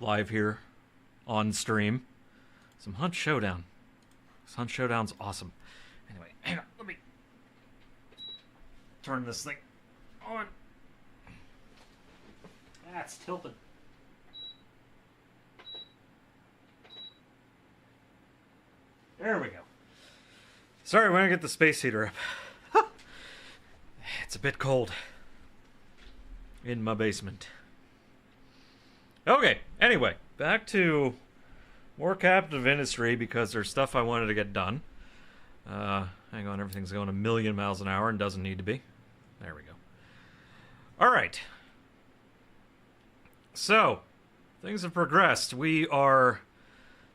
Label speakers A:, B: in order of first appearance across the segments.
A: live here on stream. Some Hunt Showdown. This Hunt Showdown's awesome. Anyway, hang on, let me turn this thing on. That's tilted. There we go. Sorry, we're gonna get the space heater up. It's a bit cold in my basement. Okay, anyway, back to more captive industry because there's stuff I wanted to get done. Hang on, everything's going a million miles an hour and doesn't need to be. There we go. Alright. So, things have progressed. We are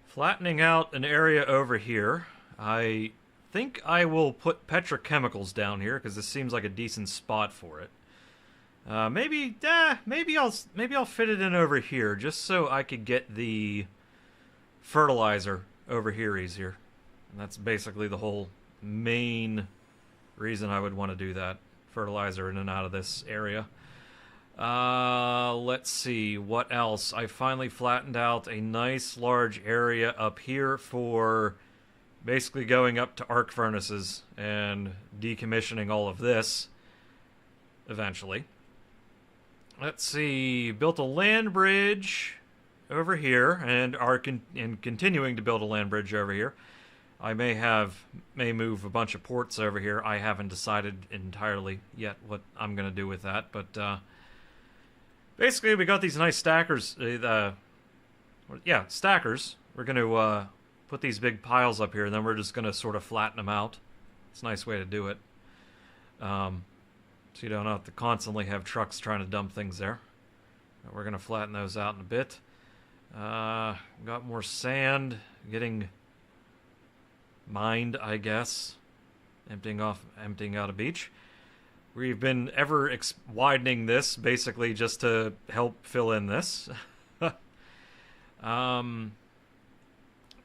A: flattening out an area over here. I think I will put petrochemicals down here because this seems like a decent spot for it. Maybe I'll fit it in over here just so I could get the fertilizer over here easier. And that's basically the whole main reason I would want to do that. Fertilizer in and out of this area. Let's see, what else? I finally flattened out a nice large area up here for basically going up to arc furnaces and decommissioning all of this eventually. Let's see, built a land bridge over here and are continuing to build a land bridge over here. I may move a bunch of ports over here. I haven't decided entirely yet what I'm going to do with that, but basically we got these nice stackers. Stackers. We're going to put these big piles up here, and then we're just going to sort of flatten them out. It's a nice way to do it. So you don't have to constantly have trucks trying to dump things there. We're going to flatten those out in a bit. Got more sand getting mined, I guess. Emptying out a beach. We've been ever widening this, basically just to help fill in this.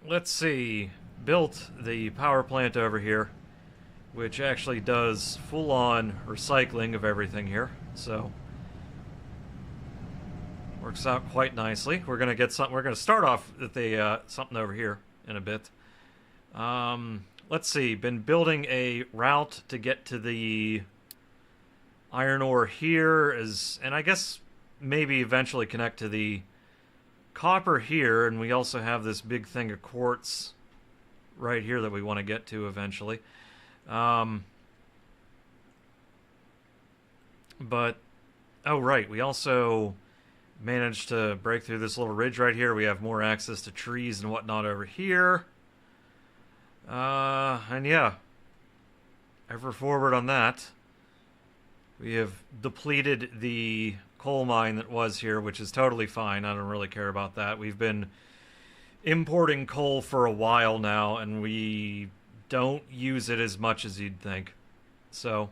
A: Let's see. Built the power plant over here, which actually does full-on recycling of everything here. So works out quite nicely. We're gonna get something. We're gonna start off with something over here in a bit. Let's see. Been building a route to get to the iron ore here, and I guess maybe eventually connect to the copper here. And we also have this big thing of quartz right here that we want to get to eventually. But oh right, we also managed to break through this little ridge right here. We have more access to trees and whatnot over here. And yeah, ever forward on that. We have depleted the coal mine that was here, which is totally fine. I don't really care about that. We've been importing coal for a while now, and we don't use it as much as you'd think. So,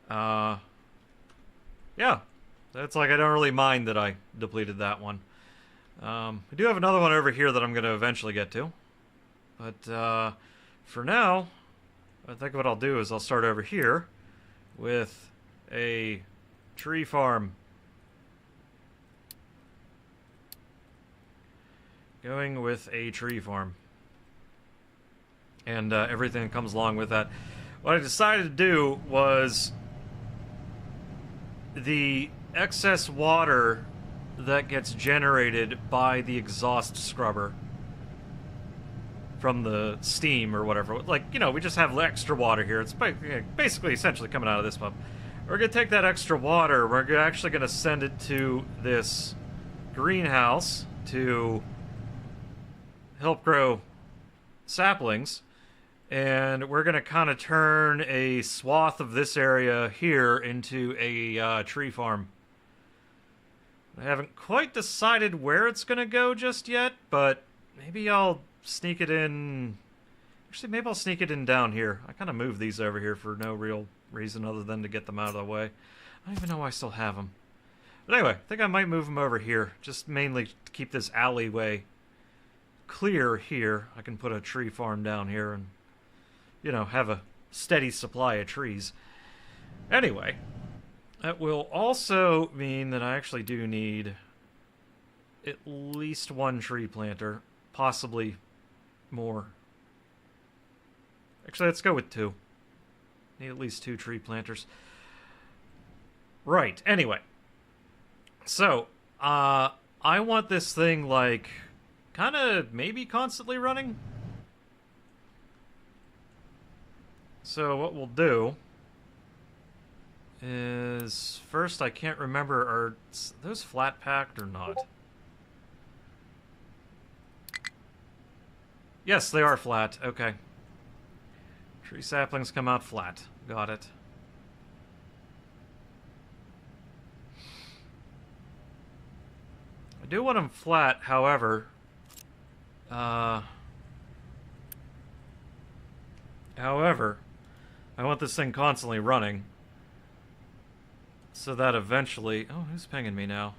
A: yeah. That's like, I don't really mind that I depleted that one. We do have another one over here that I'm going to eventually get to. But, for now, I think what I'll do is I'll start over here with a tree farm. Going with a tree farm. And everything that comes along with that. What I decided to do was the excess water that gets generated by the exhaust scrubber from the steam or whatever. Like, you know, we just have extra water here. It's basically essentially coming out of this pump. We're going to take that extra water. We're actually going to send it to this greenhouse to help grow saplings. And we're going to kind of turn a swath of this area here into a tree farm. I haven't quite decided where it's going to go just yet, but maybe I'll sneak it in. Actually, maybe I'll sneak it in down here. I kind of moved these over here for no real reason other than to get them out of the way. I don't even know why I still have them. But anyway, I think I might move them over here, just mainly to keep this alleyway clear here. I can put a tree farm down here and, you know, have a steady supply of trees. Anyway, that will also mean that I actually do need at least one tree planter, possibly more. Actually, let's go with 2. Need at least 2 tree planters. Right, anyway. So, I want this thing, like, kind of maybe constantly running. So what we'll do is, first, I can't remember, are those flat packed or not? Yes, they are flat. Okay. Tree saplings come out flat. Got it. I do want them flat, however. However, I want this thing constantly running. So that eventually... Oh, who's pinging me now?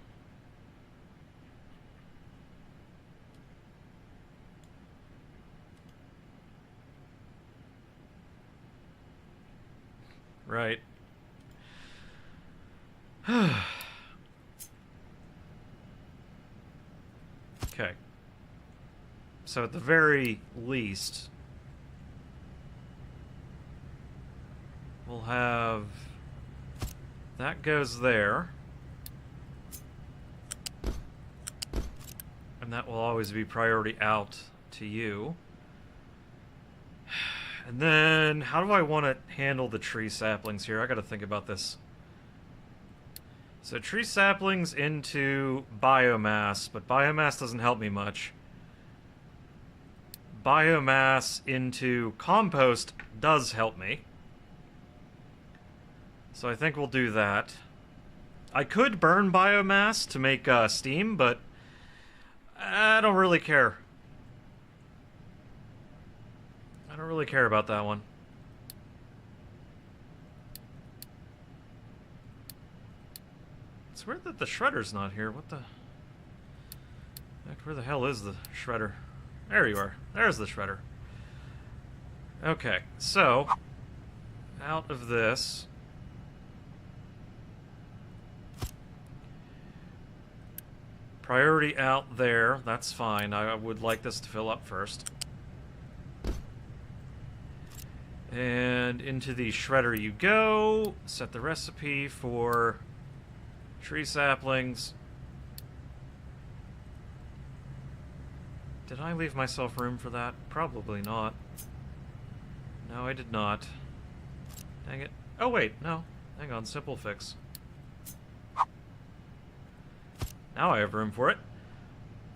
A: Right. Okay. So at the very least, we'll have... That goes there. And that will always be priority out to you. And then, how do I want to handle the tree saplings here? I gotta think about this. So tree saplings into biomass, but biomass doesn't help me much. Biomass into compost does help me. So I think we'll do that. I could burn biomass to make steam, but I don't really care. I don't really care about that one. It's weird that the shredder's not here. What the... Where the hell is the shredder? There you are. There's the shredder. Okay, so... Out of this... Priority out there. That's fine. I would like this to fill up first. And into the shredder you go. Set the recipe for tree saplings. Did I leave myself room for that? Probably not. No, I did not. Dang it. Oh, wait, no. Hang on, simple fix. Now I have room for it.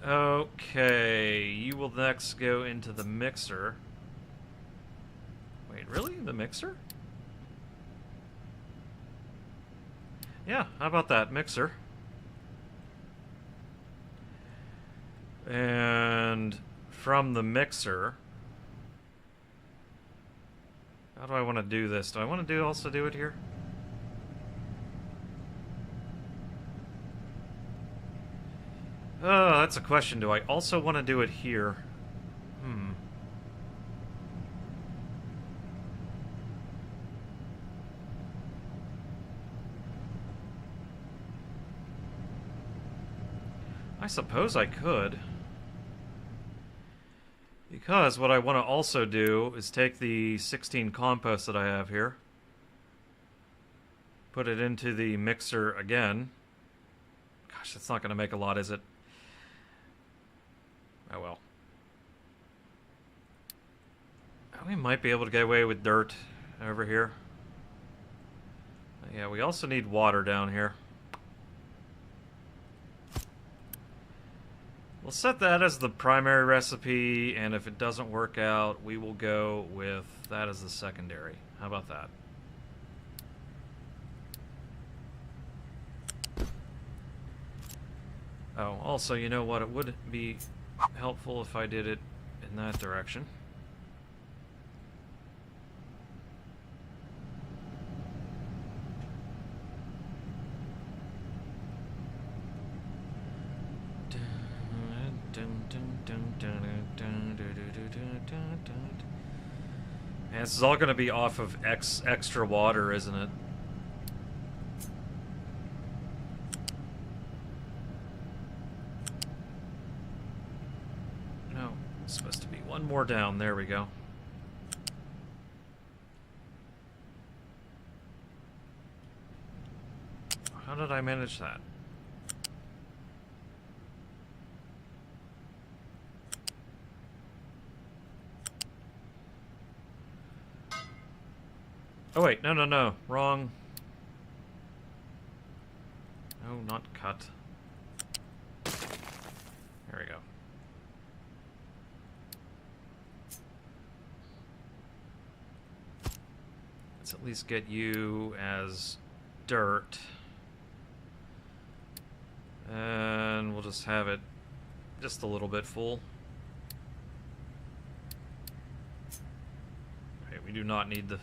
A: Okay, you will next go into the mixer. Wait, really? The mixer? Yeah, how about that? Mixer. And from the mixer... How do I want to do this? Do I want to also do it here? Oh, that's a question. Do I also want to do it here? I suppose I could. Because what I want to also do is take the 16 compost that I have here, put it into the mixer again. Gosh, that's not going to make a lot, is it? Oh well. We might be able to get away with dirt over here. Yeah, we also need water down here. We'll set that as the primary recipe, and if it doesn't work out, we will go with that as the secondary. How about that? Oh, also, you know what? It would be helpful if I did it in that direction. And this is all going to be off of extra water, isn't it? supposed to be one more down. There we go. How did I manage that? Oh wait, no. Wrong. No, not cut. There we go. Let's at least get you as dirt. And we'll just have it just a little bit full. Okay, we do not need that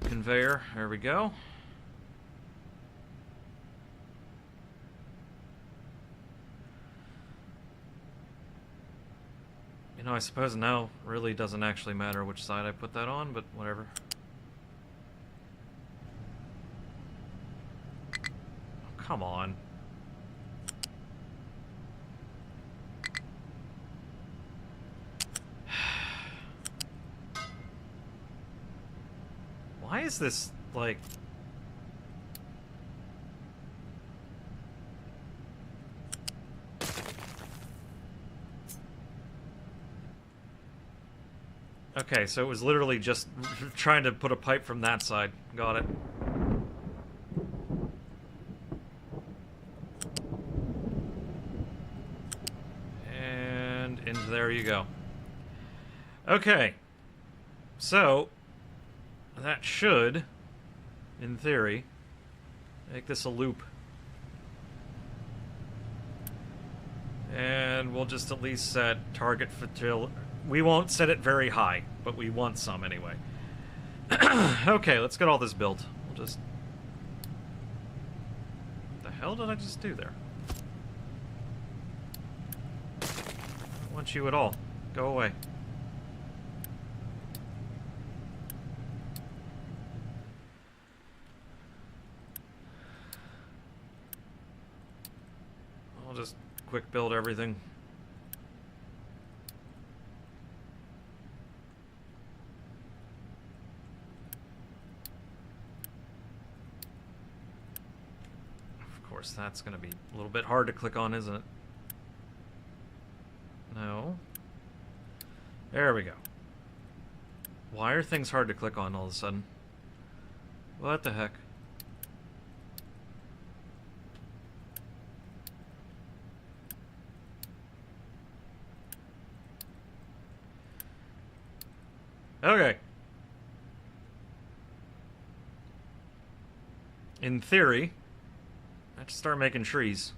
A: conveyor. There we go. You know, I suppose now really doesn't actually matter which side I put that on, but whatever. Oh, come on. Why is this, like... Okay, so it was literally just trying to put a pipe from that side. Got it. And into there you go. Okay. So, that should, in theory, make this a loop. And we'll just at least set target fertility. We won't set it very high, but we want some anyway. Okay, let's get all this built. We'll just... What the hell did I just do there? I don't want you at all. Go away. I'll just quick build everything. That's going to be a little bit hard to click on, isn't it? No. There we go. Why are things hard to click on all of a sudden? What the heck? Okay. In theory, I have to start making trees.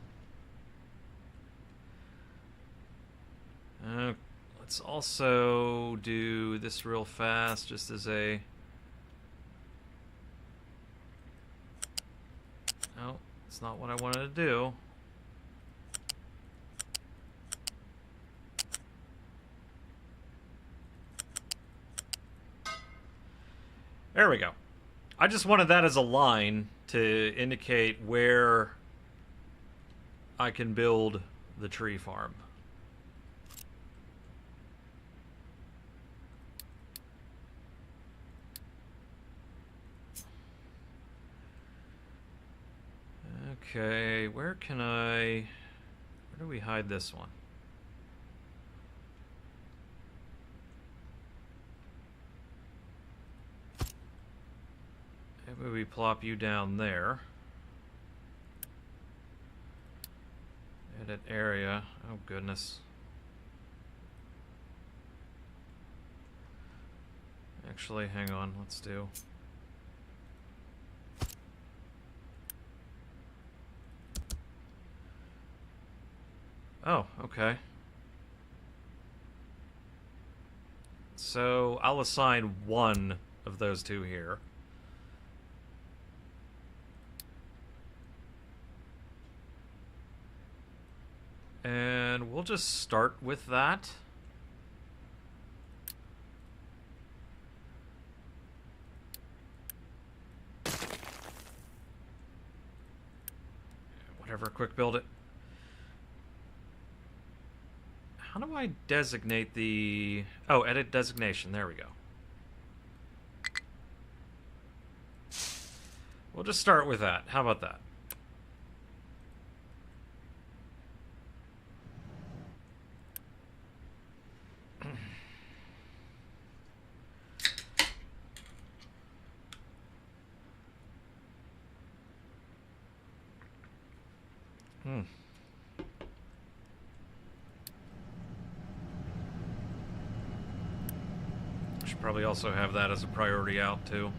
A: Let's also do this real fast, just as a... No, it's not what I wanted to do. There we go. I just wanted that as a line to indicate where I can build the tree farm. Okay, where do we hide this one? Maybe we plop you down there. Edit area. Oh goodness. Actually, hang on, let's do... Oh, okay. So I'll assign one of those two here. And we'll just start with that. Whatever, quick build it. how do I designate the... Oh, edit designation. There we go. We'll just start with that. How about that? Should probably also have that as a priority out, too.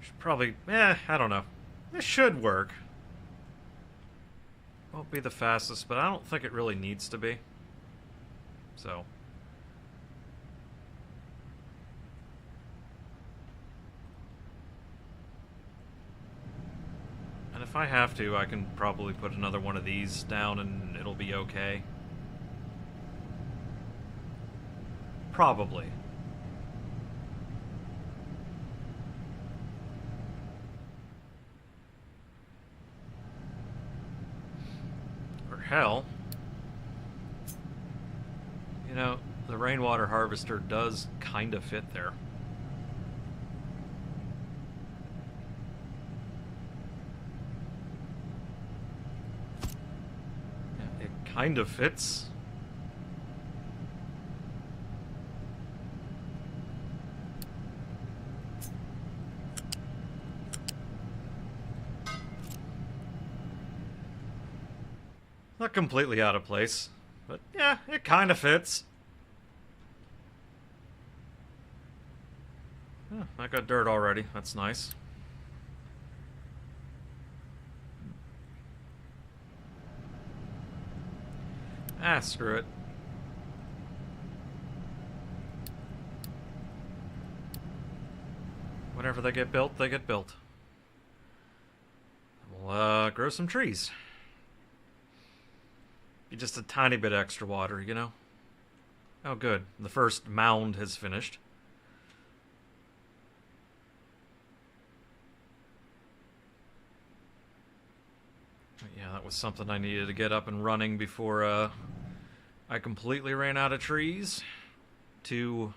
A: Should probably... I don't know. This should work. Won't be the fastest, but I don't think it really needs to be. So... And if I have to, I can probably put another one of these down and it'll be okay. Probably. Or hell, you know, the rainwater harvester does kind of fit there. Yeah, it kind of fits. Not completely out of place, but yeah, it kind of fits. Oh, I got dirt already. That's nice. Ah, screw it. Whenever they get built, they get built. We'll grow some trees. Be just a tiny bit extra water, you know? Oh, good. The first mound has finished. Yeah, that was something I needed to get up and running before I completely ran out of trees to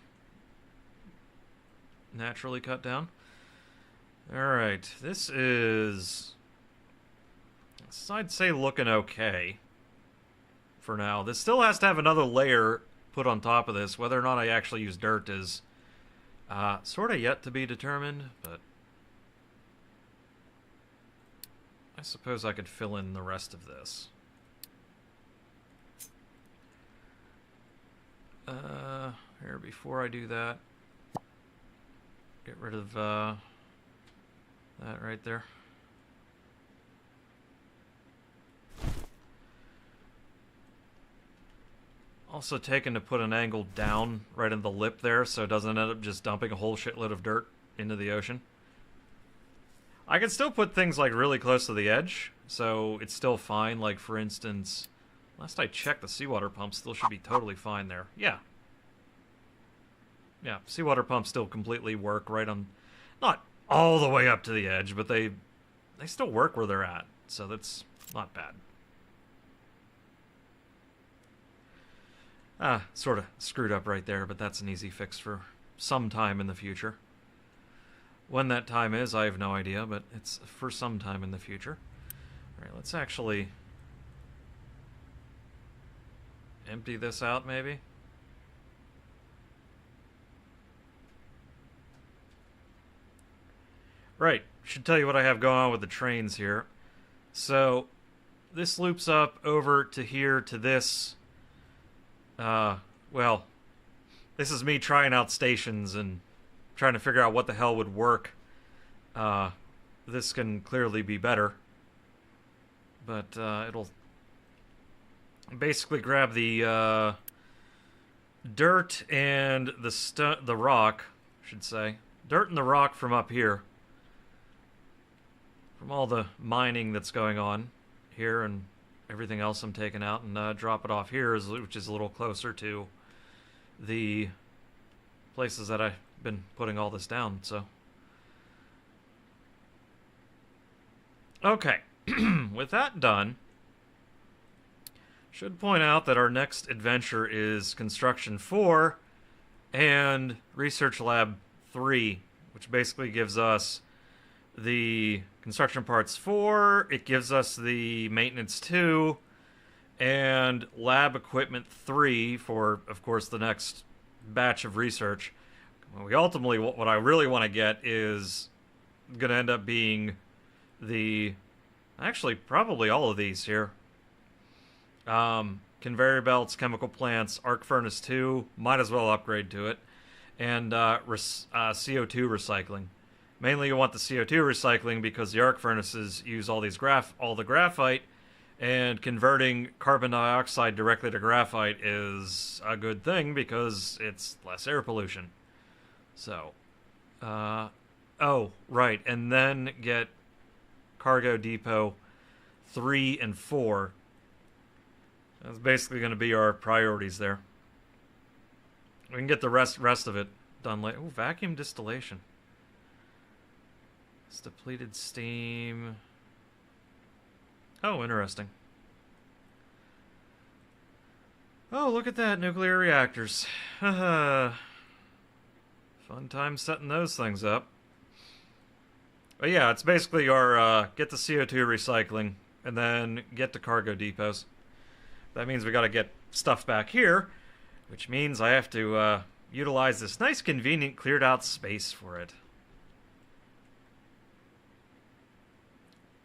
A: naturally cut down. Alright, this is... I'd say looking okay for now. This still has to have another layer put on top of this. Whether or not I actually use dirt is sort of yet to be determined, but I suppose I could fill in the rest of this. Here, before I do that, get rid of that right there. Also taken to put an angle down right in the lip there so it doesn't end up just dumping a whole shitload of dirt into the ocean. I can still put things like really close to the edge, so it's still fine. Like, for instance, last I checked, the seawater pump still should be totally fine there. Yeah. Yeah, seawater pumps still completely work right on... Not all the way up to the edge, but they still work where they're at, so that's not bad. Sort of screwed up right there, but that's an easy fix for some time in the future. When that time is, I have no idea, but it's for some time in the future. Alright, let's actually empty this out, maybe? Right, should tell you what I have going on with the trains here. So, this loops up over to here to this... well, this is me trying out stations and trying to figure out what the hell would work. This can clearly be better. But, it'll basically grab the, dirt and the rock, I should say. Dirt and the rock from up here. From all the mining that's going on here and everything else I'm taking out, and drop it off here, which is a little closer to the places that I've been putting all this down, so. Okay, with that done, should point out that our next adventure is Construction 4 and Research Lab 3, which basically gives us the Construction Parts 4, it gives us the Maintenance 2, and Lab Equipment 3 for, of course, the next batch of research. We ultimately, what I really want to get is going to end up being the... Actually, probably all of these here. Conveyor belts, chemical plants, arc furnace 2, might as well upgrade to it, and CO2 recycling. Mainly you want the CO2 recycling because the arc furnaces use all the graphite, and converting carbon dioxide directly to graphite is a good thing because it's less air pollution. So, oh, right, and then get Cargo Depot 3 and 4. That's basically going to be our priorities there. We can get the rest of it done later. Ooh, vacuum distillation. It's depleted steam. Oh, interesting. Oh, look at that, nuclear reactors. Fun time setting those things up. But yeah, it's basically our get the CO2 recycling and then get to cargo depots. That means we got to get stuff back here, which means I have to utilize this nice, convenient, cleared out space for it.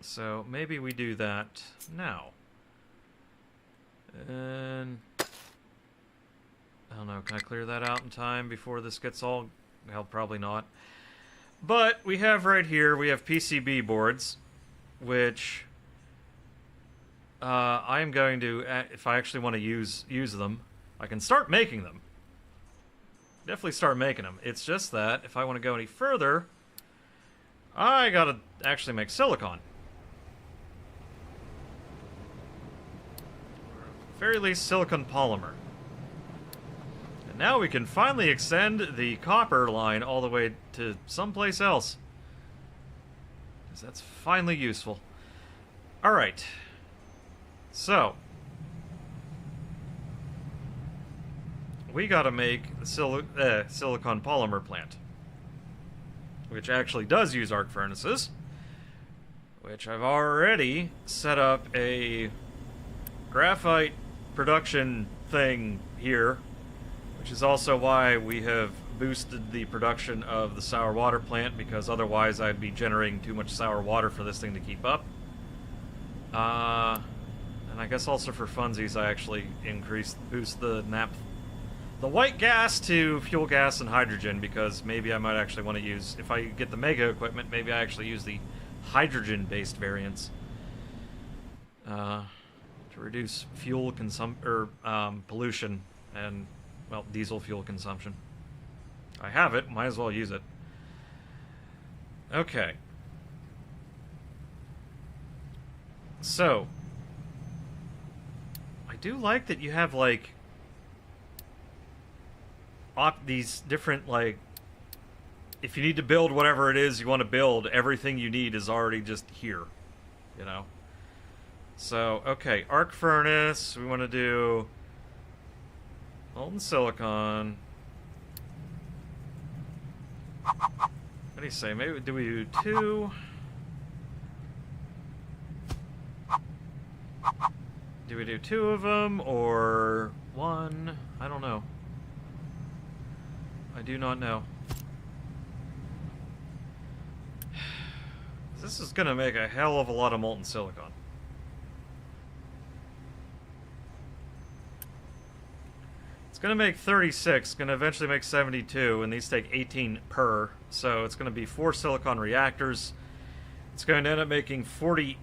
A: So maybe we do that now. And I don't know, can I clear that out in time before this gets all... Well, probably not. But we have right here, we have PCB boards, which I am going to, if I actually want to use them, I can start making them. Definitely start making them. It's just that if I want to go any further, I gotta actually make silicon. At the very least, silicon polymer. And now we can finally extend the copper line all the way to someplace else. Because that's finally useful. Alright. So, we gotta make the silicon polymer plant, which actually does use arc furnaces, which I've already set up a graphite production thing here, which is also why we have boosted the production of the sour water plant, because otherwise I'd be generating too much sour water for this thing to keep up. And I guess also for funsies, I actually boost the white gas to fuel gas and hydrogen, because maybe I might actually want to use, if I get the mega equipment, maybe I actually use the hydrogen-based variants to reduce fuel pollution and, well, diesel fuel consumption. I have it, might as well use it. Okay. So, I do like that you have, like, these different, like, if you need to build whatever it is you want to build, everything you need is already just here, you know? So, okay, arc furnace, we want to do molten silicon. What do you say? Maybe do we do 2? Do we do 2 of them or 1? I don't know. I do not know. This is gonna make a hell of a lot of molten silicon. It's gonna make 36, gonna eventually make 72, and these take 18 per, so it's gonna be 4 silicon reactors. It's going to end up making 40...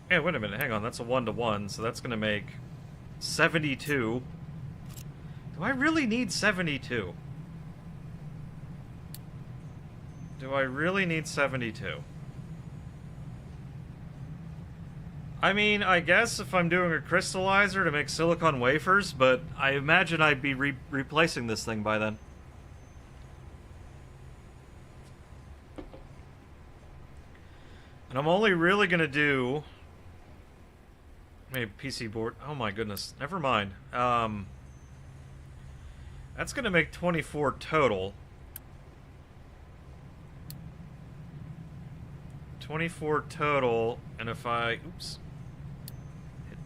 A: Yeah, wait a minute, hang on, that's a 1-to-1, so that's gonna make 72. Do I really need 72? Do I really need 72? I mean, I guess if I'm doing a crystallizer to make silicon wafers, but I imagine I'd be replacing this thing by then. And I'm only really going to do... Maybe PC board. Oh my goodness. Never mind. That's going to make 24 total. 24 total, and if I... Oops. Hit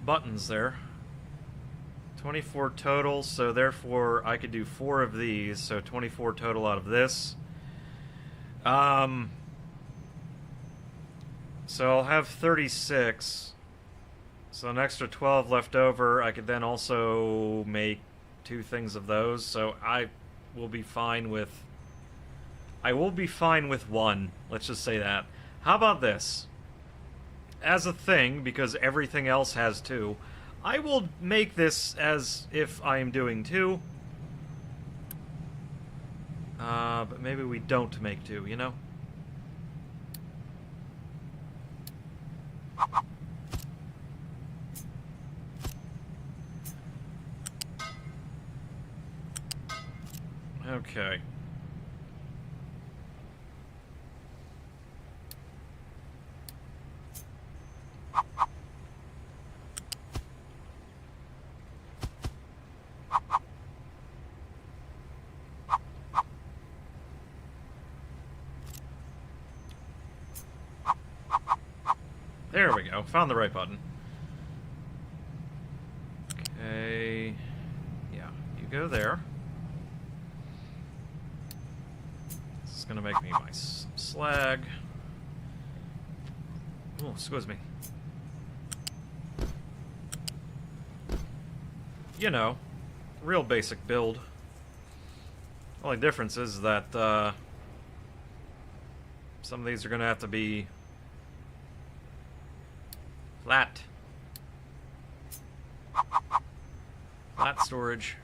A: buttons there. 24 total, so therefore I could do 4 of these, so 24 total out of this. So I'll have 36. So an extra 12 left over. I could then also make 2 things of those, so I will be fine with... I will be fine with 1. Let's just say that. How about this? As a thing, because everything else has 2, I will make this as if I am doing 2. But maybe we don't make 2, you know? Okay. There we go. Found the right button. Okay. Yeah, you go there. This is going to make me my slag. Oh, excuse me. You know, real basic build. Only difference is that some of these are going to have to be flat. Flat storage.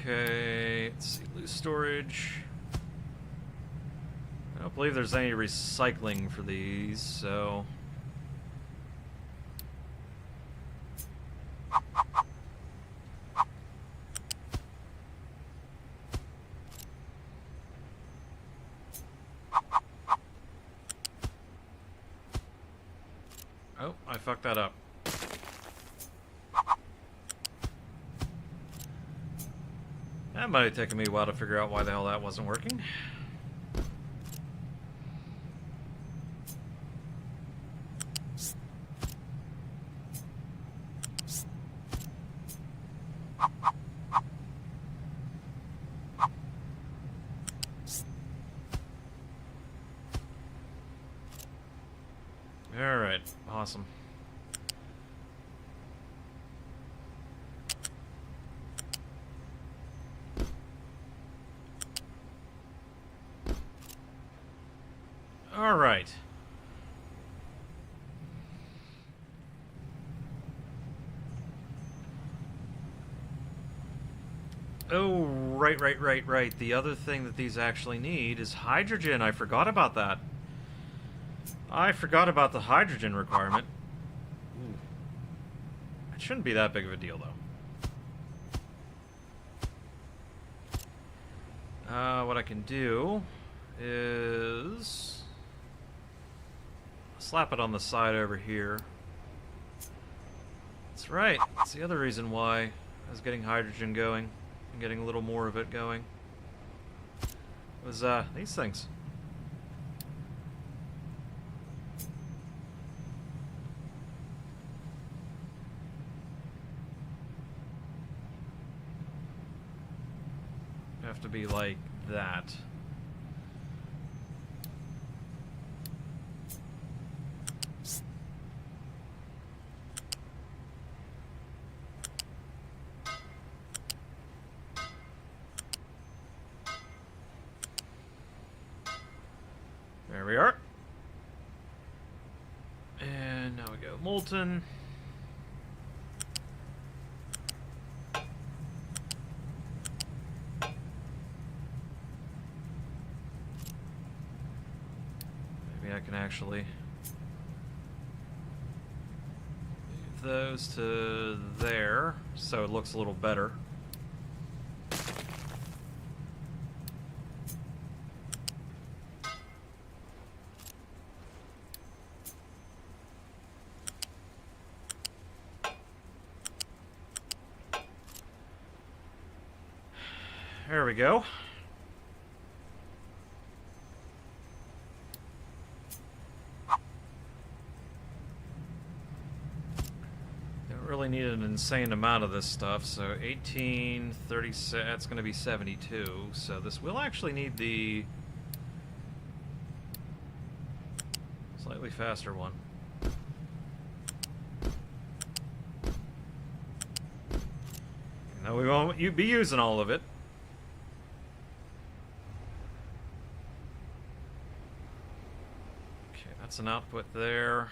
A: Okay, let's see, loose storage. I don't believe there's any recycling for these, so... Oh, I fucked that up. That might have taken me a while to figure out why the hell that wasn't working. Alright, awesome. Alright. Oh, right. The other thing that these actually need is hydrogen. I forgot about that. I forgot about the hydrogen requirement. Ooh. It shouldn't be that big of a deal, though. What I can do is slap it on the side over here. That's right. That's the other reason why I was getting hydrogen going and getting a little more of it going. Was these things. Have to be like that. There we are. And now we go molten. can actually move those to there so it looks a little better. There we go. Don't really need an insane amount of this stuff, so 18, 36, that's going to be 72, so this will actually need the slightly faster one. Now we won't be using all of it. That's an output there.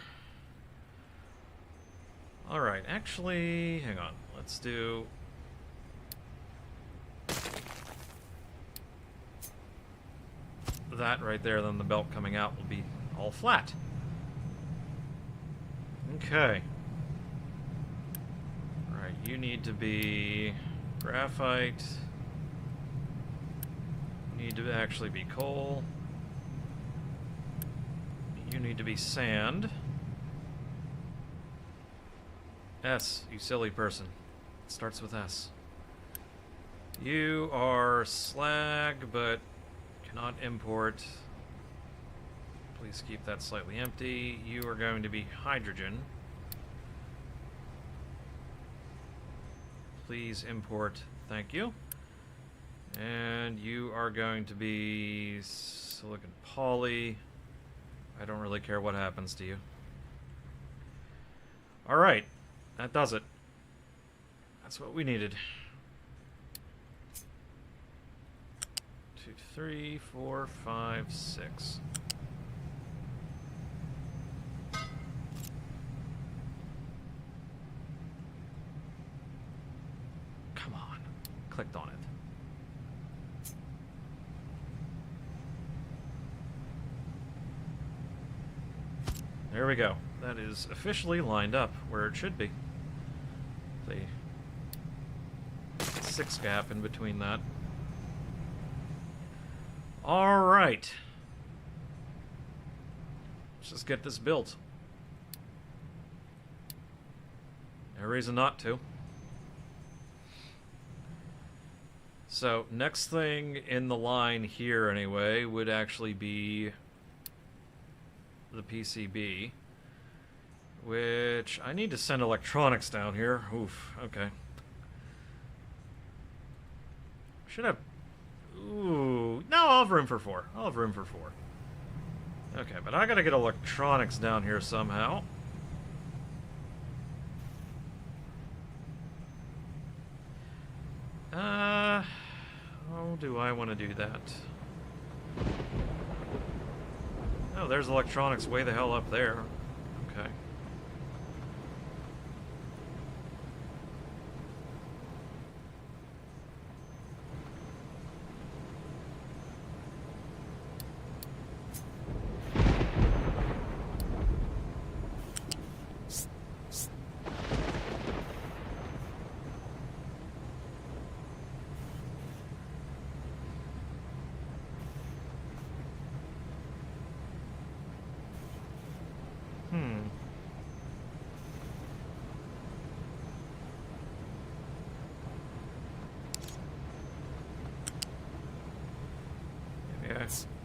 A: Alright, actually, hang on. Let's do... that right there, then the belt coming out will be all flat. Okay. Alright, you need to be graphite. You need to actually be coal. You need to be sand. S, you silly person. It starts with S. You are slag, but cannot import. Please keep that slightly empty. You are going to be hydrogen. Please import. Thank you. And you are going to be silicon poly. I don't really care what happens to you. Alright, that does it. That's what we needed. 2, 3, 4, 5, 6. Come on. Clicked on it. There we go. That is officially lined up where it should be. The 6 gap in between that. Alright. Let's just get this built. No reason not to. So, next thing in the line here, anyway, would actually be the PCB, which I need to send electronics down here. Oof, okay. Should have... Ooh, no, I'll have room for 4. I'll have room for 4. Okay, but I gotta get electronics down here somehow. How do I want to do that? Oh, there's electronics way the hell up there. Okay.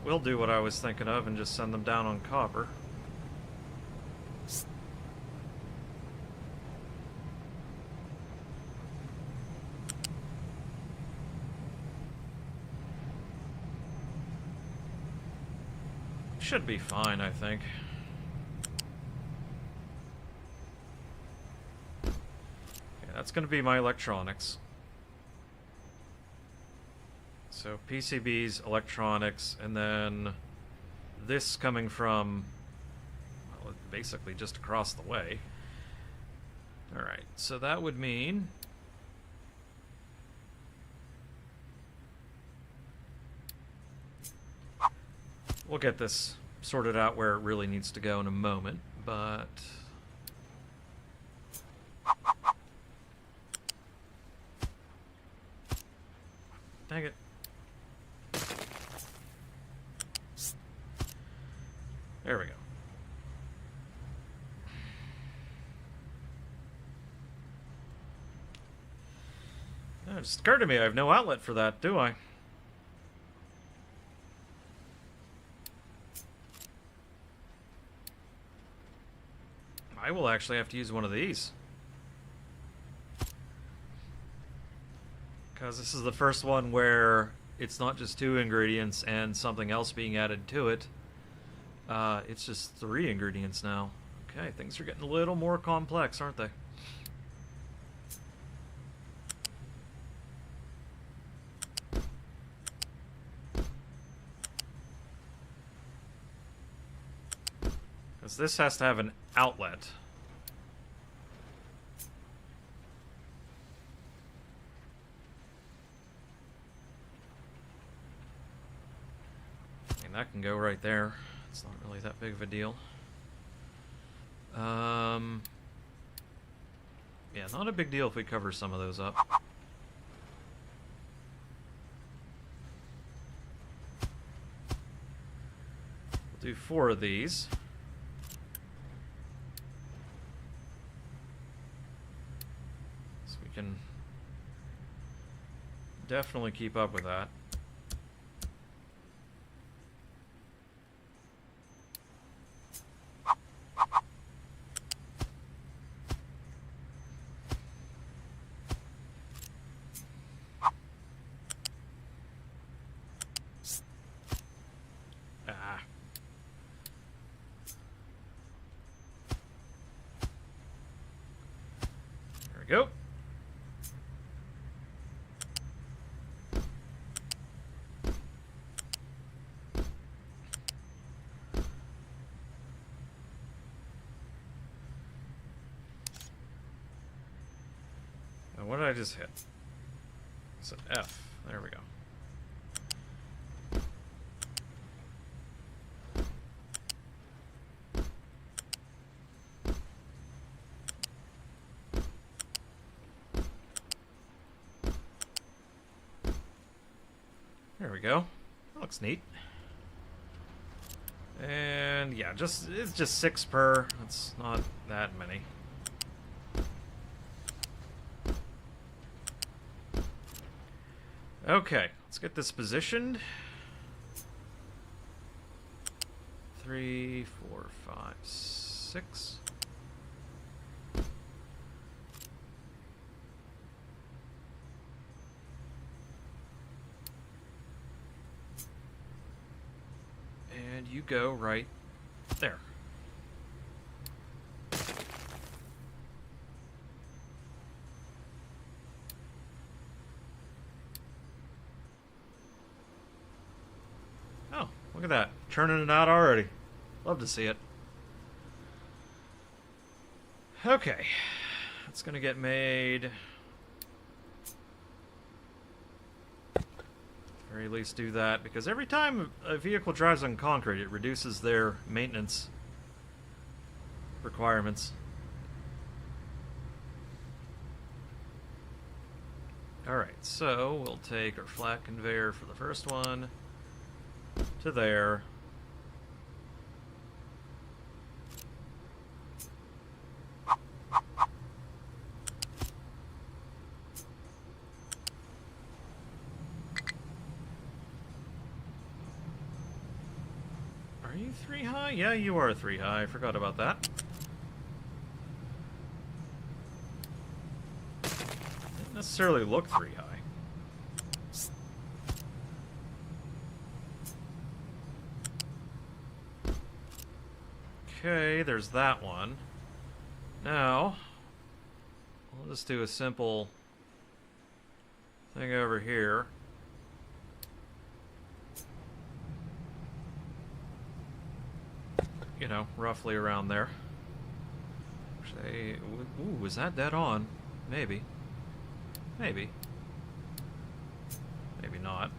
A: We'll do what I was thinking of and just send them down on copper. Should be fine, I think. Okay, that's going to be my electronics. So PCBs, electronics, and then this coming from, well, basically just across the way. Alright, so that would mean we'll get this sort it out where it really needs to go in a moment, but... Dang it. There we go. It just occurred to me I have no outlet for that, do I? I will actually have to use one of these. Because this is the first one where it's not just 2 ingredients and something else being added to it. It's just 3 ingredients now. Okay, things are getting a little more complex, aren't they? Because this has to have an outlet. And that can go right there. It's not really that big of a deal. Yeah, not a big deal if we cover some of those up. We'll do 4 of these. So we can definitely keep up with that. Go. Now, what did I just hit? It's an F. There we go. There we go. That looks neat. And yeah, it's just 6 per. It's not that many. Okay, let's get this positioned. 3, 4, 5, 6. And you go right there. Oh, look at that. Churning it out already. Love to see it. Okay. It's going to get made. Or at least do that, because every time a vehicle drives on concrete, it reduces their maintenance requirements. Alright, so we'll take our flat conveyor for the first one to there. Are you 3 high? Yeah, you are 3 high. I forgot about that. Didn't necessarily look 3 high. Okay, there's that one. Now, we'll just do a simple thing over here. You know, roughly around there. Say, ooh, was that dead on? Maybe. Maybe. Maybe not.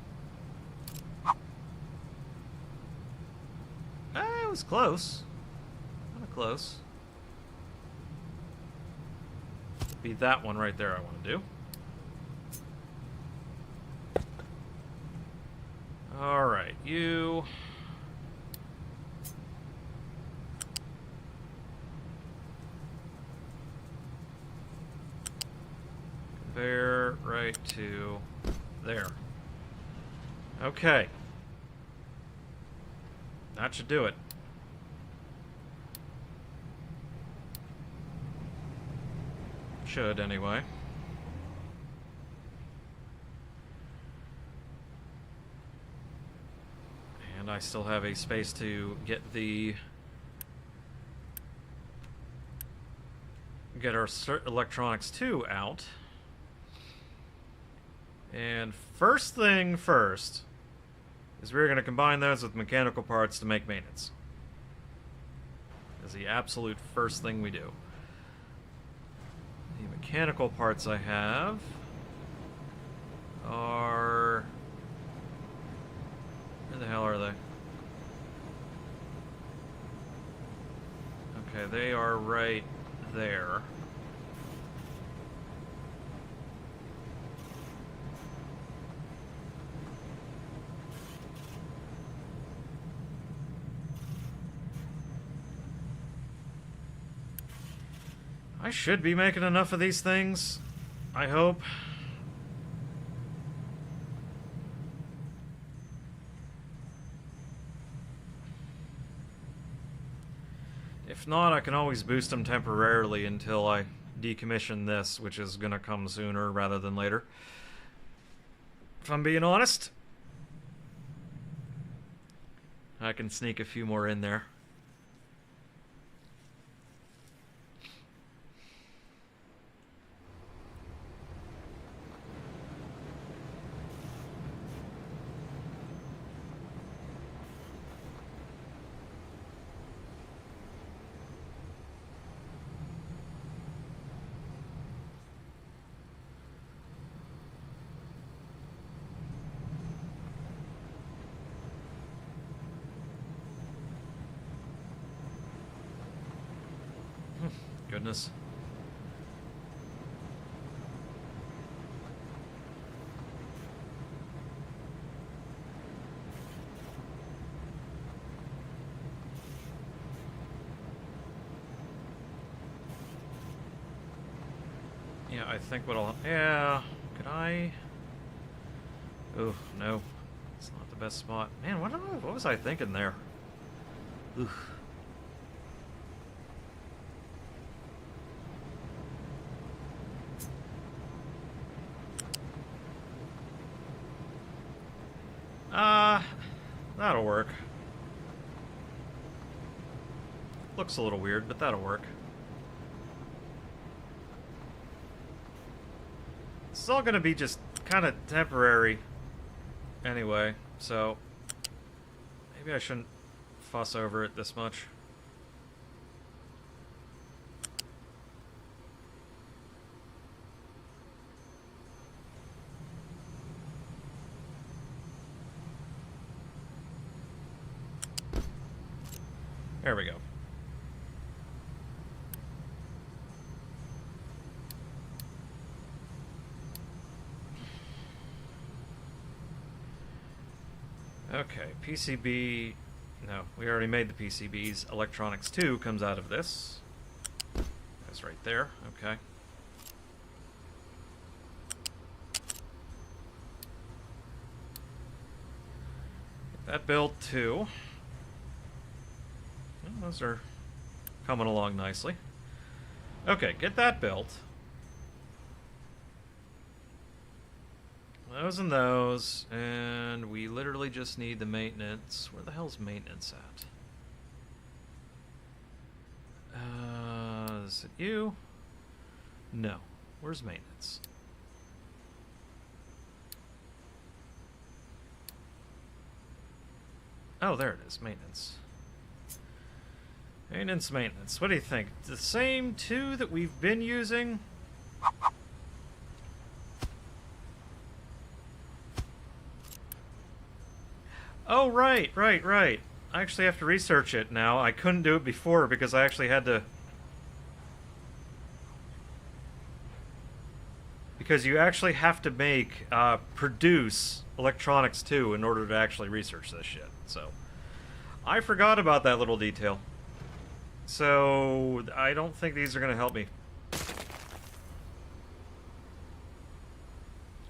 A: was close. Kind of close. Be that one right there I want to do. Alright, you... Conveyor right to there. Okay. That should do it. Should, anyway. And I still have a space to get our electronics 2 out. And first thing first is we're going to combine those with mechanical parts to make maintenance. That's the absolute first thing we do. The mechanical parts I have are... Where the hell are they? Okay, they are right there. I should be making enough of these things. I hope. If not, I can always boost them temporarily until I decommission this, which is gonna come sooner rather than later. If I'm being honest. I can sneak a few more in there. Goodness. Yeah, I think what'll... Yeah, could I... Oh, no. It's not the best spot. Man, what was I thinking there? Oof. That'll work. Looks a little weird, but that'll work. It's all gonna be just kind of temporary anyway, so maybe I shouldn't fuss over it this much. There we go. Okay, PCB... No, we already made the PCBs. Electronics 2 comes out of this. That's right there. Okay. Get that built too. Those are coming along nicely. Okay, get that built. Those and those, and we literally just need the maintenance. Where the hell's maintenance at? Is it you? No. Where's maintenance? Oh, there it is. Maintenance. Maintenance. What do you think? The same two that we've been using? Oh, right. I actually have to research it now. I couldn't do it before because I actually had to... Because you actually have to produce electronics too in order to actually research this shit. So, I forgot about that little detail. So, I don't think these are going to help me.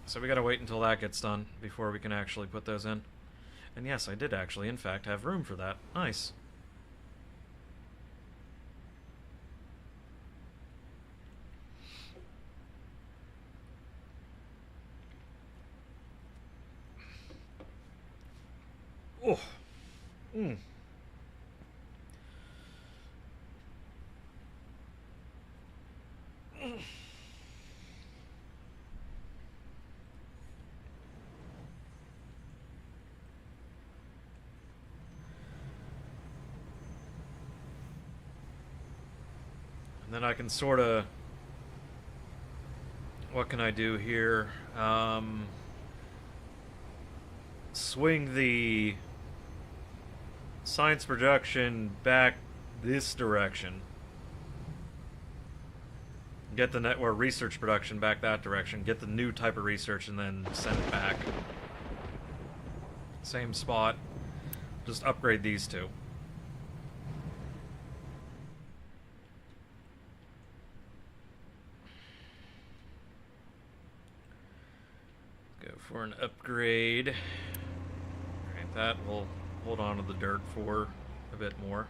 A: So we gotta wait until that gets done before we can actually put those in. And yes, I did actually, in fact, have room for that. Nice. Oh. Mm. Mm. And then I can sort of... What can I do here? Swing the science production back this direction. Get the net or research production back that direction. Get the new type of research and then send it back. Same spot. Just upgrade these two. Go for an upgrade. Alright, that will hold on to the dirt for a bit more.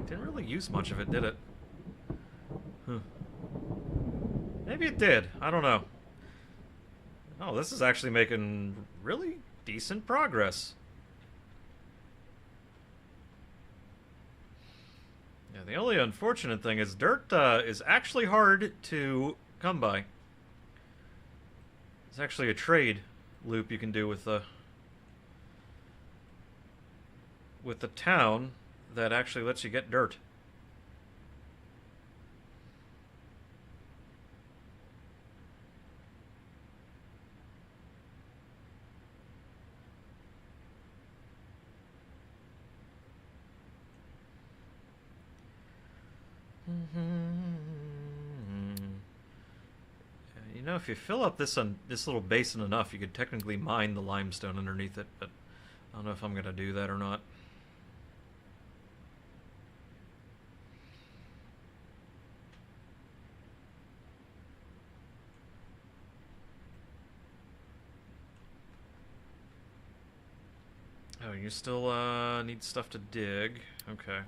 A: Didn't really use much of it, did it? Huh. Maybe it did. I don't know. Oh, this is actually making really decent progress. Yeah, the only unfortunate thing is dirt is actually hard to come by. It's actually a trade loop you can do with the town that actually lets you get dirt. You know, if you fill up this little basin enough, you could technically mine the limestone underneath it, but I don't know if I'm gonna do that or not. Oh, you still need stuff to dig. Okay.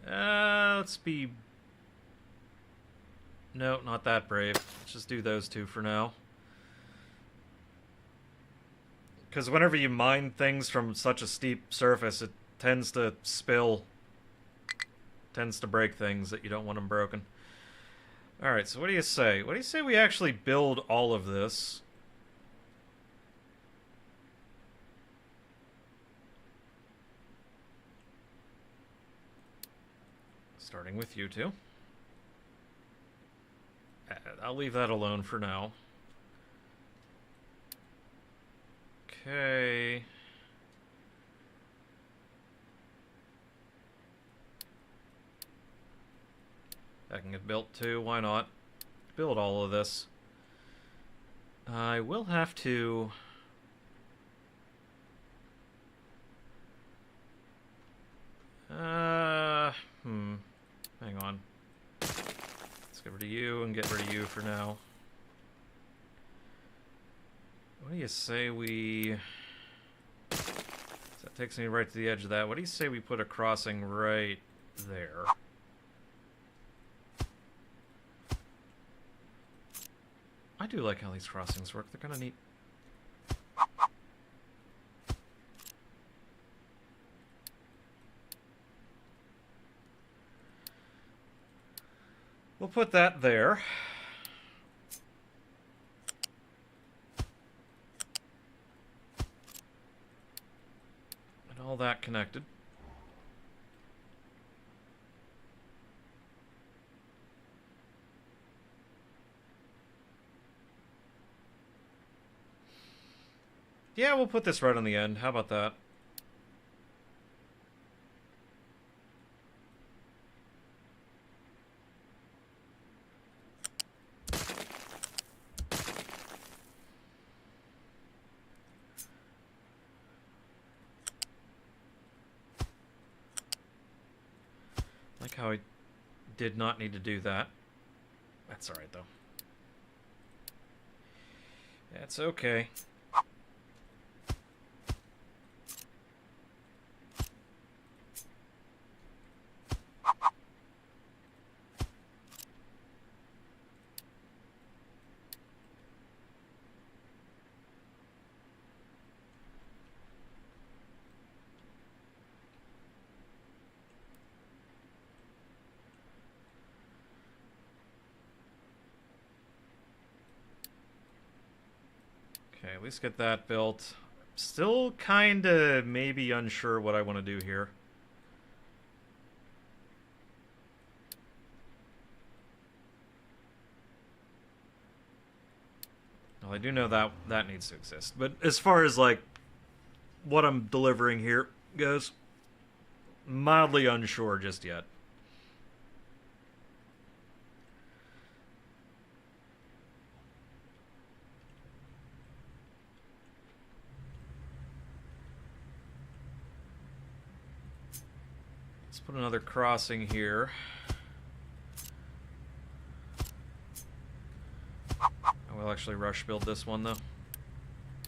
A: Let's be... No, not that brave. Let's just do those two for now. Because whenever you mine things from such a steep surface, it tends to spill. Tends to break things that you don't want them broken. Alright, so what do you say? What do you say we actually build all of this? Starting with you two. I'll leave that alone for now. Okay. That can get built too, why not? Build all of this. I will have to... Hang on. Let's get rid of you and get rid of you for now. What do you say we... That takes me right to the edge of that. What do you say we put a crossing right there? I do like how these crossings work. They're kind of neat. We'll put that there. And all that connected. Yeah, we'll put this right on the end. How about that? Like how I did not need to do that. That's alright, though. That's okay. Okay, at least get that built. Still kinda maybe unsure what I want to do here. Well, I do know that that needs to exist. But as far as, like, what I'm delivering here goes, mildly unsure just yet. Let's put another crossing here. I will actually rush build this one, though,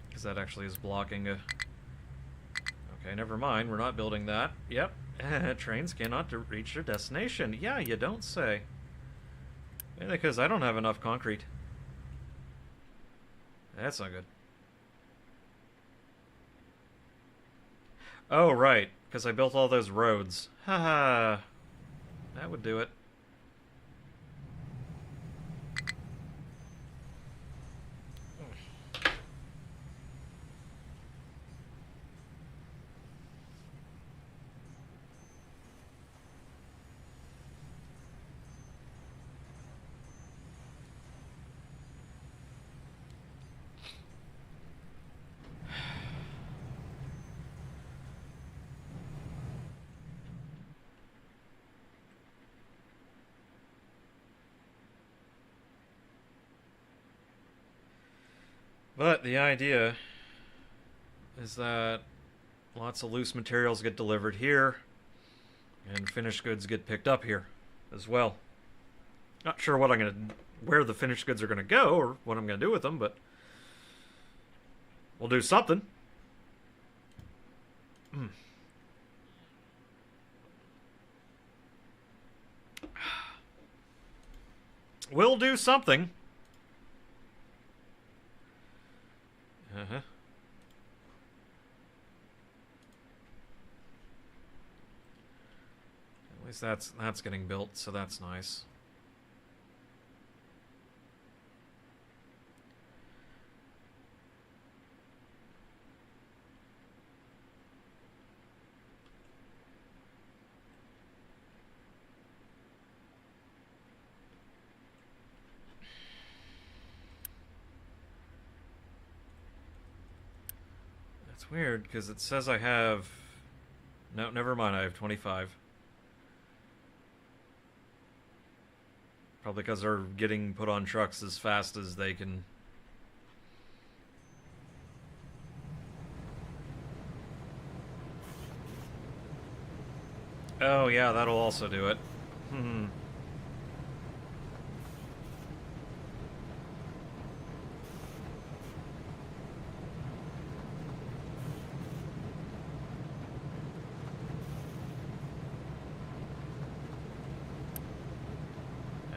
A: because that actually is blocking a... Okay, never mind. We're not building that. Yep. Trains cannot reach their destination. Yeah, you don't say. Mainly because I don't have enough concrete. That's not good. Oh, right. Because I built all those roads. Haha. That would do it. But the idea is that lots of loose materials get delivered here, and finished goods get picked up here as well. Not sure what where the finished goods are gonna go or what I'm gonna do with them, but we'll do something. We'll do something. Uh-huh. At least that's getting built, so that's nice. That's weird, because it says I have... No, never mind, I have 25. Probably because they're getting put on trucks as fast as they can. Oh yeah, that'll also do it.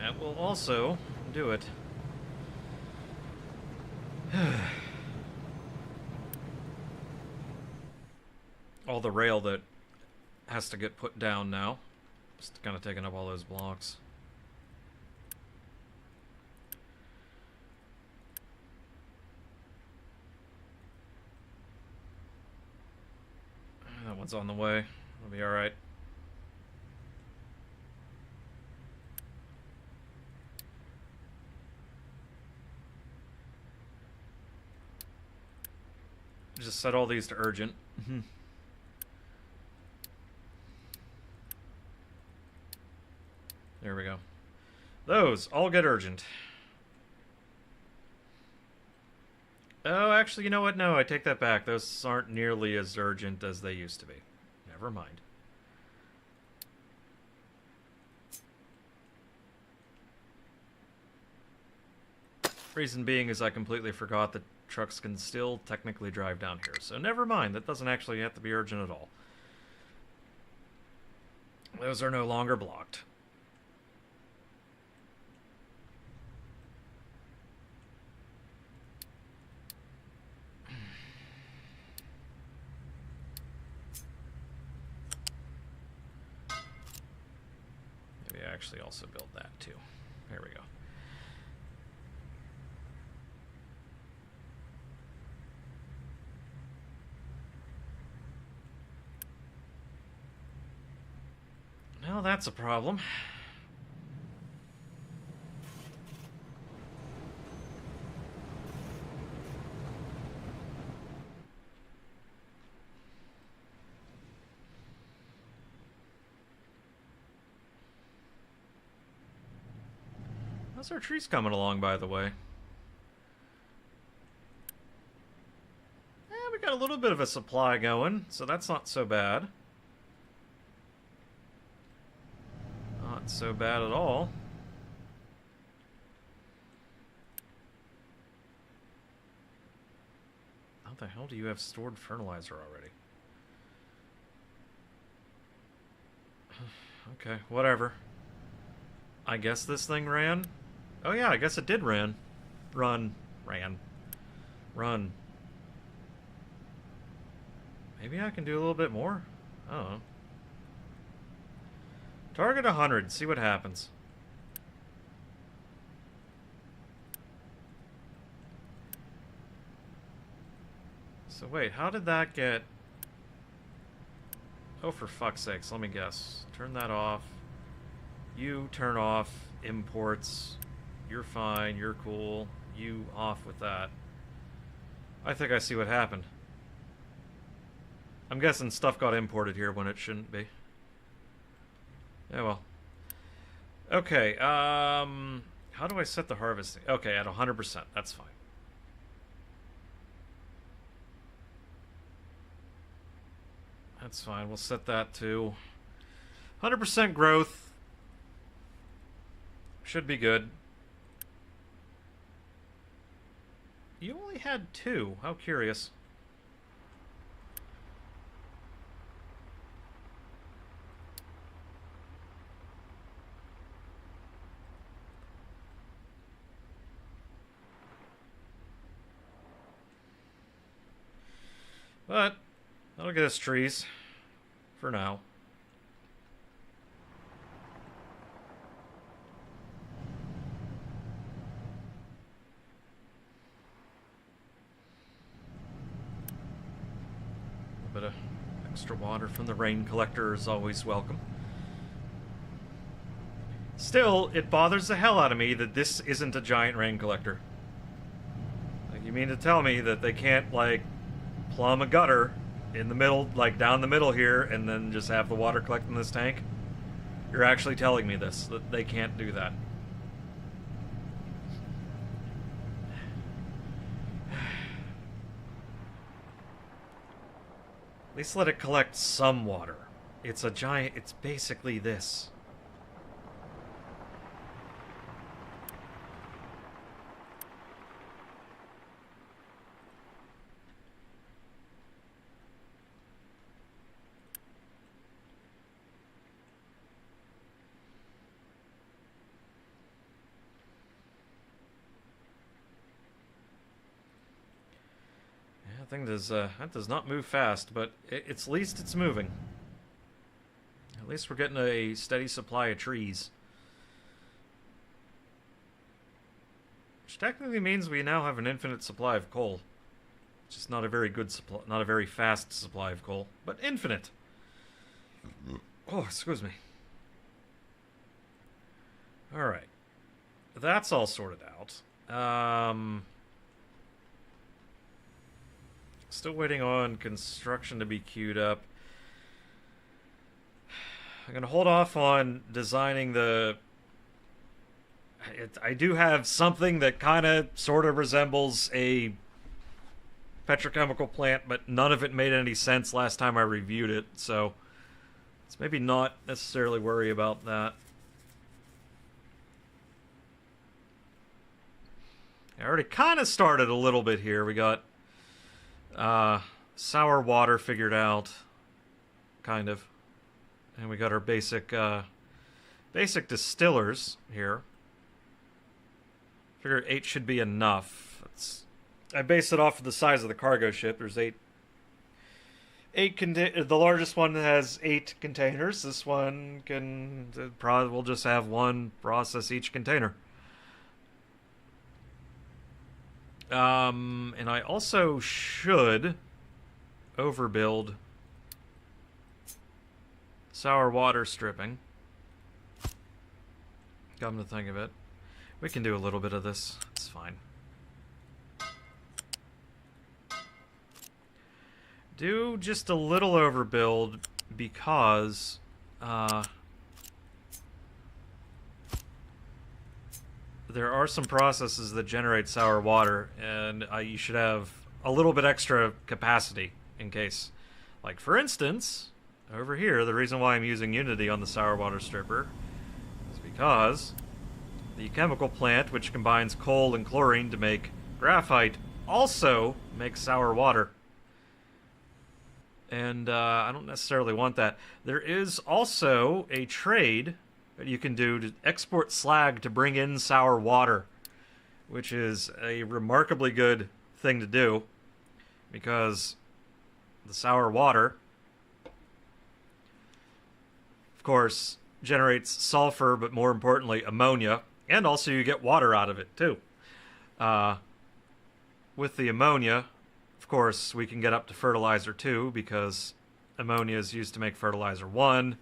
A: That will also do it. All the rail that has to get put down now. Just kind of taking up all those blocks. That one's on the way. It'll be alright. just set all these to urgent. There we go. Those all get urgent. Oh, actually, you know what? No, I take that back. Those aren't nearly as urgent as they used to be. Never mind. Reason being is I completely forgot that trucks can still technically drive down here. So never mind. That doesn't actually have to be urgent at all. Those are no longer blocked. Maybe I actually also build that too. There we go. Well, that's a problem. How's our trees coming along, by the way? We got a little bit of a supply going, so that's not so bad. Not so bad at all. How the hell do you have stored fertilizer already? Okay, whatever. I guess this thing ran? Oh yeah, I guess it did ran. Run. Maybe I can do a little bit more? I don't know. Target 100, see what happens. So wait, how did that get... Oh, for fuck's sakes, let me guess. Turn that off. You turn off imports. You're fine, you're cool. You off with that. I think I see what happened. I'm guessing stuff got imported here when it shouldn't be. Yeah, well. Okay, how do I set the harvesting? Okay, at 100%, that's fine. That's fine, we'll set that to 100% growth. Should be good. You only had 2, how curious. But that'll get us trees for now. A bit of extra water from the rain collector is always welcome. Still, it bothers the hell out of me that this isn't a giant rain collector. Like, you mean to tell me that they can't, like, plumb a gutter in the middle, like down the middle here, and then just have the water collect in this tank? You're actually telling me this, that they can't do that. At least let it collect some water. It's a giant, it's basically this. That thing does, that does not move fast, but at least it's moving. At least we're getting a steady supply of trees. Which technically means we now have an infinite supply of coal. Just not a very good supply, not a very fast supply of coal, but infinite. Oh, excuse me. Alright. That's all sorted out. Still waiting on construction to be queued up. I'm going to hold off on designing the... I do have something that kind of sort of resembles a petrochemical plant, but none of it made any sense last time I reviewed it, so let's maybe not necessarily worry about that. I already kind of started a little bit here. We got sour water figured out, kind of. And we got our basic distillers here. Figure 8 should be enough. I based it off of the size of the cargo ship. There's the largest one has 8 containers. This one will just have 1 process each container. And I also should overbuild sour water stripping. Come to think of it. We can do a little bit of this. It's fine. Do just a little overbuild because there are some processes that generate sour water, and you should have a little bit extra capacity in case. Like, for instance, over here, the reason why I'm using Unity on the sour water stripper is because the chemical plant, which combines coal and chlorine to make graphite, also makes sour water. And I don't necessarily want that. There is also a trade that you can do to export slag to bring in sour water, which is a remarkably good thing to do, because the sour water, of course, generates sulfur, but more importantly, ammonia, and also you get water out of it, too. With the ammonia, of course, we can get up to fertilizer 2, because ammonia is used to make fertilizer 1,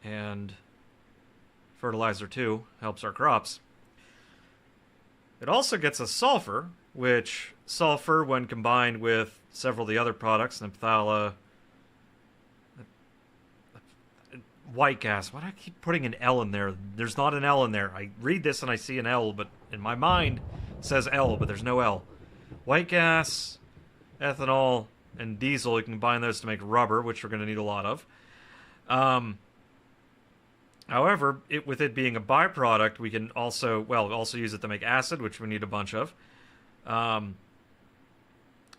A: and fertilizer 2 helps our crops. It also gets us sulfur, which sulfur, when combined with several of the other products, naphthala, white gas. Why do I keep putting an L in there? There's not an L in there. I read this and I see an L, but in my mind it says L, but there's no L. White gas, ethanol, and diesel, you can combine those to make rubber, which we're going to need a lot of. However, with it being a byproduct, we can also use it to make acid, which we need a bunch of.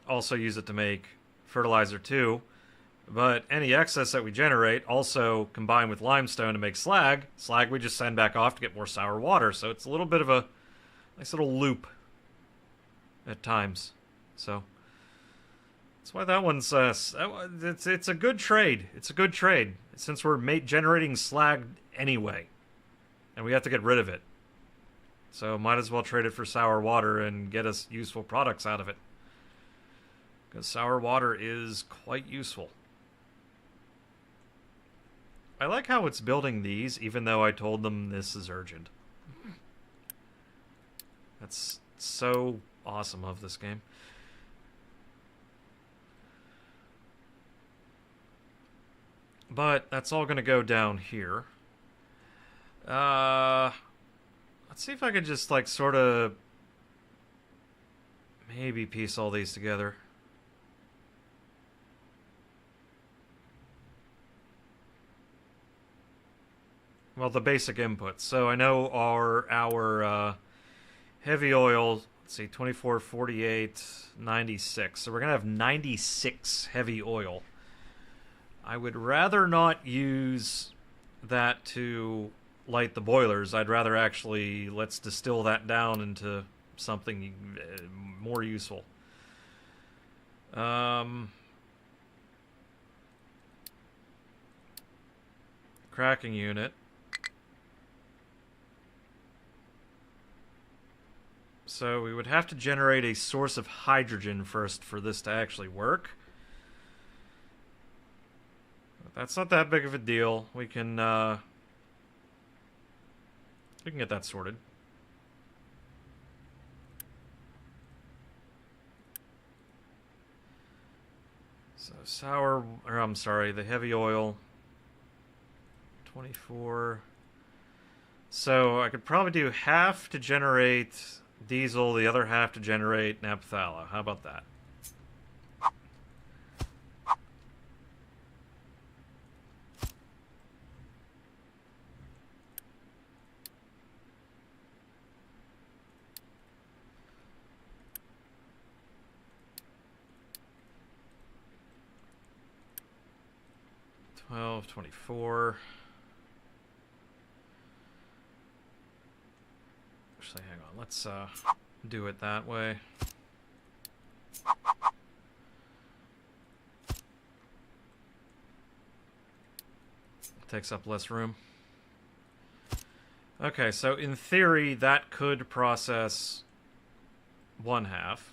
A: Also use it to make fertilizer 2. But any excess that we generate also combine with limestone to make slag. Slag we just send back off to get more sour water. So it's a little bit of a nice little loop at times. So that's why that one's it's a good trade. It's a good trade since we're generating slag anyway, and we have to get rid of it. So might as well trade it for sour water and get us useful products out of it, because sour water is quite useful. I like how it's building these, even though I told them this is urgent. That's so awesome of this game. But that's all going to go down here. Let's see if I could just, like, sort of maybe piece all these together. Well, the basic inputs. So I know our heavy oil, let's see, 24, 48, 96. So we're going to have 96 heavy oil. I would rather not use that to light the boilers. I'd rather actually, let's distill that down into something more useful. Cracking unit. So we would have to generate a source of hydrogen first for this to actually work. But that's not that big of a deal. We can get that sorted. So sour, or I'm sorry, the heavy oil. 24. So I could probably do half to generate diesel, the other half to generate naphthala. How about that? $12, 24. Actually, hang on. Let's do it that way. Takes up less room. Okay, so in theory, that could process one half.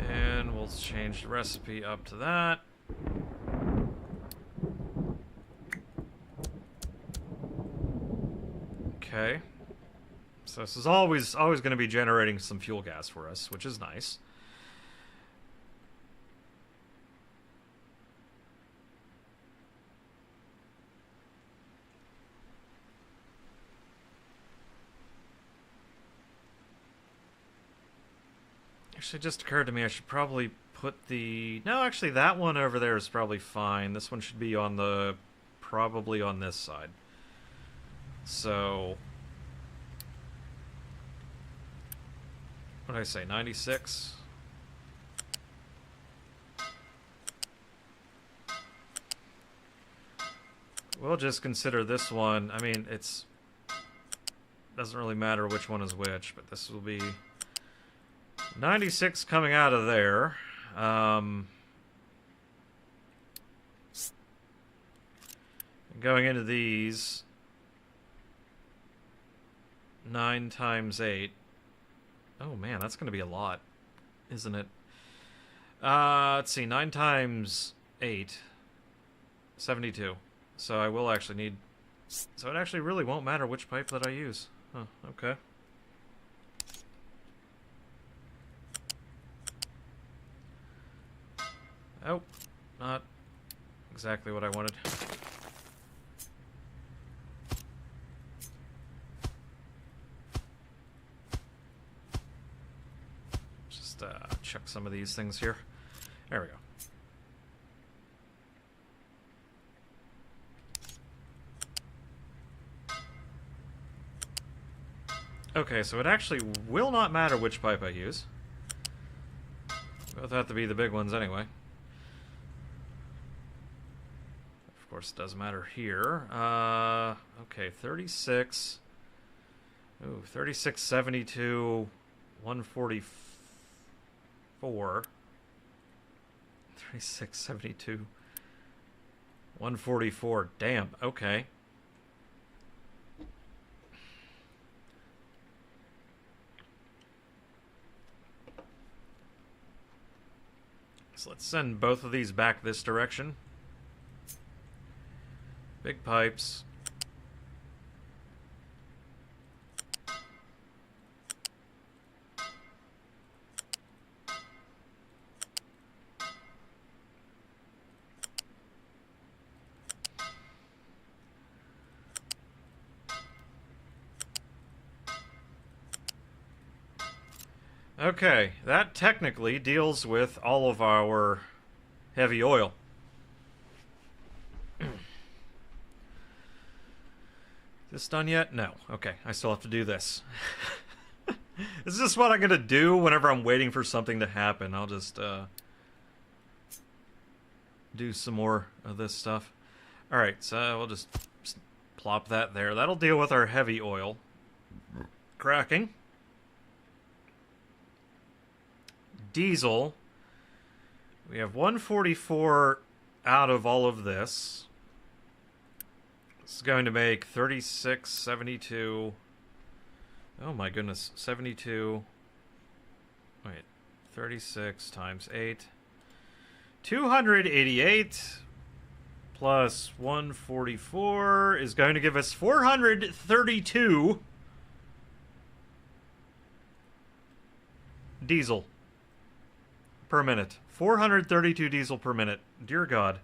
A: And we'll change the recipe up to that. Okay. So this is always going to be generating some fuel gas for us, which is nice. Actually, it just occurred to me I should probably put the... No, actually, that one over there is probably fine. This one should be on the... probably on this side. So... what did I say, 96? We'll just consider this one. I mean, it's... doesn't really matter which one is which, but this will be... 96 coming out of there. Going into these. 9 times 8. Oh man, that's going to be a lot, isn't it? Let's see, 9 times 8. 72. So I will actually need... so it actually really won't matter which pipe that I use. Huh, okay. Oh, not exactly what I wanted. Just check some of these things here. There we go. Okay, so it actually will not matter which pipe I use. Both have to be the big ones anyway. Of course, it does matter here. Okay, 36. Ooh, 36, 72, 144. 36, 72, 144. Damn, okay. So let's send both of these back this direction. Big pipes. Okay, that technically deals with all of our heavy oil. This done yet? No. Okay, I still have to do this. This is just what I'm gonna do whenever I'm waiting for something to happen. I'll just do some more of this stuff. Alright, so we'll just plop that there. That'll deal with our heavy oil cracking. Diesel. We have 144 out of all of this. This is going to make 36, 72. Oh my goodness, 72. Wait, 36 times 8. 288 plus 144 is going to give us 432. diesel per minute. 432 diesel per minute. Dear God.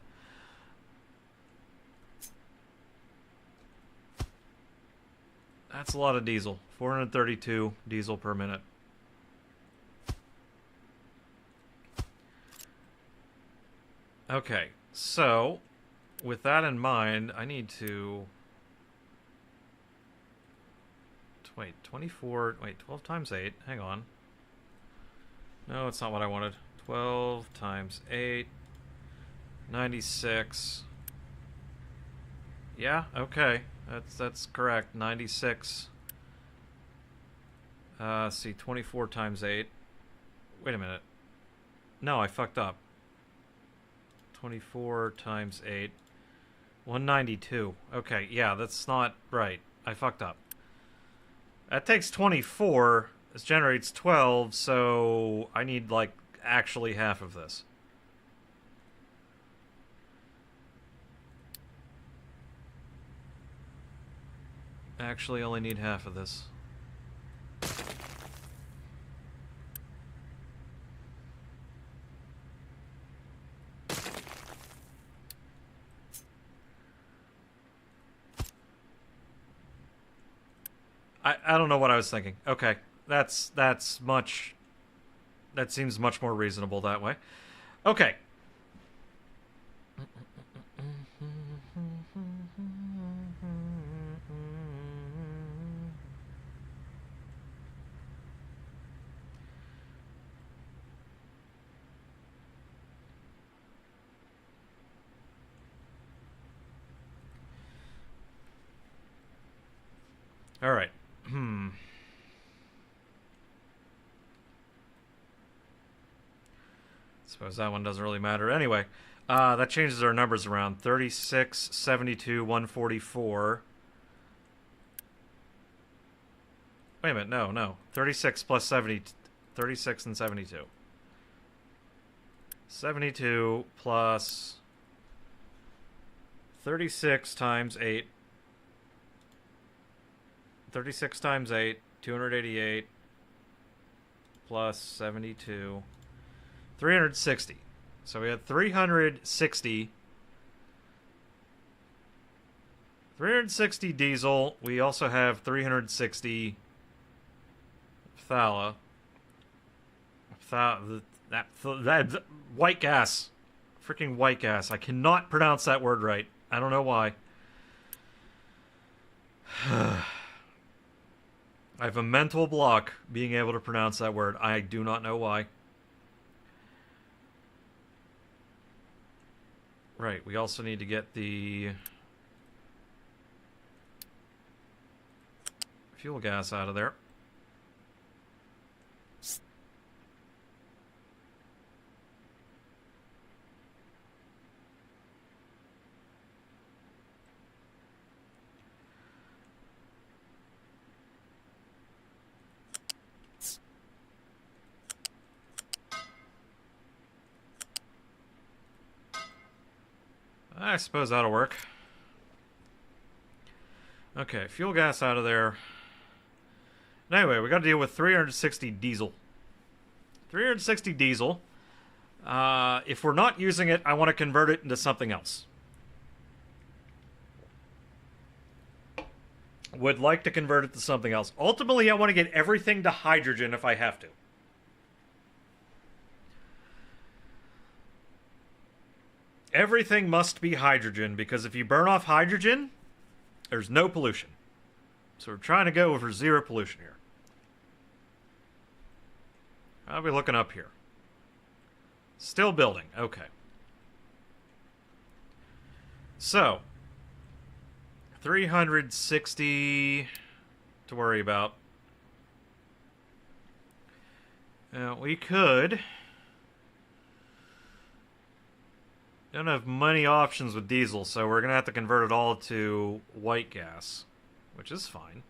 A: That's a lot of diesel. 432 diesel per minute. Okay, so with that in mind, I need to... Wait, 24... Wait, 12 times 8. Hang on. No, it's not what I wanted. 12 times 8. 96. Yeah, okay. That's correct. 96. See, 24 times 8. Wait a minute. No, I fucked up. 24 times 8. 192. Okay, yeah, that's not right. I fucked up. That takes 24. This generates 12, so I need, like, actually half of this. Actually only need half of this. I don't know what I was thinking. Okay. That's much... That seems much more reasonable that way. Okay. All right. Suppose that one doesn't really matter. Anyway, that changes our numbers around. 36, 72, 144. Wait a minute. No. 36 plus 70. 36 and 72. 72 plus 36 times 8. 36 times 8. 288 plus 72. 360. So we had 360 diesel. We also have 360 phthala. That white gas. Freaking white gas. I cannot pronounce that word right. I don't know why. I have a mental block being able to pronounce that word. I do not know why. Right, we also need to get the fuel gas out of there. I suppose that'll work. Okay, fuel gas out of there. Anyway, we got to deal with 360 diesel. 360 diesel. If we're not using it, I want to convert it into something else. Would like to convert it to something else. Ultimately, I want to get everything to hydrogen if I have to. Everything must be hydrogen, because if you burn off hydrogen, there's no pollution. So we're trying to go for zero pollution here. How are we looking up here? Still building. Okay. So, 360 to worry about. We could... Don't have many options with diesel, so we're going to have to convert it all to white gas, which is fine.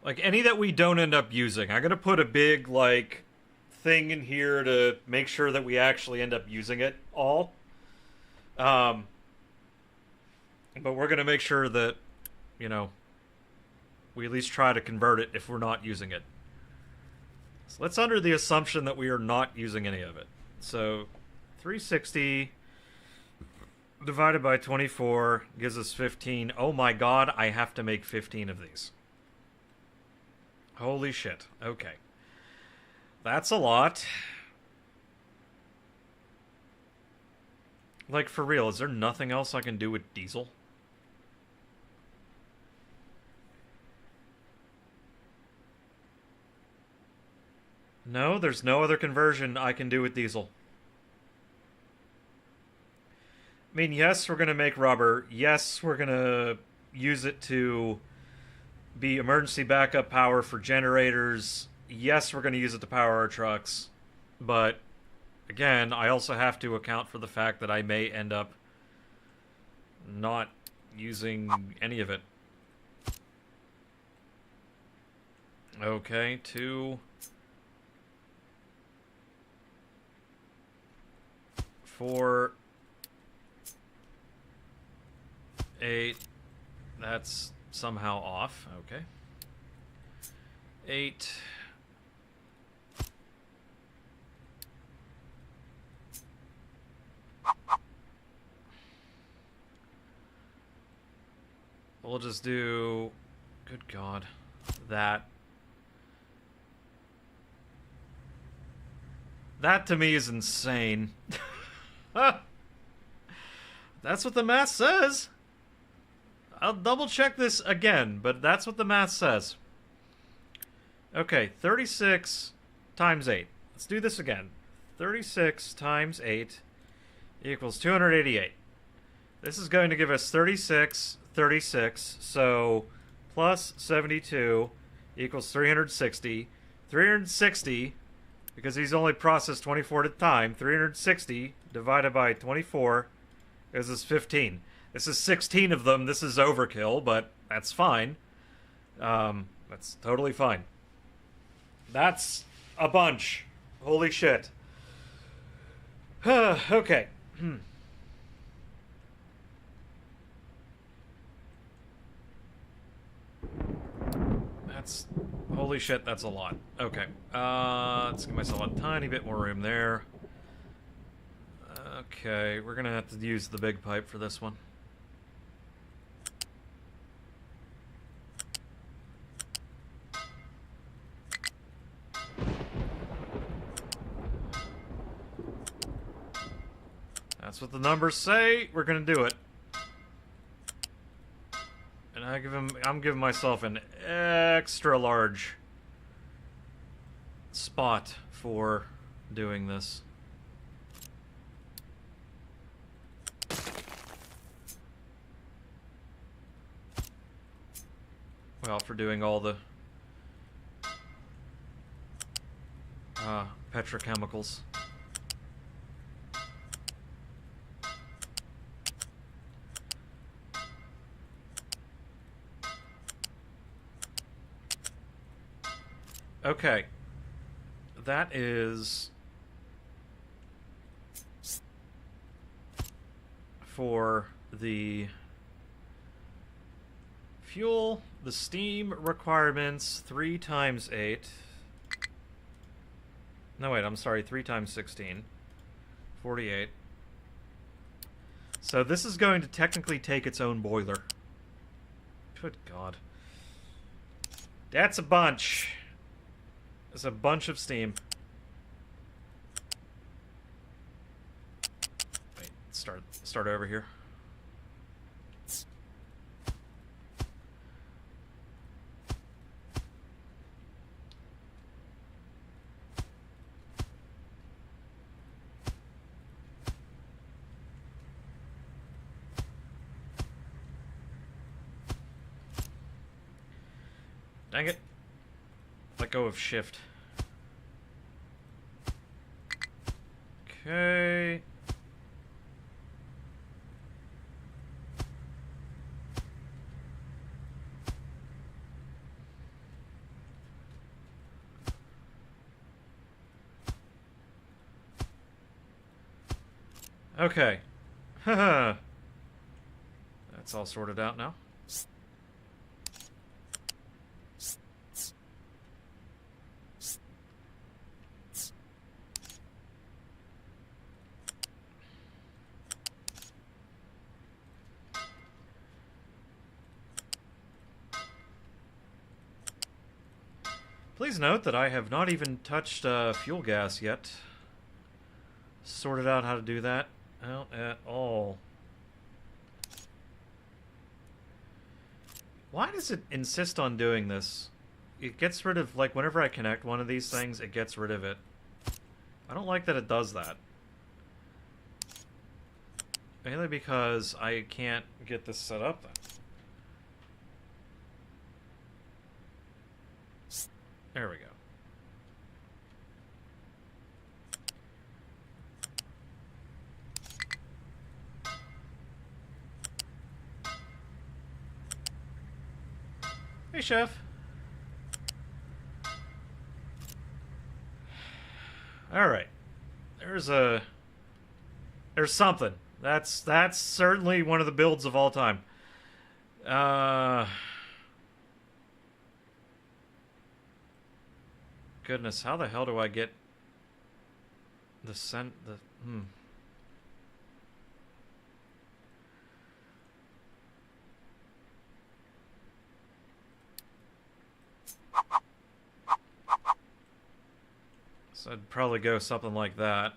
A: Like, any that we don't end up using, I'm going to put a big, like, thing in here to make sure that we actually end up using it all. But we're going to make sure that, you know, we at least try to convert it if we're not using it. So let's under the assumption that we are not using any of it. So 360 divided by 24 gives us 15. Oh my god, I have to make 15 of these. Holy shit. Okay. That's a lot. Like, for real, is there nothing else I can do with diesel? No, there's no other conversion I can do with diesel. I mean, yes, we're going to make rubber. Yes, we're going to use it to be emergency backup power for generators. Yes, we're going to use it to power our trucks. But, again, I also have to account for the fact that I may end up not using any of it. Okay, 2... 4... 8. That's somehow off. Okay. 8. We'll just do... Good God. That. That to me is insane. That's what the math says. I'll double check this again, but that's what the math says. Okay, 36 times 8. Let's do this again. 36 times 8 equals 288. This is going to give us 36, 36, so plus 72 equals 360. 360, because he's only processed 24 at a time, 360 divided by 24 gives us 15. This is 16 of them. This is overkill, but that's fine. That's totally fine. That's a bunch. Holy shit. Okay. That's... Holy shit, that's a lot. Okay. Let's give myself a tiny bit more room there. Okay, we're gonna have to use the big pipe for this one. That's what the numbers say. We're gonna do it. And I'm giving myself an extra large spot for doing this. Well, for doing all the petrochemicals. Okay. That is for the fuel, the steam requirements, 3 times 8. No, wait, I'm sorry, 3 times 16. 48. So this is going to technically take its own boiler. Good God. That's a bunch. It's a bunch of steam. Wait, start over here. Dang it. Let go of shift. Okay. Okay. Haha. That's all sorted out now. Please note that I have not even touched fuel gas yet. Sorted out how to do that out at all. Why does it insist on doing this? It gets rid of, like, whenever I connect one of these things, it gets rid of it. I don't like that it does that. Mainly because I can't get this set up then. There we go. Hey, Chef. Alright. There's something. That's certainly one of the builds of all time. Goodness, how the hell do I get the So I'd probably go something like that.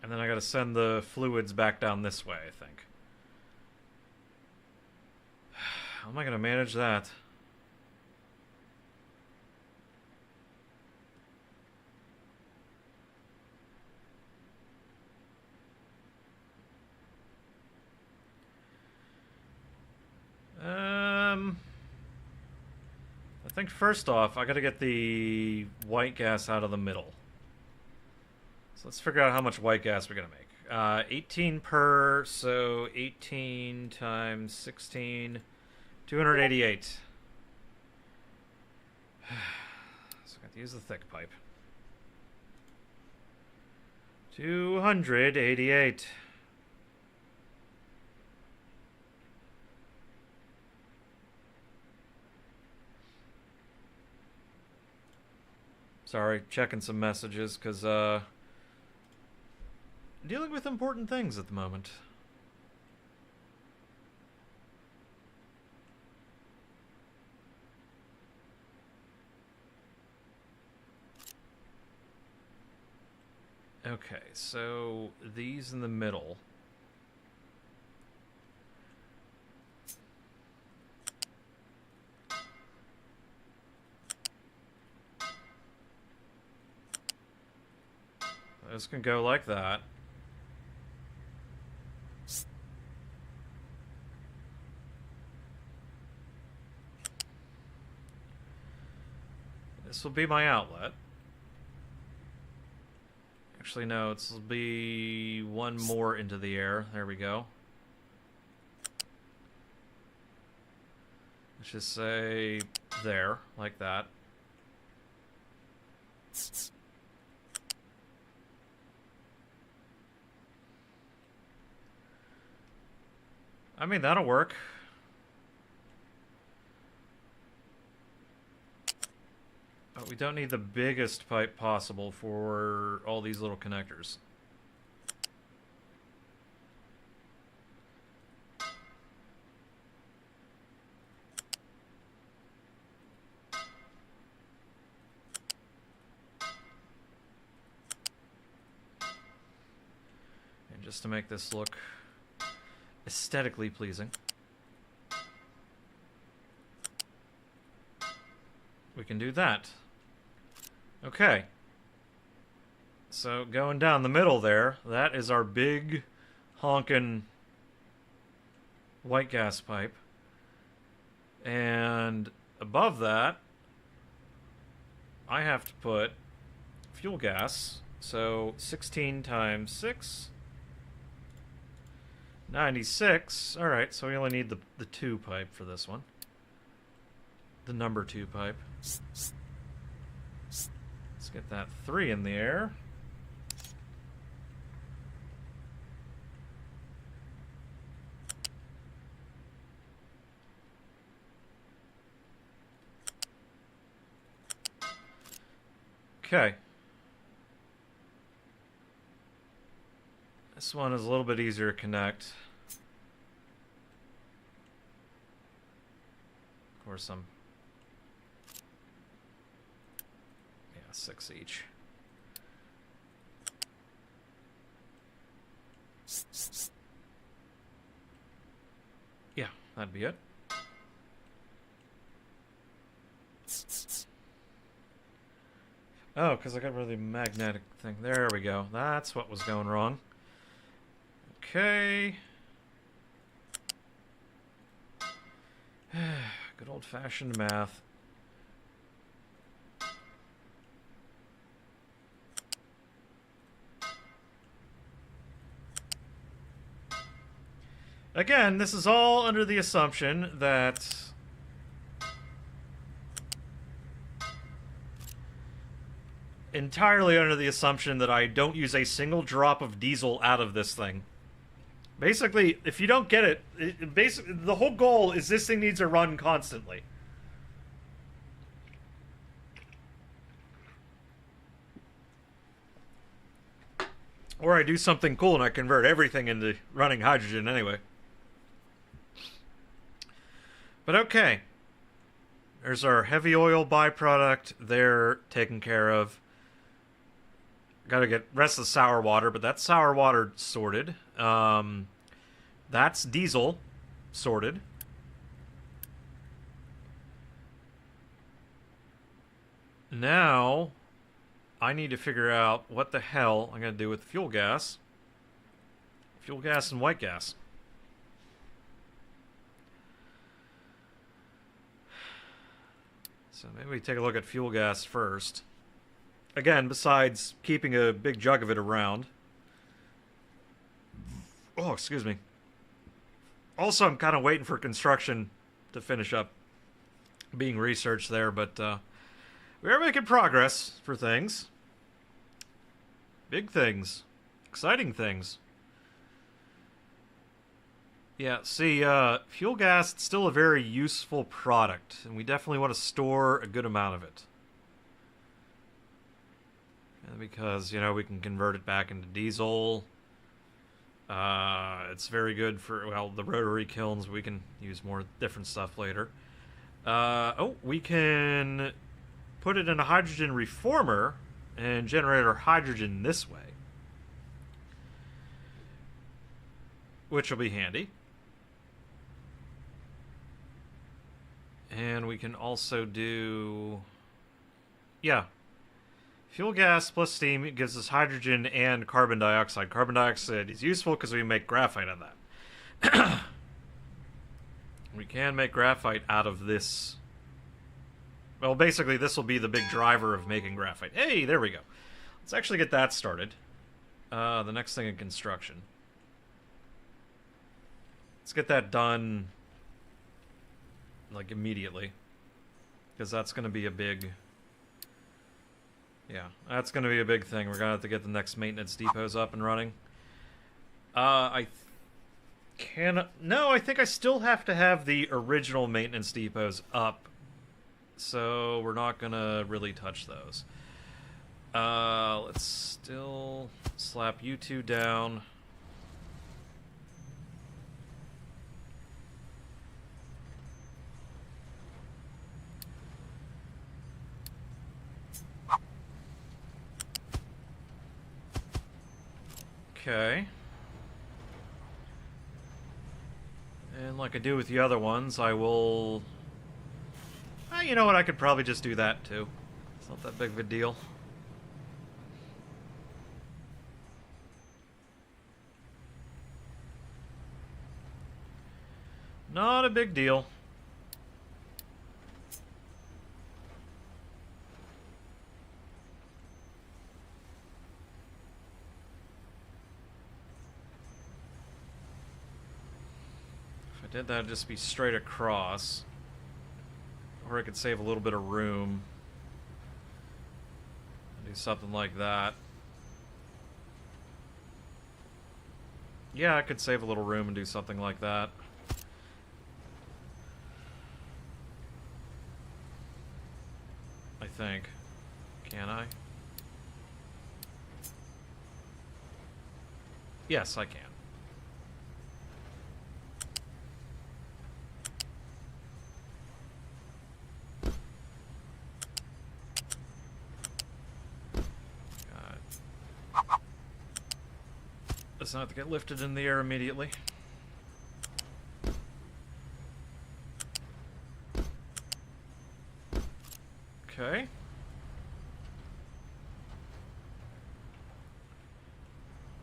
A: And then I gotta send the fluids back down this way, I think. How am I gonna manage that? I think first off, I gotta get the white gas out of the middle. So let's figure out how much white gas we're gonna make. 18 per, so 18 times 16, 288. So I got to use the thick pipe. 288. Sorry, checking some messages, because, dealing with important things at the moment. Okay, so these in the middle. This can go like that. This will be my outlet. Actually, no, this will be one more into the air. There we go. Let's just say there, like that. I mean, that'll work. But we don't need the biggest pipe possible for all these little connectors. And just to make this look aesthetically pleasing, we can do that. Okay. So going down the middle there, that is our big honkin' white gas pipe. And above that, I have to put fuel gas. So 16 times 6. 96. Alright, so we only need the 2 pipe for this one. The number 2 pipe. Let's get that 3 in the air. Okay. This one is a little bit easier to connect. Of course, I'm 6 each. Yeah, that'd be it. Oh, because I got rid of the magnetic thing. There we go. That's what was going wrong. Okay. Good old-fashioned math. Again, this is all under the assumption that entirely under the assumption that I don't use a single drop of diesel out of this thing. Basically, if you don't get it, basically the whole goal is this thing needs to run constantly. Or I do something cool and I convert everything into running hydrogen anyway. But okay. There's our heavy oil byproduct. They're taken care of. Gotta get rest of the sour water, but that's sour water sorted. That's diesel sorted. Now, I need to figure out what the hell I'm gonna do with fuel gas. Fuel gas and white gas. So maybe we take a look at fuel gas first. Again, besides keeping a big jug of it around. Oh, excuse me. Also, I'm kind of waiting for construction to finish up being researched there, but we are making progress for things. Big things. Exciting things. Yeah, see, fuel gas is still a very useful product, and we definitely want to store a good amount of it. Because, you know, we can convert it back into diesel. It's very good for, well, the rotary kilns. We can use more different stuff later. Oh, we can put it in a hydrogen reformer and generate our hydrogen this way. Which will be handy. And we can also do... yeah. Fuel gas plus steam gives us hydrogen and carbon dioxide. Carbon dioxide is useful because we make graphite out of that. We can make graphite out of this. Well, basically, this will be the big driver of making graphite. Hey, there we go. Let's actually get that started. The next thing in construction. Let's get that done, like, immediately. Because that's going to be a big... yeah, that's going to be a big thing. We're going to have to get the next maintenance depots up and running. I think I still have to have the original maintenance depots up. So we're not going to really touch those. Let's still slap you two down. Okay. And like I do with the other ones, I will... you know what, I could probably just do that too. It's not that big of a deal. Not a big deal. Did that just be straight across, or I could save a little bit of room, do something like that. Yeah, I could save a little room and do something like that. I think. Can I? Yes, I can. does not get lifted in the air immediately. Okay.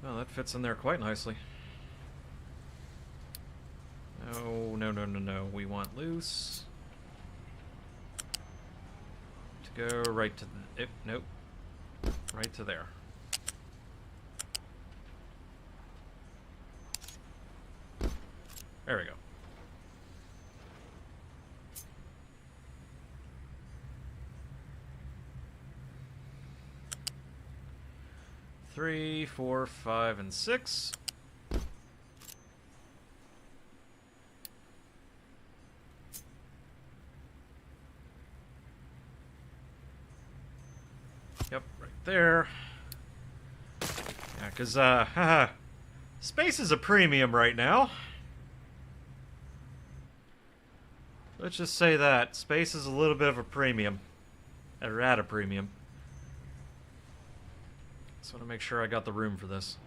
A: Oh, that fits in there quite nicely. No, no, no, no, no. We want loose. To go right to the... nope. Right to there. There we go. Three, 4, 5, and 6. Yep, right there. Yeah, because, space is a premium right now. Let's just say that. Space is a little bit of a premium. Or at a premium. Just want to make sure I got the room for this.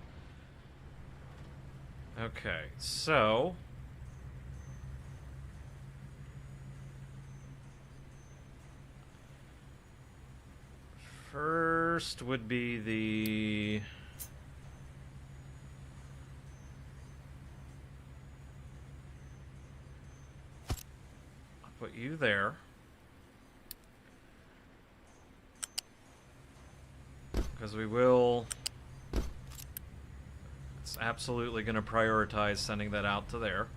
A: Okay, so... first would be the... I'll put you there. Because we will... It's absolutely going to prioritize sending that out to there.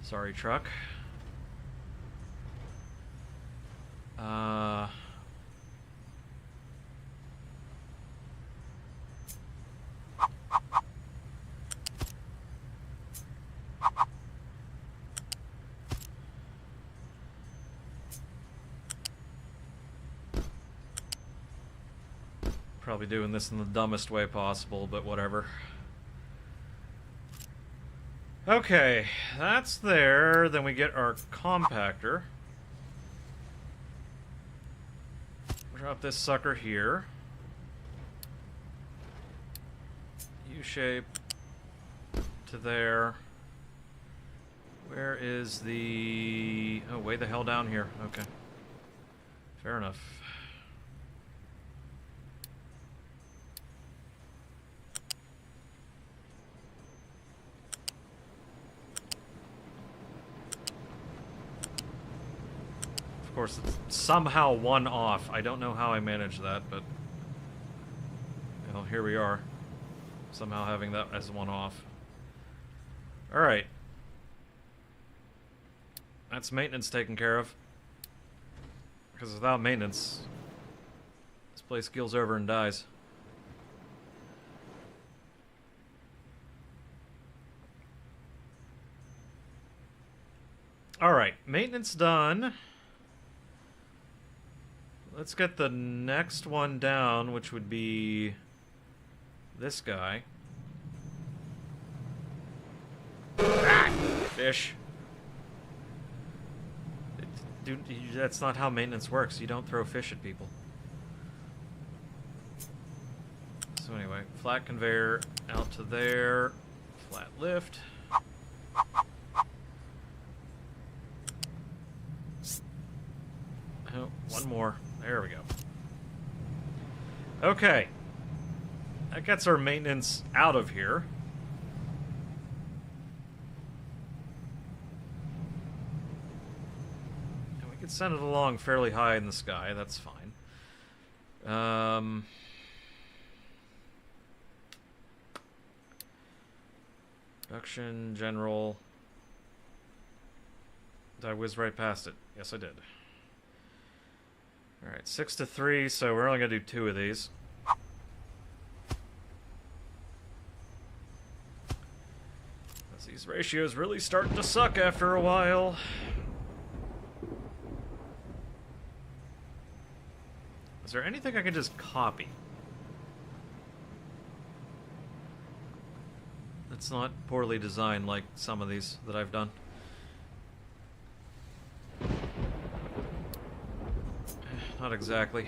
A: Sorry, truck. Probably doing this in the dumbest way possible, but whatever. Okay, that's there. Then we get our compactor. Drop this sucker here. U-shape to there. Where is the... oh, way the hell down here. Okay. Fair enough. Of course, it's somehow one off. I don't know how I managed that, but... well, here we are. Somehow having that as one off. Alright. That's maintenance taken care of. Because without maintenance, this place keels over and dies. Alright, maintenance done. Let's get the next one down, which would be this guy. Ah, fish. Dude, that's not how maintenance works. You don't throw fish at people. So anyway, flat conveyor out to there. Flat lift. Oh, one more. There we go. Okay. That gets our maintenance out of here. And we can send it along fairly high in the sky. That's fine. Production, general. Did I whiz right past it? Yes, I did. Alright, 6 to 3, so we're only going to do 2 of these. As these ratios really starting to suck after a while. Is there anything I can just copy? That's not poorly designed like some of these that I've done. Not exactly.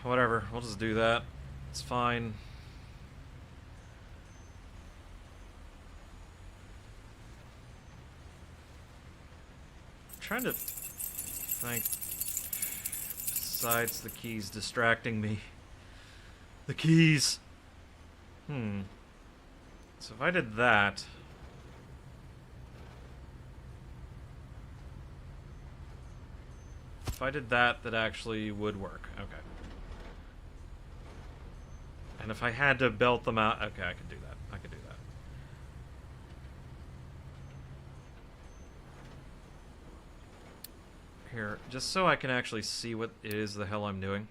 A: Whatever. We'll just do that. It's fine. I'm trying to think. Besides the keys distracting me. The keys! So if I did that... If I did that, that actually would work. Okay. And if I had to belt them out... Okay, I could do that. I could do that. Here, just so I can actually see what it is the hell I'm doing.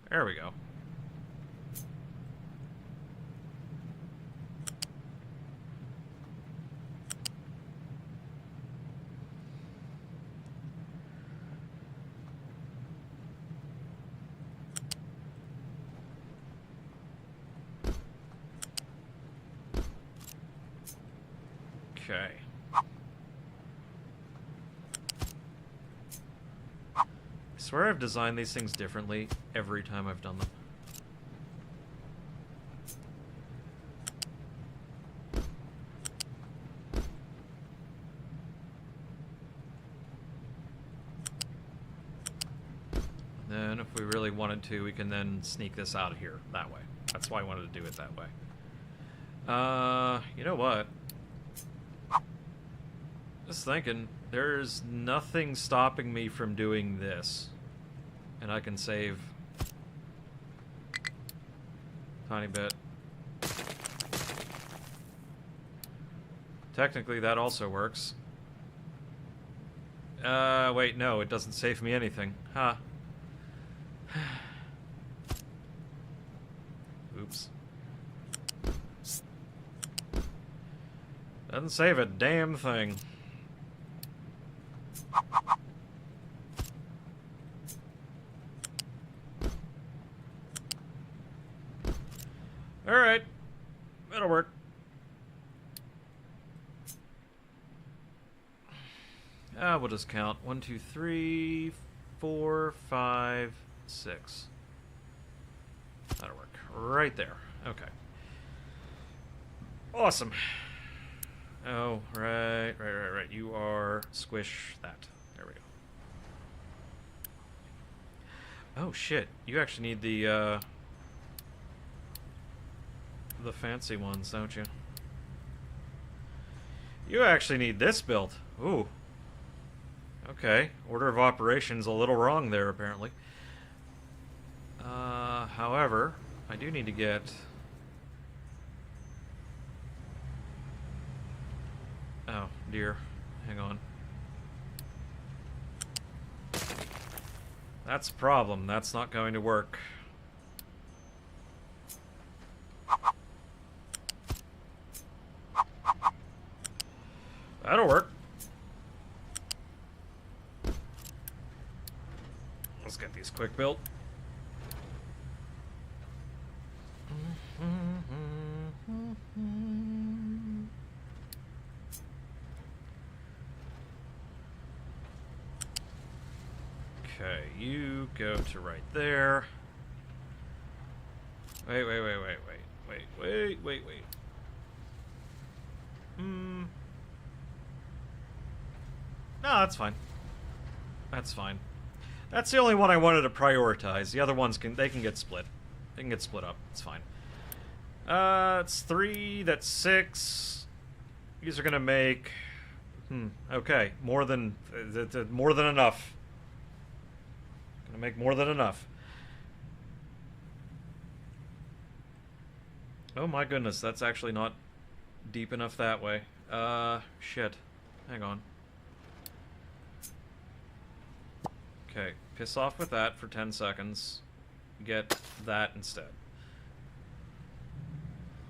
A: There we go. Okay. I swear I've designed these things differently every time I've done them. And then if we really wanted to, we can then sneak this out of here that way. That's why I wanted to do it that way. You know what? Just thinking, there's nothing stopping me from doing this. And I can save a tiny bit. Technically, that also works. Wait, no, it doesn't save me anything. Huh. Oops. Doesn't save a damn thing. Alright. That'll work. We'll just count. 1, 2, 3, 4, 5, 6. That'll work. Right there. Okay. Awesome. Oh, right. You are... Squish that. There we go. Oh, shit. You actually need the fancy ones, don't you? You actually need this built. Ooh. Okay. Order of operations a little wrong there, apparently. However, I do need to get... Oh, dear. Hang on. That's a problem. That's not going to work. That'll work. Let's get these quick built. Okay, you go to right there. Wait. No, that's fine. That's fine. That's the only one I wanted to prioritize. The other ones can get split. They can get split up. It's fine. It's 3, that's 6. These are gonna make okay, more than enough. Gonna make more than enough. Oh my goodness, that's actually not deep enough that way. Shit. Hang on. Okay, piss off with that for 10 seconds. Get that instead.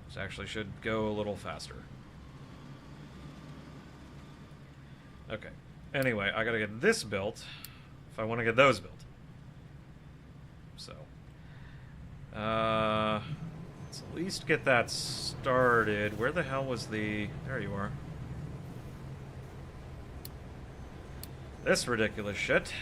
A: Which actually should go a little faster. Okay. Anyway, I gotta get this built if I want to get those built. So, let's at least get that started. Where the hell was the... There you are. This ridiculous shit.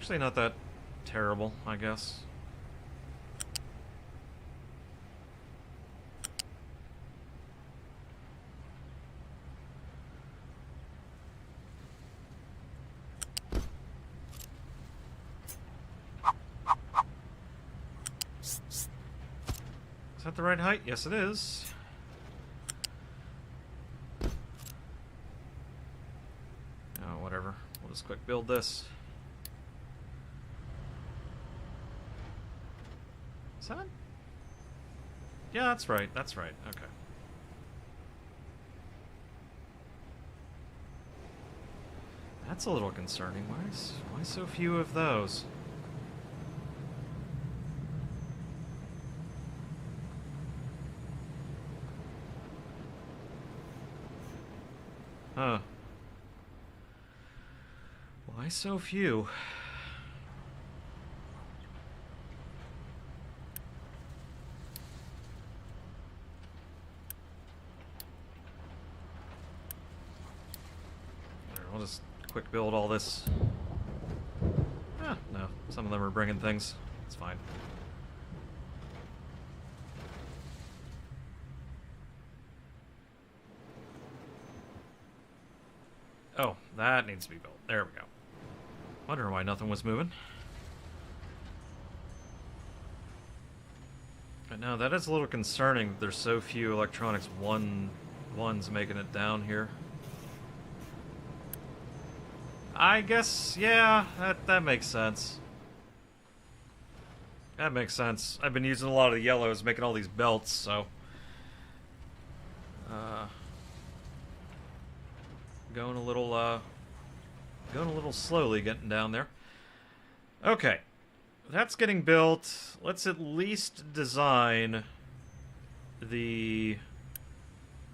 A: actually not that terrible, I guess. Is that the right height? Yes, it is. Oh, whatever. We'll just quick build this. Is that? Yeah, that's right. That's right. Okay. That's a little concerning. Why so few of those? Huh. Why so few? I'll just quick build all this. Ah, no. Some of them are bringing things. It's fine. Oh, that needs to be built. There we go. Wondering why nothing was moving. But no, that is a little concerning that there's so few electronics ones making it down here. I guess, yeah, that makes sense. That makes sense. I've been using a lot of the yellows, making all these belts, so... Going a little slowly getting down there. Okay. That's getting built. Let's at least design the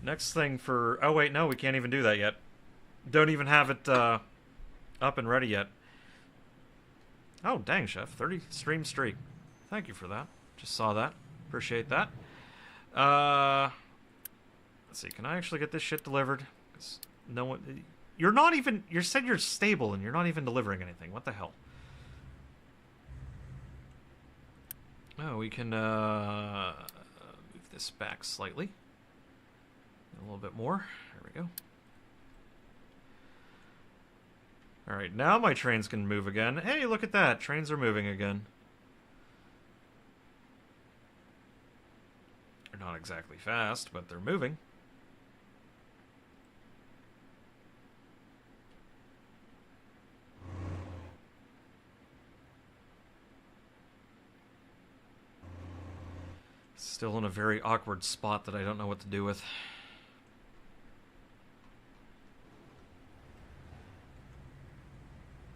A: next thing for... Oh, wait, no, we can't even do that yet. Don't even have it up and ready yet. Oh, dang, Chef. 30 stream streak. Thank you for that. Just saw that. Appreciate that. Let's see. Can I actually get this shit delivered? 'Cause no one... You're not even... You said you're stable and you're not even delivering anything. What the hell? Oh, we can move this back slightly. A little bit more. There we go. Alright, now my trains can move again. Hey, look at that. Trains are moving again. They're not exactly fast, but they're moving. Still in a very awkward spot that I don't know what to do with.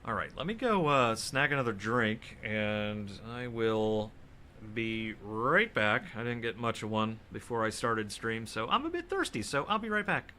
A: Alright, let me go snag another drink, and I will be right back. I didn't get much of one before I started stream, so I'm a bit thirsty, so I'll be right back.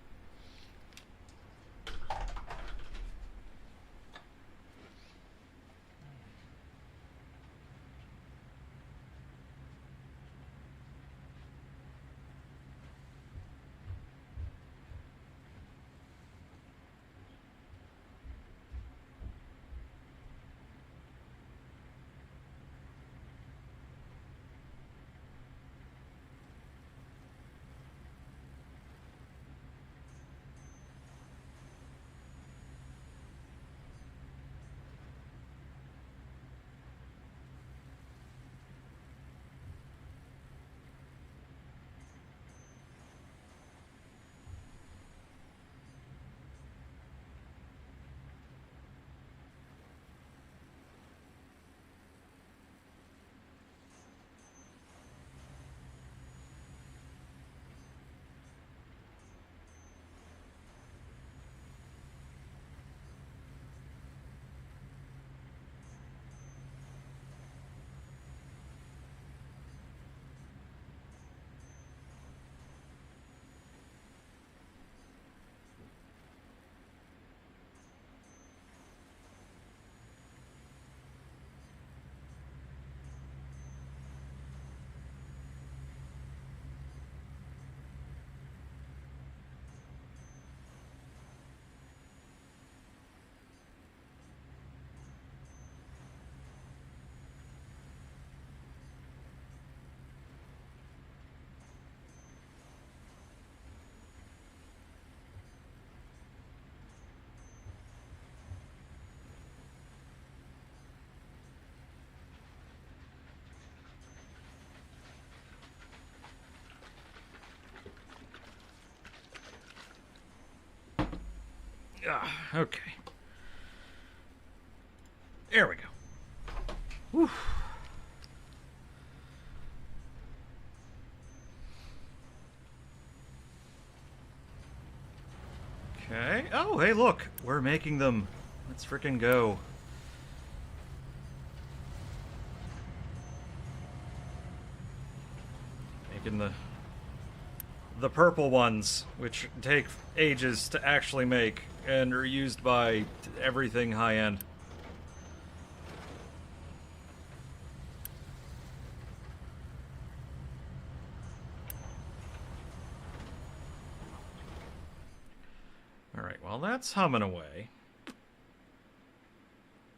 A: Okay. There we go. Whew. Okay. Oh, hey, look. We're making them. Let's frickin' go. Making the purple ones, which take ages to actually make and are used by everything high-end. Alright, well that's humming away.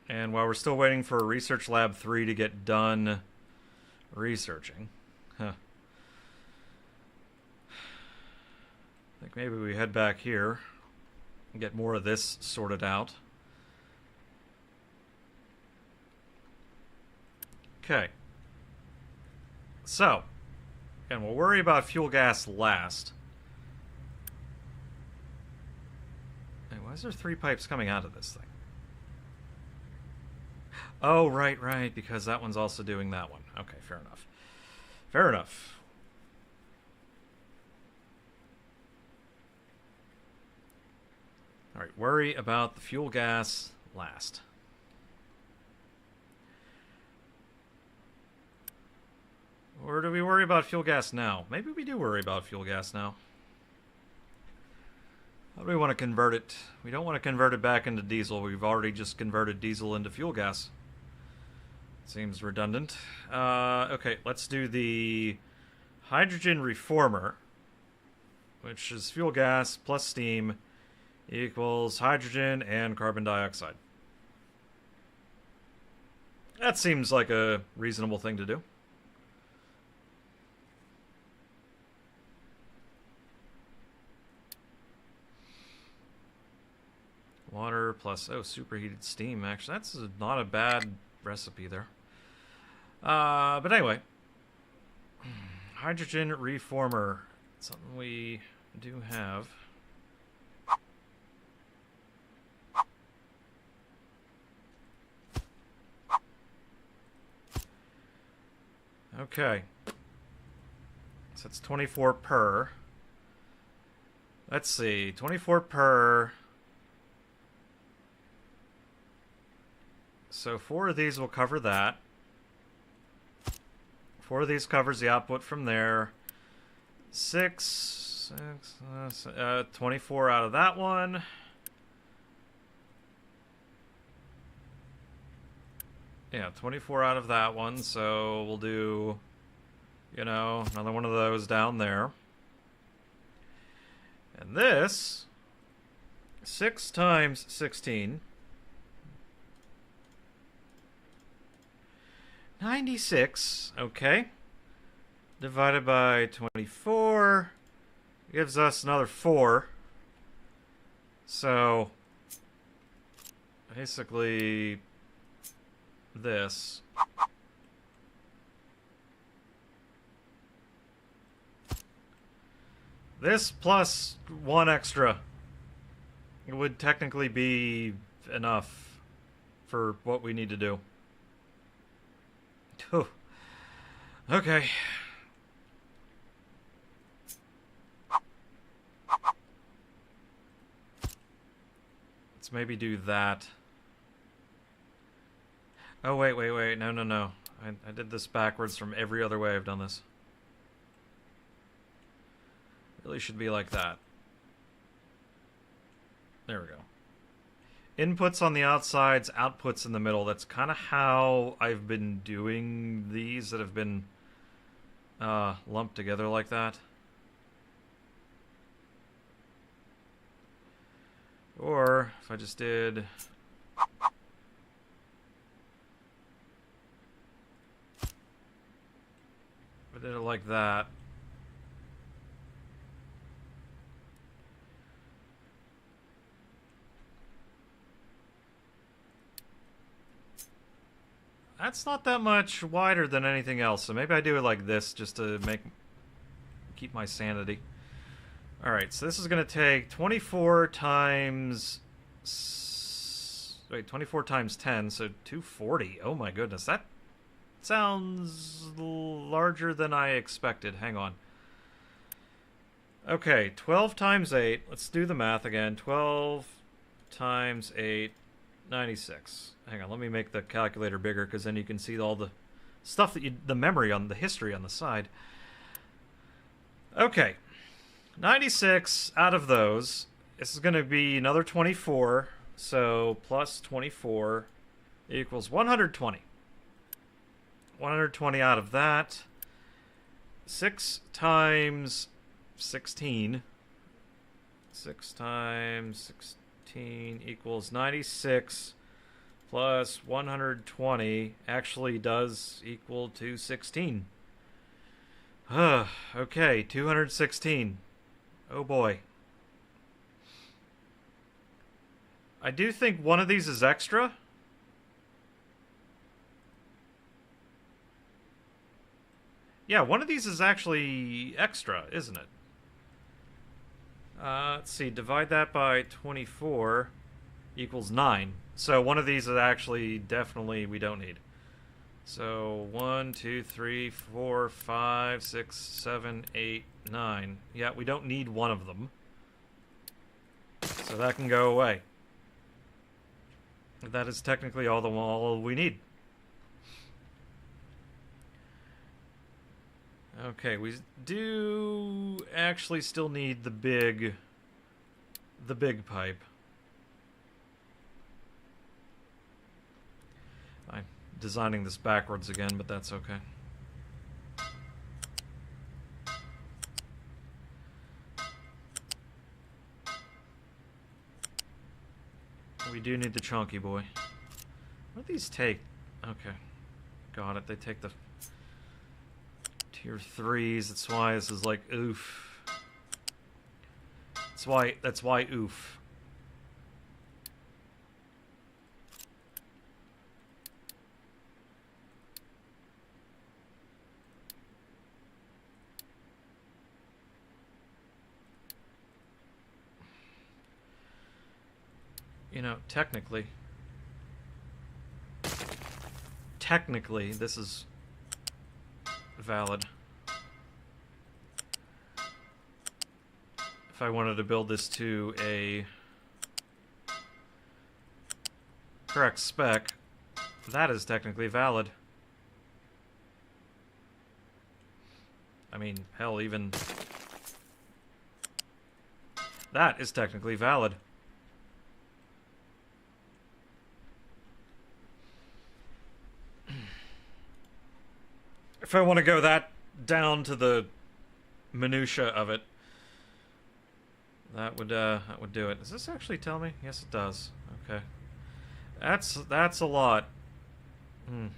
A: And while we're still waiting for Research Lab 3 to get done researching, I think maybe we head back here and get more of this sorted out. Okay. So, again, we'll worry about fuel gas last. Hey, why is there 3 pipes coming out of this thing? Oh, right, because that one's also doing that one. Okay, fair enough. Fair enough. Alright, worry about the fuel gas last. Or do we worry about fuel gas now? Maybe we do worry about fuel gas now. How do we want to convert it? We don't want to convert it back into diesel. We've already just converted diesel into fuel gas. Seems redundant. Okay, let's do the hydrogen reformer, which is fuel gas plus steam equals hydrogen and carbon dioxide. That seems like a reasonable thing to do. Water plus, oh, superheated steam. Actually, that's not a bad recipe there. But anyway, hydrogen reformer, something we do have. Okay, so it's 24 per. Let's see, 24 per. So 4 of these will cover that. 4 of these covers the output from there. 24 out of that one. Yeah, 24 out of that one. So we'll do, you know, another one of those down there. And this, 6 times 16. 96, okay, divided by 24 gives us another 4. So basically this. This plus 1 extra, it would technically be enough for what we need to do. Whew. Okay. Let's maybe do that. Oh, wait. No. I did this backwards from every other way I've done this. Really should be like that. There we go. Inputs on the outsides, outputs in the middle. That's kind of how I've been doing these that have been lumped together like that. Or if I just did... if I did it like that. That's not that much wider than anything else, so maybe I do it like this just to keep my sanity. Alright, so this is going to take 24 times Wait, 24 times 10, so 240. Oh my goodness, that sounds larger than I expected. Hang on. Okay, 12 times 8. Let's do the math again. 12 times 8, 96. Hang on, let me make the calculator bigger because then you can see all the stuff that the memory on the history on the side. Okay, 96 out of those. This is going to be another 24. So plus 24 equals 120. 120 out of that. 6 times 16. 6 times 16 equals 96 plus 120 actually does equal 216. Okay, 216. Oh boy. I do think one of these is extra. Yeah, one of these is actually extra, isn't it? Let's see, divide that by 24 equals 9. So one of these is actually definitely we don't need. So 1, 2, 3, 4, 5, 6, 7, 8, 9. Yeah, we don't need one of them. So that can go away. That is technically all we need. Okay, we do actually still need the big pipe. I'm designing this backwards again, but that's okay. We do need the chunky boy. What do these take? Okay. Got it. They take the tier 3s. That's why this is like oof. That's why oof. You know, technically, this is valid. If I wanted to build this to a correct spec, that is technically valid. I mean, hell, even that is technically valid. If I want to go that down to the minutia of it, that would do it. Does this actually tell me? Yes, it does. Okay, that's a lot. I'll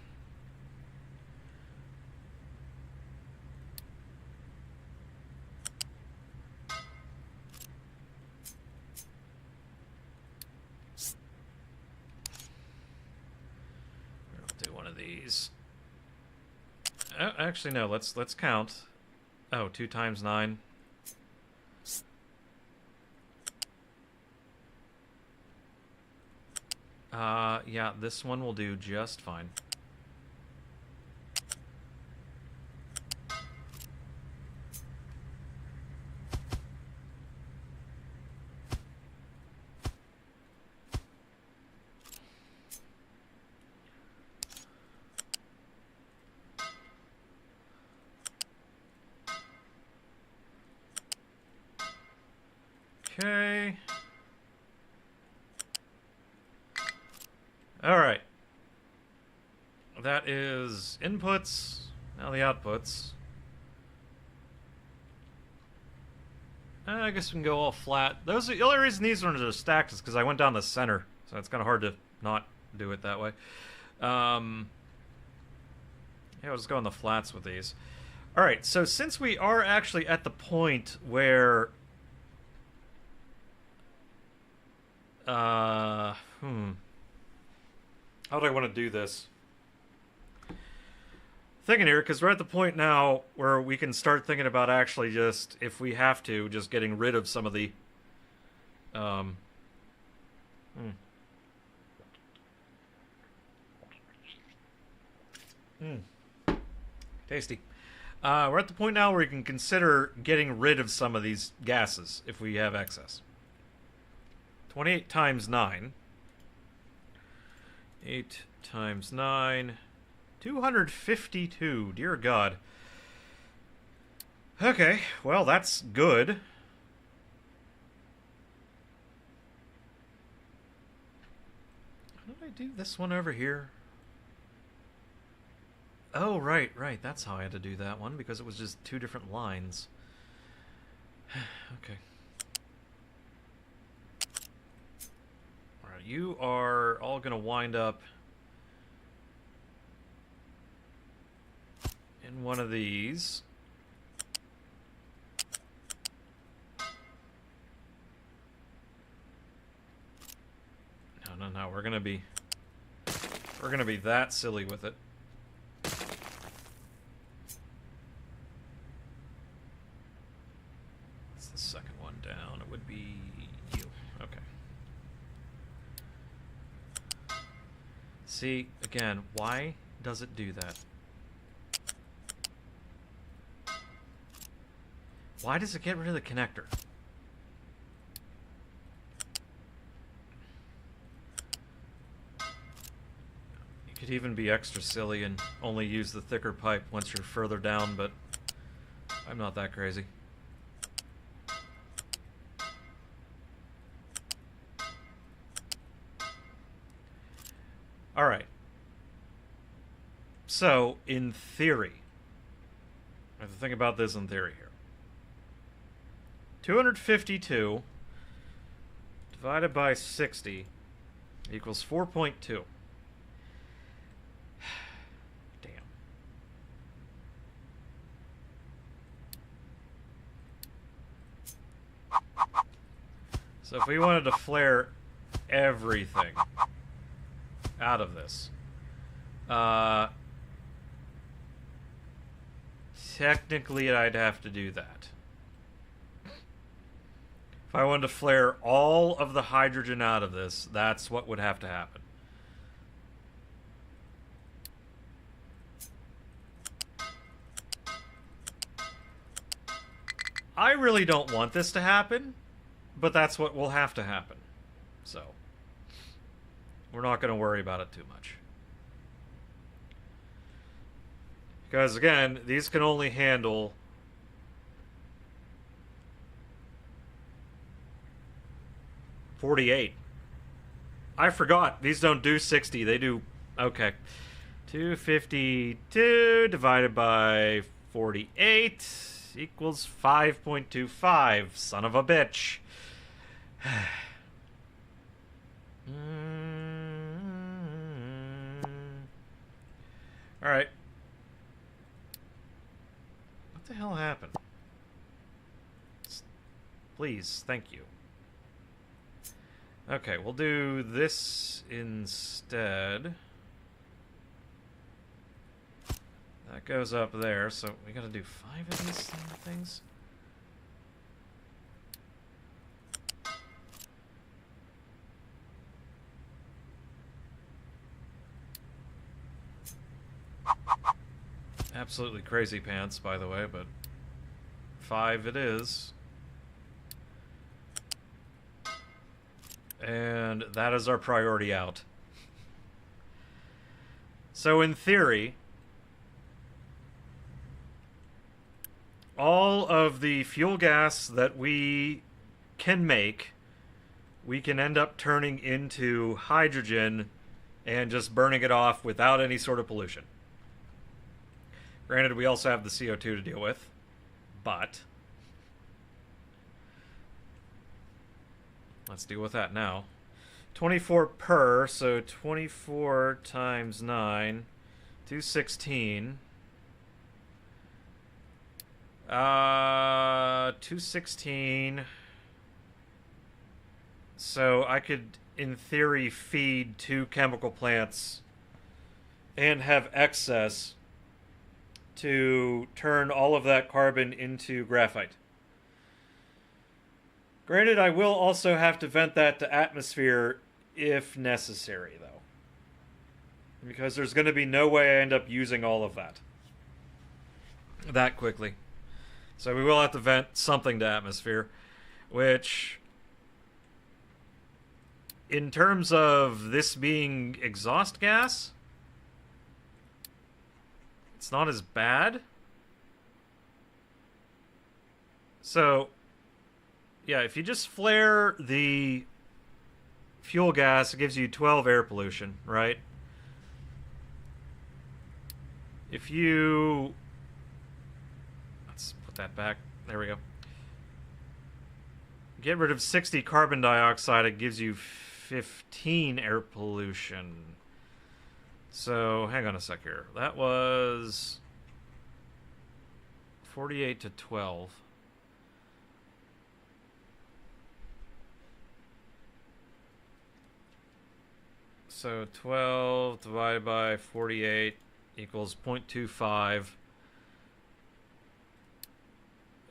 A: do one of these. Actually, no. Let's count. Oh, 2 times 9. Yeah, this one will do just fine. Okay. Alright. That is inputs. Now the outputs. I guess we can go all flat. The only reason these ones are stacked is because I went down the center. So it's kind of hard to not do it that way. Yeah, we'll just go on the flats with these. Alright, so since we are actually at the point where... How do I want to do this? Thinking here, because we're at the point now where we can start thinking about actually just, if we have to, just getting rid of some of the Tasty. We're at the point now where we can consider getting rid of some of these gases if we have excess. 28 times 9. 8 times 9. 252. Dear God. Okay, well, that's good. How did I do this one over here? Oh, right. That's how I had to do that one, because it was just two different lines. Okay. Alright, you are all going to wind up in one of these. No, we're going to be that silly with it. The second one down, it would be you. Okay. See, again, why does it do that? Why does it get rid of the connector? You could even be extra silly and only use the thicker pipe once you're further down, but I'm not that crazy. Alright. So, in theory, I have to think about this in theory here. 252 divided by 60 equals 4.2. Damn. So if we wanted to flare everything out of this, technically I'd have to do that. If I wanted to flare all of the hydrogen out of this, that's what would have to happen. I really don't want this to happen, but that's what will have to happen. So, we're not going to worry about it too much. Because, again, these can only handle 48. I forgot. These don't do 60. They do... Okay. 252 divided by 48 equals 5.25. Son of a bitch. Alright. What the hell happened? Please, thank you. Okay, we'll do this instead. That goes up there, so we gotta do 5 of these things. Absolutely crazy pants, by the way, but 5 it is. And that is our priority out. So in theory, all of the fuel gas that we can make, we can end up turning into hydrogen and just burning it off without any sort of pollution. Granted, we also have the CO2 to deal with, but let's deal with that now. 24 per, so 24 times 9, 216. 216. So I could, in theory, feed 2 chemical plants and have excess to turn all of that carbon into graphite. Granted, I will also have to vent that to atmosphere if necessary, though. Because there's going to be no way I end up using all of that quickly. So we will have to vent something to atmosphere, which, in terms of this being exhaust gas, it's not as bad. So, yeah, if you just flare the fuel gas, it gives you 12 air pollution, right? If you... let's put that back. There we go. Get rid of 60 carbon dioxide, it gives you 15 air pollution. So, hang on a sec here. That was 48 to 12. So 12 divided by 48 equals 0.25.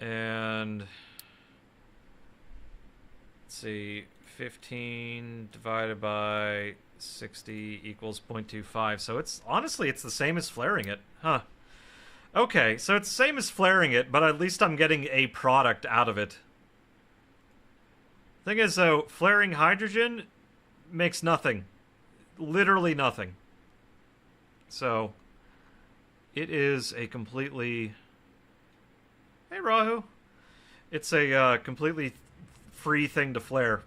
A: And let's see, 15 divided by 60 equals 0.25. So it's honestly, it's the same as flaring it. Huh. Okay, so it's the same as flaring it, but at least I'm getting a product out of it. Thing is, though, flaring hydrogen makes nothing. Literally nothing. So, it is a completely... Hey, Rahu. It's a completely free thing to flare.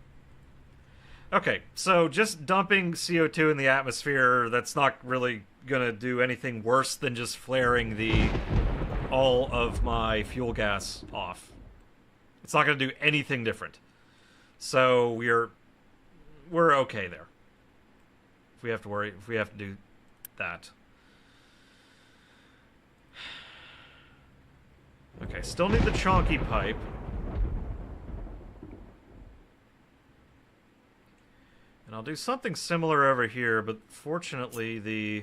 A: Okay, so just dumping CO2 in the atmosphere, that's not really gonna do anything worse than just flaring all of my fuel gas off. It's not gonna do anything different. So we're okay there. If we have to do that. Okay, still need the chonky pipe. And I'll do something similar over here, but fortunately the...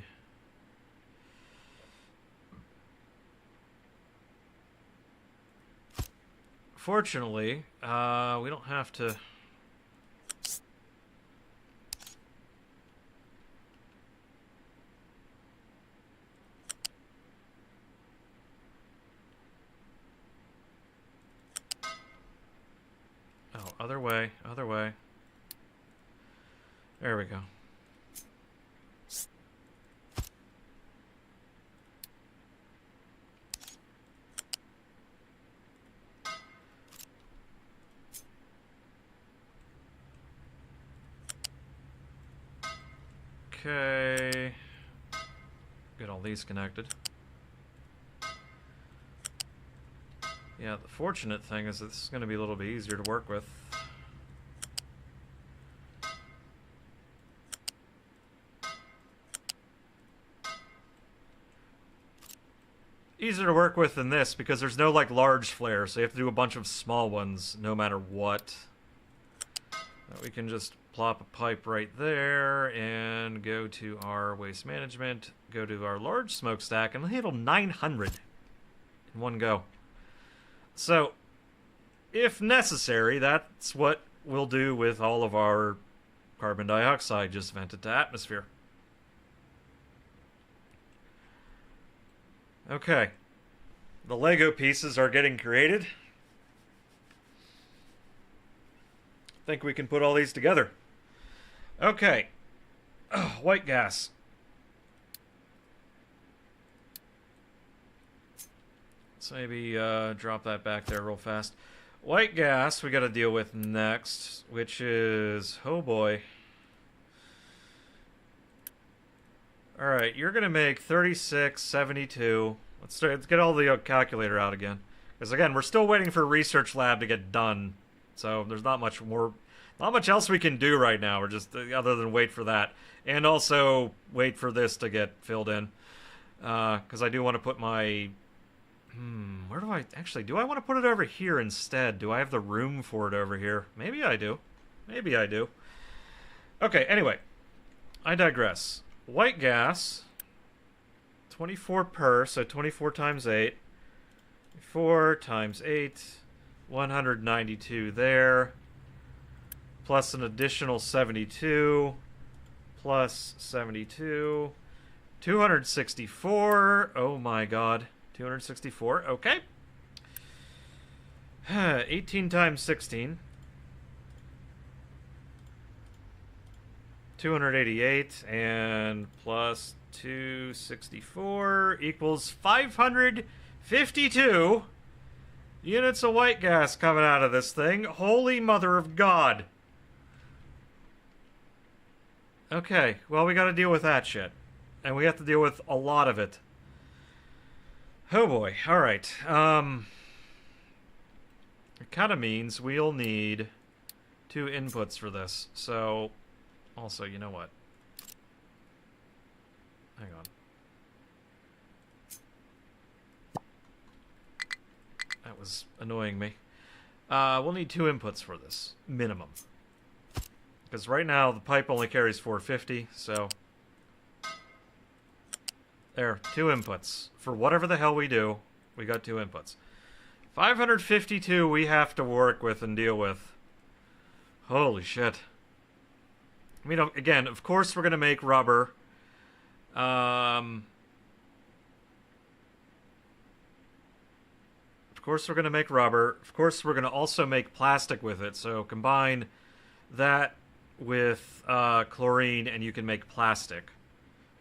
A: Fortunately, we don't have to... Oh, other way, other way. There we go. Okay. Get all these connected. Yeah, the fortunate thing is that this is going to be a little bit easier to work with. Easier to work with than this because there's no like large flare, so you have to do a bunch of small ones no matter what. We can just plop a pipe right there and go to our waste management, go to our large smokestack, and handle 900 in one go. So, if necessary, that's what we'll do with all of our carbon dioxide, just vent it to atmosphere. Okay. The Lego pieces are getting created. I think we can put all these together. Okay. Oh, white gas. Let's maybe drop that back there real fast. White gas we got to deal with next, which is... oh boy. Alright, you're going to make 3672. Let's get all the calculator out again. Because again, we're still waiting for research lab to get done. So there's not much else we can do right now. We're just, other than wait for that. And also wait for this to get filled in. Because I do want to put my... where do I... actually, do I want to put it over here instead? Do I have the room for it over here? Maybe I do. Maybe I do. Okay, anyway. I digress. White gas, 24 per, so 24 times 8. 4 times 8, 192 there. plus an additional 72, plus 72, 264. Oh my god. 264. Okay. 18 times 16. 288 and plus 264 equals 552 units of white gas coming out of this thing. Holy mother of God. Okay, well, we gotta deal with that shit. And we have to deal with a lot of it. Oh boy, alright. It kinda means we'll need 2 inputs for this. So, also, you know what? Hang on. That was annoying me. We'll need 2 inputs for this. Minimum. Because right now, the pipe only carries 450, so... There, 2 inputs. For whatever the hell we do, we got 2 inputs. 552 we have to work with and deal with. Holy shit. I mean, again, of course we're going to make rubber. Of course we're going to make rubber. Of course we're going to also make plastic with it. So combine that with chlorine and you can make plastic.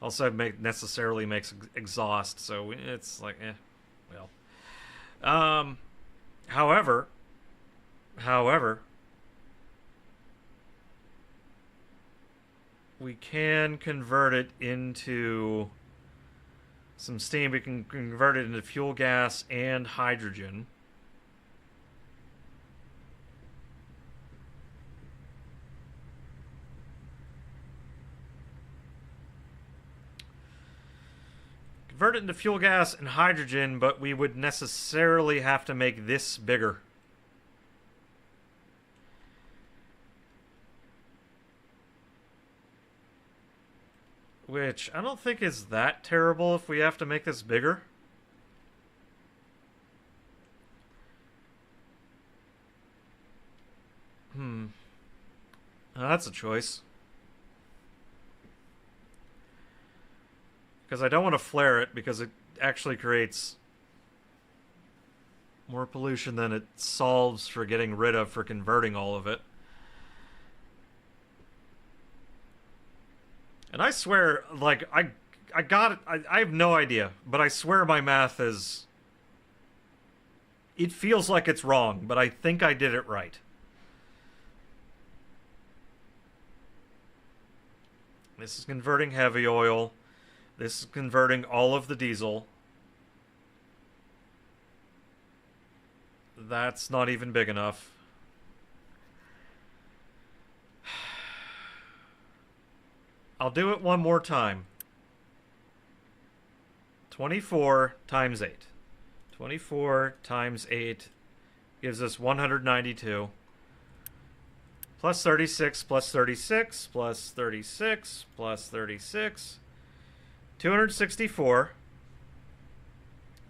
A: Also necessarily makes exhaust, so it's like, well. However, we can convert it into some steam. We can convert it into fuel gas and hydrogen. Convert it into fuel gas and hydrogen, but we would necessarily have to make this bigger. Which I don't think is that terrible if we have to make this bigger. That's a choice. Because I don't want to flare it, because it actually creates more pollution than it solves for getting rid of for converting all of it. And I swear, like, I got it. I have no idea, but I swear my math is... It feels like it's wrong, but I think I did it right. This is converting heavy oil. This is converting all of the diesel. That's not even big enough. I'll do it one more time. 24 times 8. 24 times 8 gives us 192. Plus 36, plus 36, plus 36, plus 36. 264.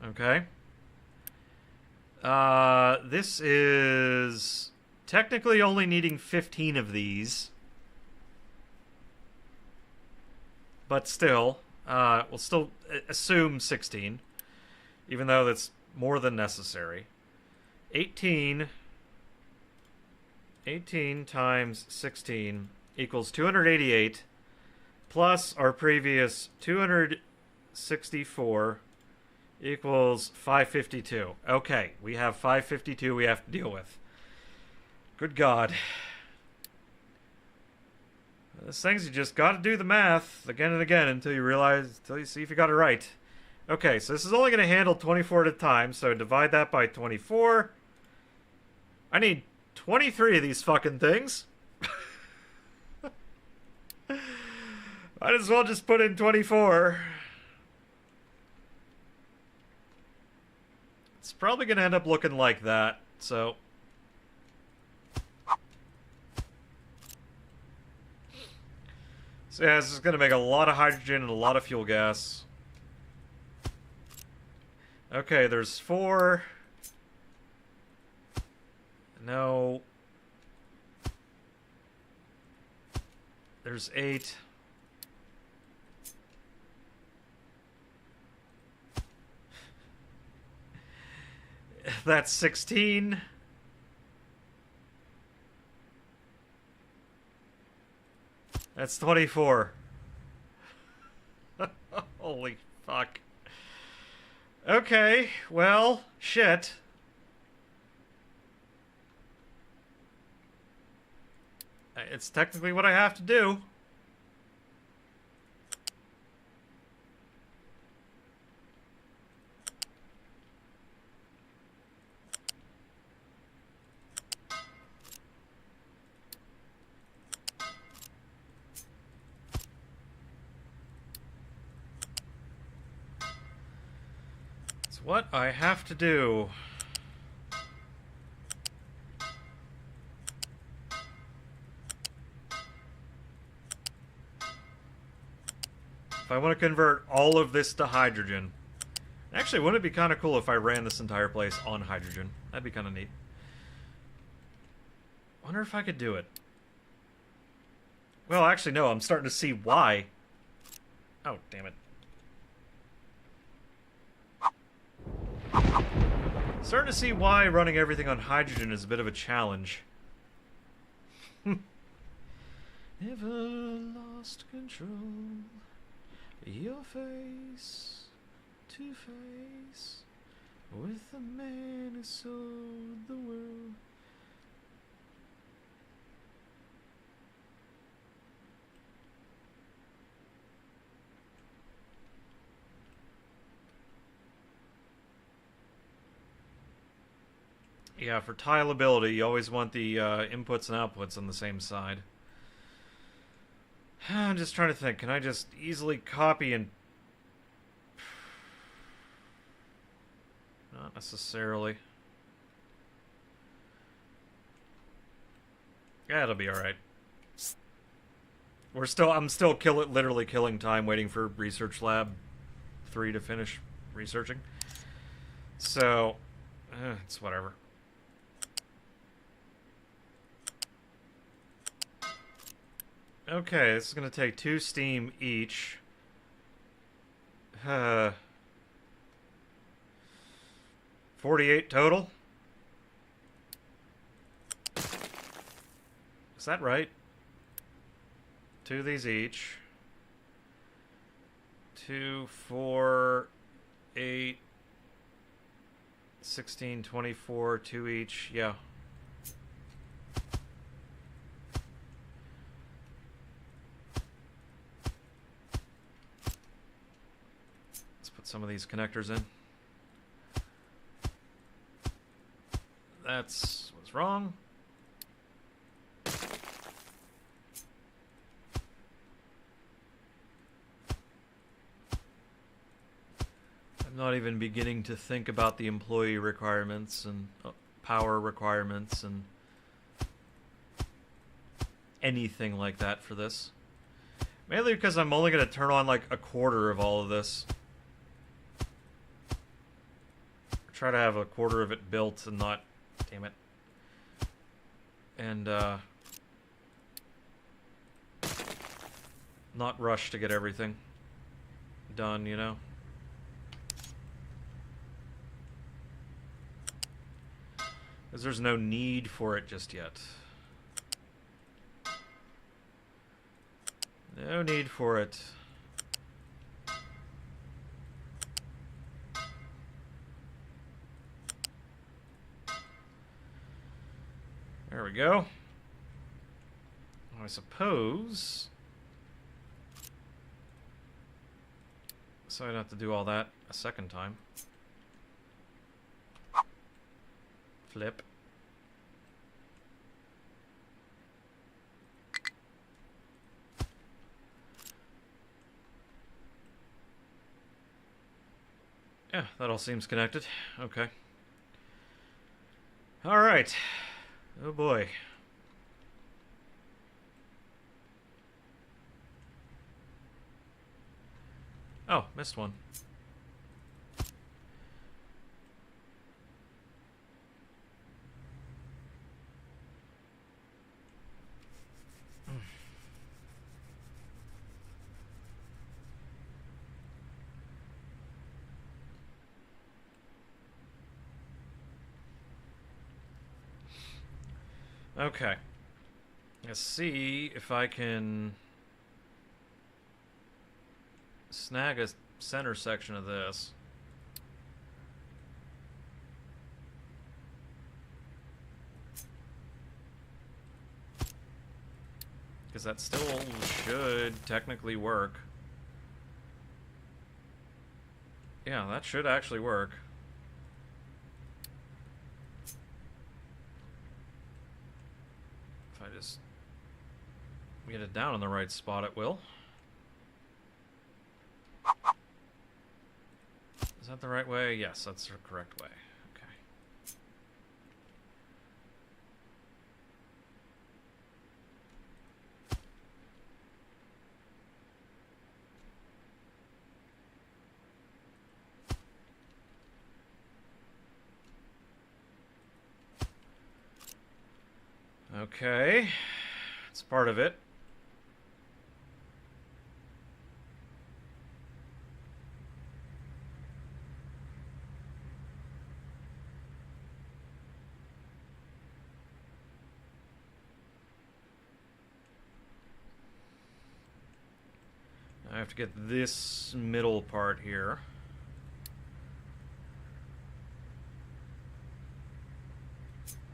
A: Okay. This is technically only needing 15 of these. But still, we'll still assume 16. Even though that's more than necessary. 18 times 16 equals 288. Plus our previous 264 equals 552. Okay, we have 552 we have to deal with. Good God. These things, you just gotta do the math again and again until you realize, until you see if you got it right. Okay, so this is only gonna handle 24 at a time, so divide that by 24. I need 23 of these fucking things. Might as well just put in 24. It's probably going to end up looking like that, so... So yeah, this is going to make a lot of hydrogen and a lot of fuel gas. Okay, there's 4. No. There's 8. That's 16. That's 24. Holy fuck. Okay, well, shit. It's technically what I have to do. It's what I have to do. If I want to convert all of this to hydrogen. Actually, wouldn't it be kind of cool if I ran this entire place on hydrogen? That'd be kind of neat. Wonder if I could do it. Well, actually, no. I'm starting to see why. Oh, damn it. Starting to see why running everything on hydrogen is a bit of a challenge. Never lost control. Your face to face with the man who sold the world. Yeah, for tileability, you always want the inputs and outputs on the same side. I'm just trying to think. Can I just easily copy and... Not necessarily. Yeah, it'll be alright. I'm still literally killing time waiting for Research Lab 3 to finish researching. So, it's whatever. Okay, this is going to take 2 steam each. 48 total? Is that right? 2 of these each. 2, 4, 8, 16, 24, 2 each. Yeah. Some of these connectors in. That's what's wrong. I'm not even beginning to think about the employee requirements and power requirements and anything like that for this. Mainly because I'm only going to turn on like a quarter of all of this. Try to have a quarter of it built and not, damn it, and not rush to get everything done, you know. Because there's no need for it just yet. No need for it. There we go. I suppose... So I don't have to do all that a second time. Flip. Yeah, that all seems connected. Okay. All right. Oh boy. Oh, missed one. Okay. Let's see if I can snag a center section of this. Because that still should technically work. Yeah, that should actually work. If I just get it down in the right spot, it will. Is that the right way? Yes, that's the correct way. Okay. It's part of it. I have to get this middle part here.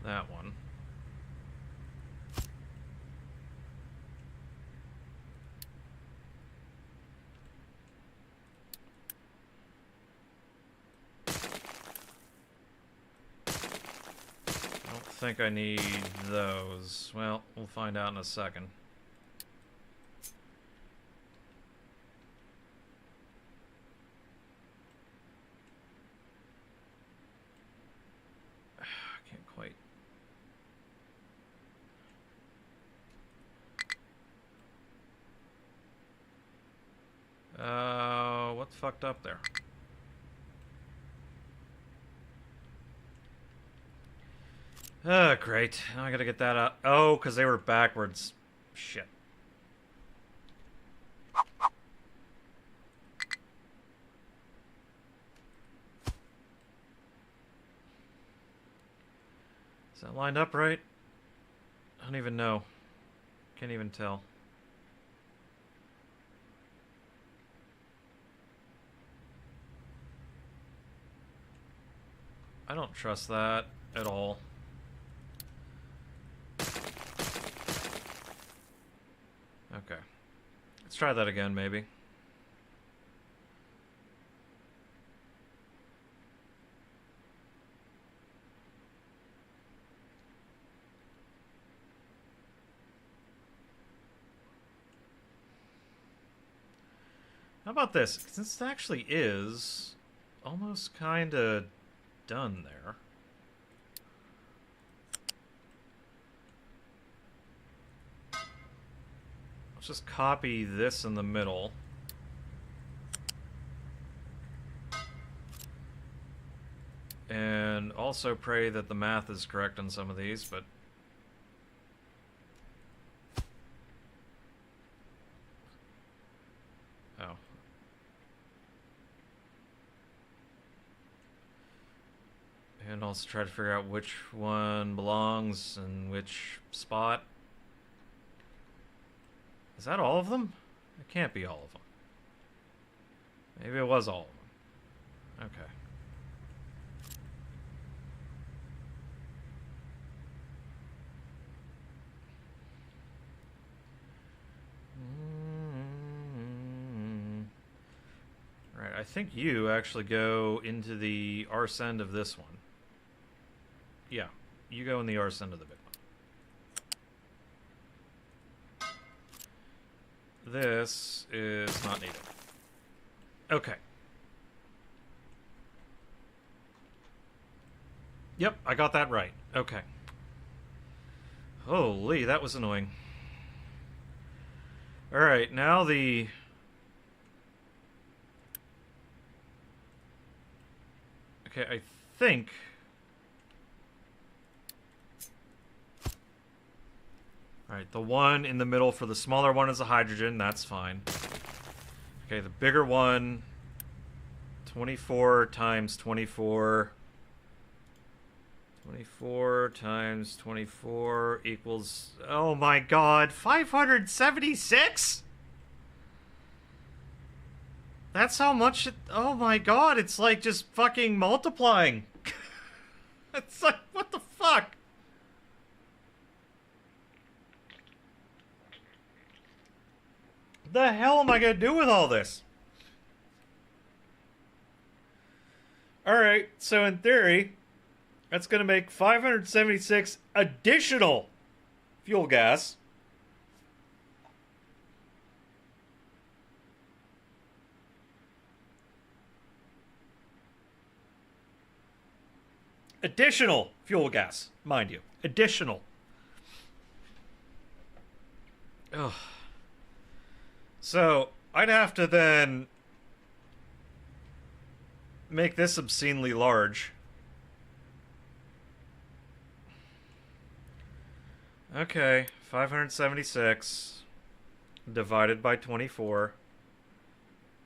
A: That one. I don't think I need those. Well, we'll find out in a second. Can't quite. What fucked up there? Great. Now I gotta get that out. Oh, because they were backwards. Shit. Is that lined up right? I don't even know. Can't even tell. I don't trust that at all. Okay. Let's try that again, maybe. How about this? This actually is almost kind of done there. Let's just copy this in the middle. And also pray that the math is correct on some of these, but... Oh. And also try to figure out which one belongs in which spot. Is that all of them? It can't be all of them. Maybe it was all of them. Okay. Right, I think you actually go into the arse end of this one. Yeah, you go in the arse end of the big one. This is not needed. Okay. Yep, I got that right. Okay. Holy, that was annoying. Alright, now the... Okay, I think... Alright, the one in the middle for the smaller one is a hydrogen, that's fine. Okay, the bigger one... 24 times 24... 24 times 24 equals... Oh my god, 576? That's how much it... Oh my god, it's like just fucking multiplying. It's like, what the fuck? The hell am I gonna do with all this? Alright, so in theory, that's gonna make 576 additional fuel gas. Additional fuel gas, mind you. Additional. Ugh. So, I'd have to then make this obscenely large. Okay, 576 divided by 24.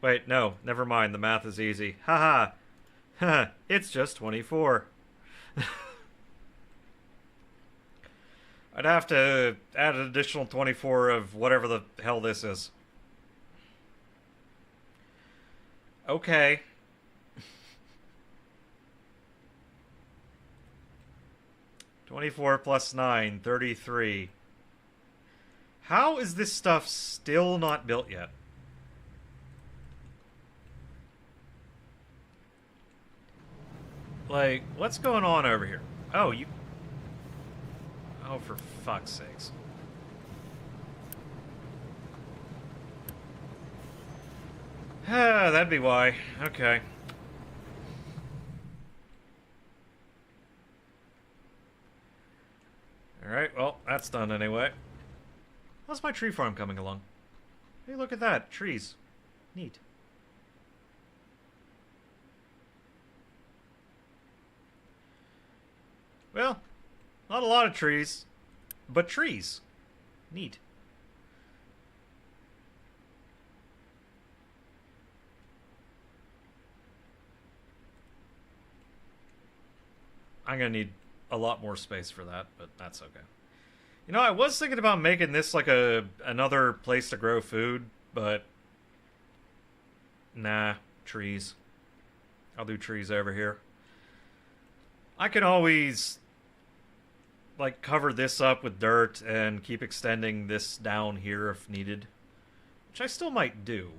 A: Wait, no, never mind, the math is easy. Haha. Haha, it's just 24. I'd have to add an additional 24 of whatever the hell this is. Okay. +9, 33. How is this stuff still not built yet? Like, what's going on over here? Oh, you... Oh, for fuck's sakes. That'd be why. Okay. Alright, well, that's done anyway. How's my tree farm coming along? Hey, look at that. Trees. Neat. Well, not a lot of trees, but trees. Neat. I'm gonna need a lot more space for that, but that's okay. You know, I was thinking about making this like another place to grow food, but nah, trees. I'll do trees over here. I can always like cover this up with dirt and keep extending this down here if needed, which I still might do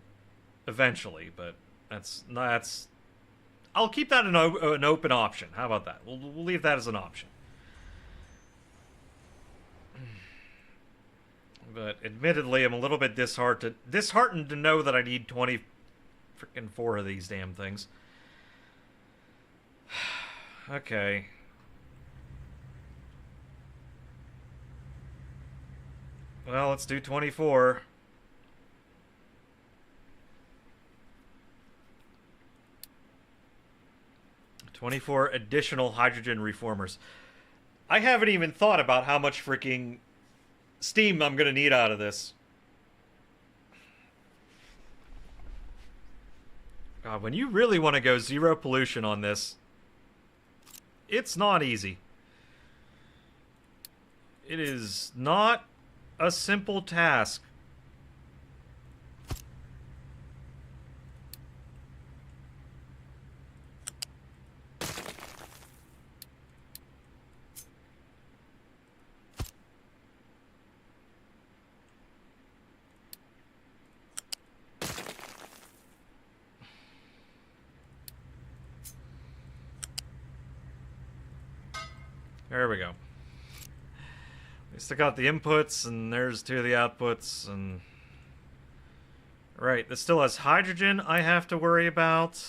A: eventually, but that's I'll keep that an open option. How about that? We'll leave that as an option. But admittedly, I'm a little bit disheartened to know that I need 24 of these damn things. Okay. Well, let's do 24. Additional hydrogen reformers. I haven't even thought about how much freaking steam I'm gonna need out of this. God, when you really want to go zero pollution on this, it's not easy. It is not a simple task. There we go. We still got the inputs, and there's 2 of the outputs, and... Right, this still has hydrogen I have to worry about.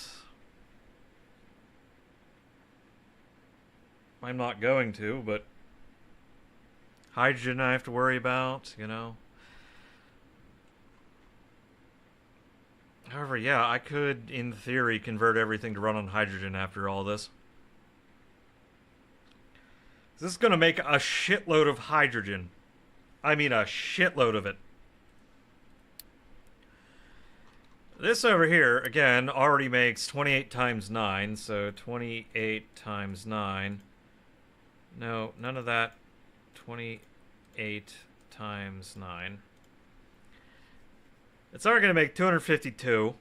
A: I'm not going to, but... Hydrogen I have to worry about, you know. However, yeah, I could, in theory, convert everything to run on hydrogen after all this. This is going to make a shitload of hydrogen. I mean a shitload of it. This over here, again, already makes 28 times 9. So 28 times 9. No, none of that. 28 times 9. It's already going to make 252.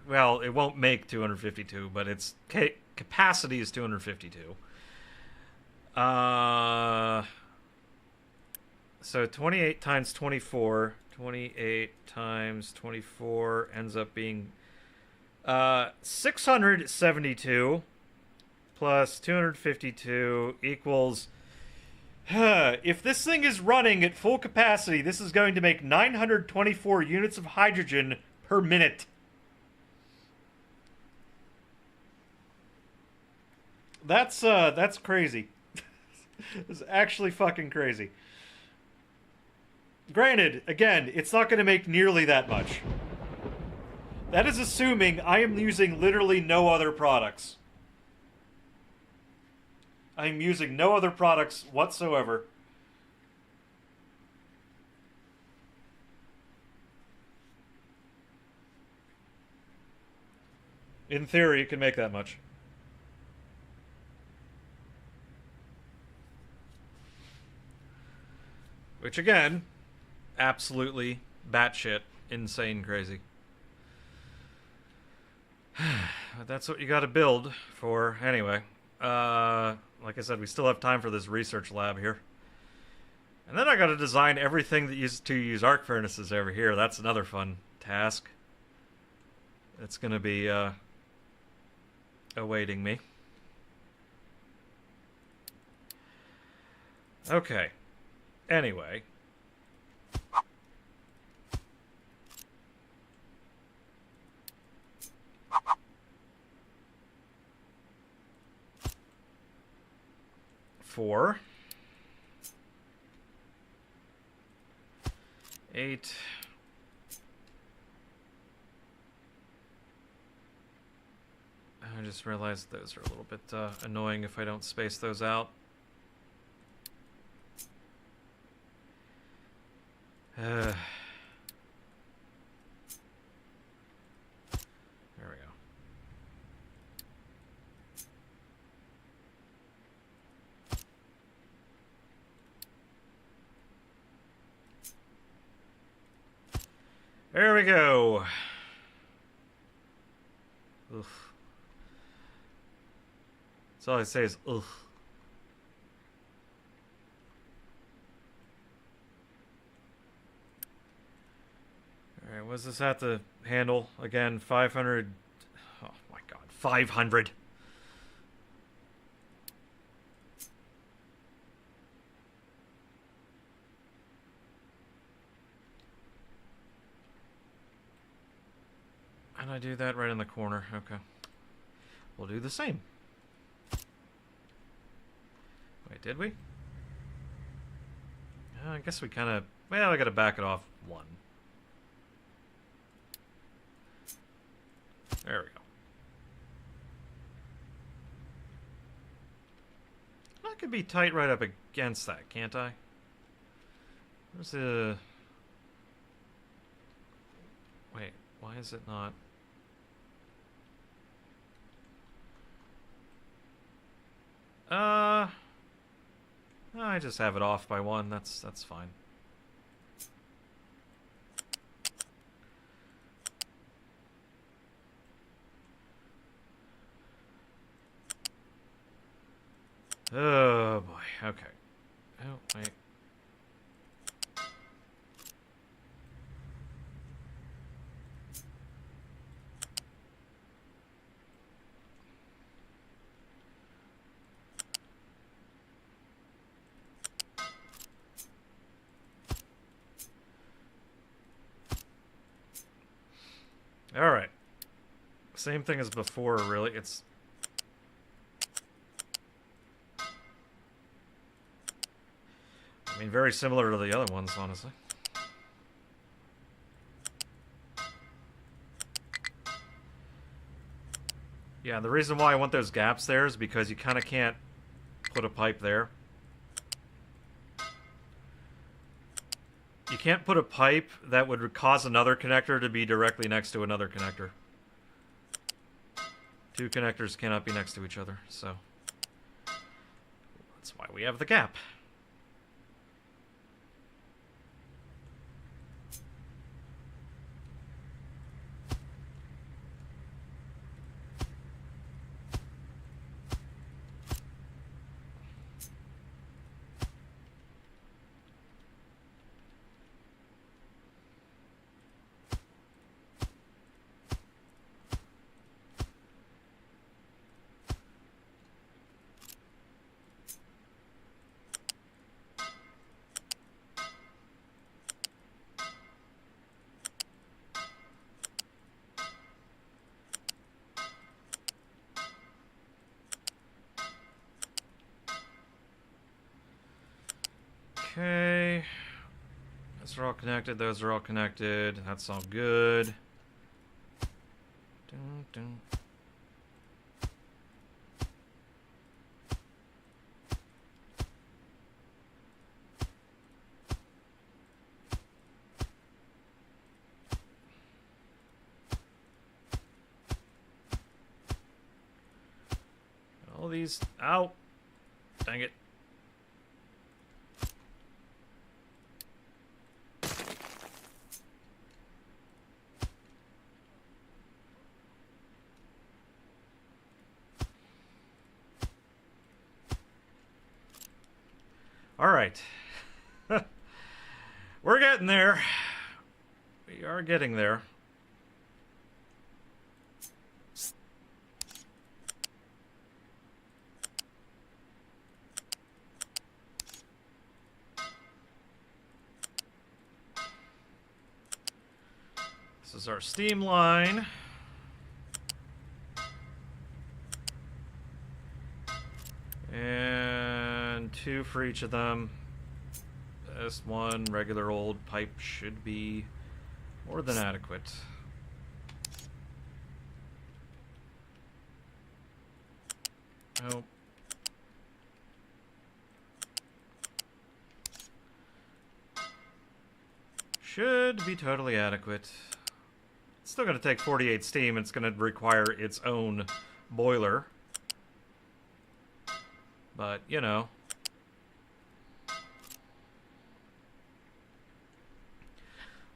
A: Well, it won't make 252, but its capacity is 252. So 28 times 24. 28 times 24 ends up being 672 plus 252 equals... if this thing is running at full capacity, this is going to make 924 units of hydrogen per minute. That's crazy. It's actually fucking crazy. Granted, again, it's not going to make nearly that much. That is assuming I am using literally no other products. I'm using no other products whatsoever. In theory, you can make that much. Which, again, absolutely batshit insane crazy. But that's what you gotta build for. Anyway, like I said, we still have time for this research lab here. And then I gotta design everything that used to use arc furnaces over here. That's another fun task. It's gonna be awaiting me. Okay. Anyway. Four. 8. I just realized those are a little bit annoying if I don't space those out. There we go. There we go. Oof. That's all I say is oof. Alright, what does this have to handle? Again, 500... Oh my god, 500! And I do that right in the corner. Okay. We'll do the same. Wait, did we? I guess we kind of... Well, I gotta back it off 1. There we go. I could be tight right up against that, can't I? Where's the... Wait, why is it not... I just have it off by 1. That's fine. Oh boy. Okay. Oh wait. All right. Same thing as before, really. It's... I mean, very similar to the other ones, honestly. Yeah, the reason why I want those gaps there is because you kind of can't put a pipe there. You can't put a pipe that would cause another connector to be directly next to another connector. 2 connectors cannot be next to each other, so... why we have the gap. Okay, those are all connected, those are all connected, that's all good. Dun, dun. All these, ow, dang it. All right. We're getting there. We are getting there. This is our steam line. And 2 for each of them. This one regular old pipe should be more than adequate. Oh. Should be totally adequate. It's still going to take 48 steam. It's going to require its own boiler. But, you know.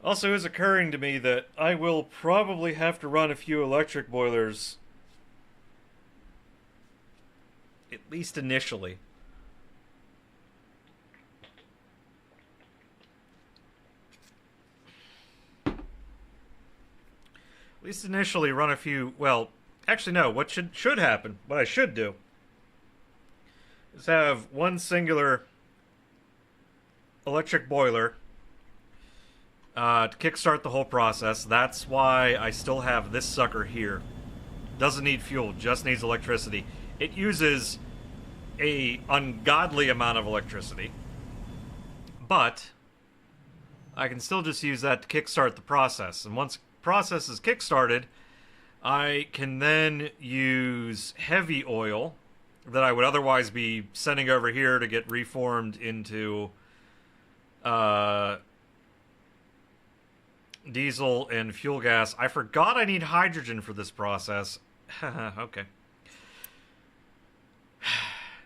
A: Also, is occurring to me that I will probably have to run a few electric boilers, at least initially. At least initially run a few, well, actually no, what should happen, what I should do, is have one singular electric boiler to kickstart the whole process. That's why I still have this sucker here. Doesn't need fuel, just needs electricity. It uses a ungodly amount of electricity, but I can still just use that to kickstart the process. And once the process is kickstarted, I can then use heavy oil that I would otherwise be sending over here to get reformed into diesel and fuel gas. I forgot I need hydrogen for this process. Okay.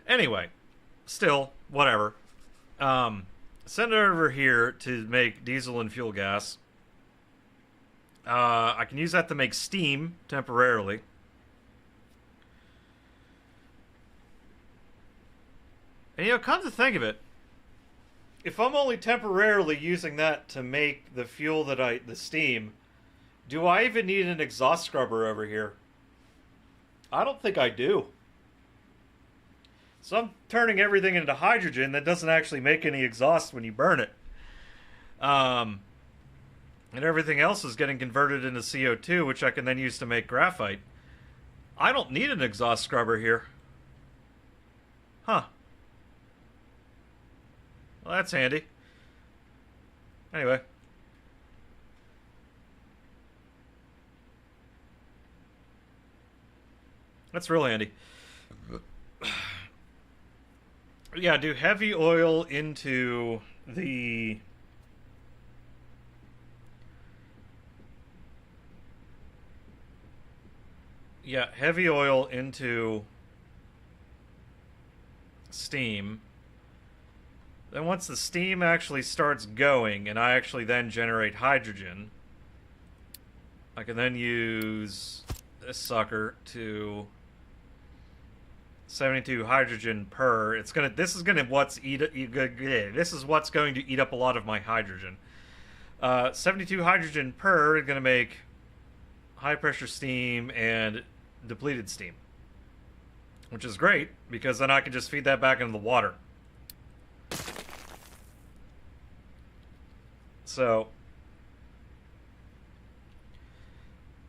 A: Anyway, still, whatever. Send it over here to make diesel and fuel gas. I can use that to make steam temporarily. And, you know, come to think of it, if I'm only temporarily using that to make the fuel the steam, do I even need an exhaust scrubber over here? I don't think I do. So I'm turning everything into hydrogen that doesn't actually make any exhaust when you burn it. And everything else is getting converted into CO2, which I can then use to make graphite. I don't need an exhaust scrubber here. Huh. Well, that's handy. Anyway. That's real handy. Yeah, do heavy oil into the... Yeah, heavy oil into steam. Then once the steam actually starts going, and I actually then generate hydrogen, I can then use this sucker to 72 hydrogen per. This is going to eat up a lot of my hydrogen. 72 hydrogen per is going to make high pressure steam and depleted steam, which is great because then I can just feed that back into the water. So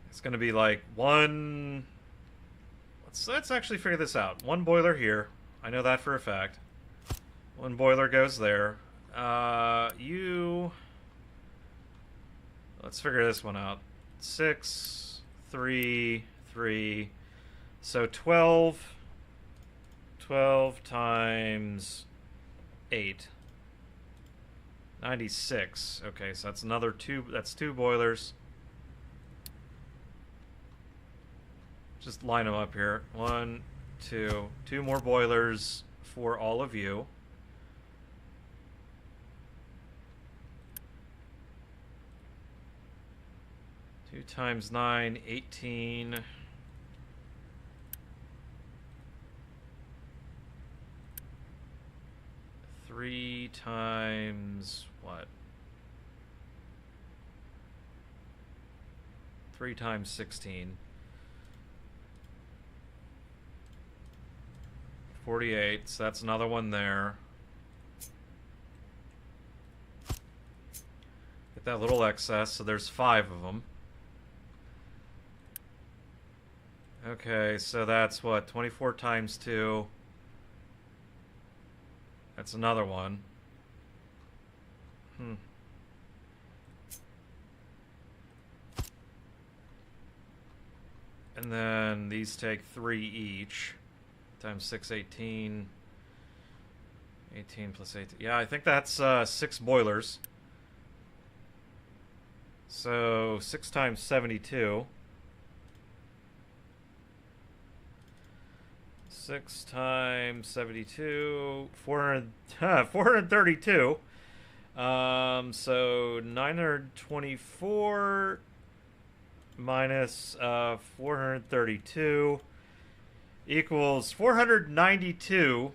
A: it's going to be like one. Let's actually figure this out. One boiler here. I know that for a fact. One boiler goes there. Let's figure this one out. 6, 3, 3. So 12 times 8. 96. Okay, so that's another 2. That's 2 boilers. Just line them up here. 1, 2. 2 more boilers for all of you. Two times 9, 18. 3 times what? 3 times 16. 48, so that's another one there. Get that little excess, so there's 5 of them. Okay, so that's what? 24 times 2. That's another one. And then these take 3 each. Times 6, 18. 18 plus 18. Yeah, I think that's 6 boilers. So 6 times 72. 6 times 72. 432. So 924 minus 432 equals 492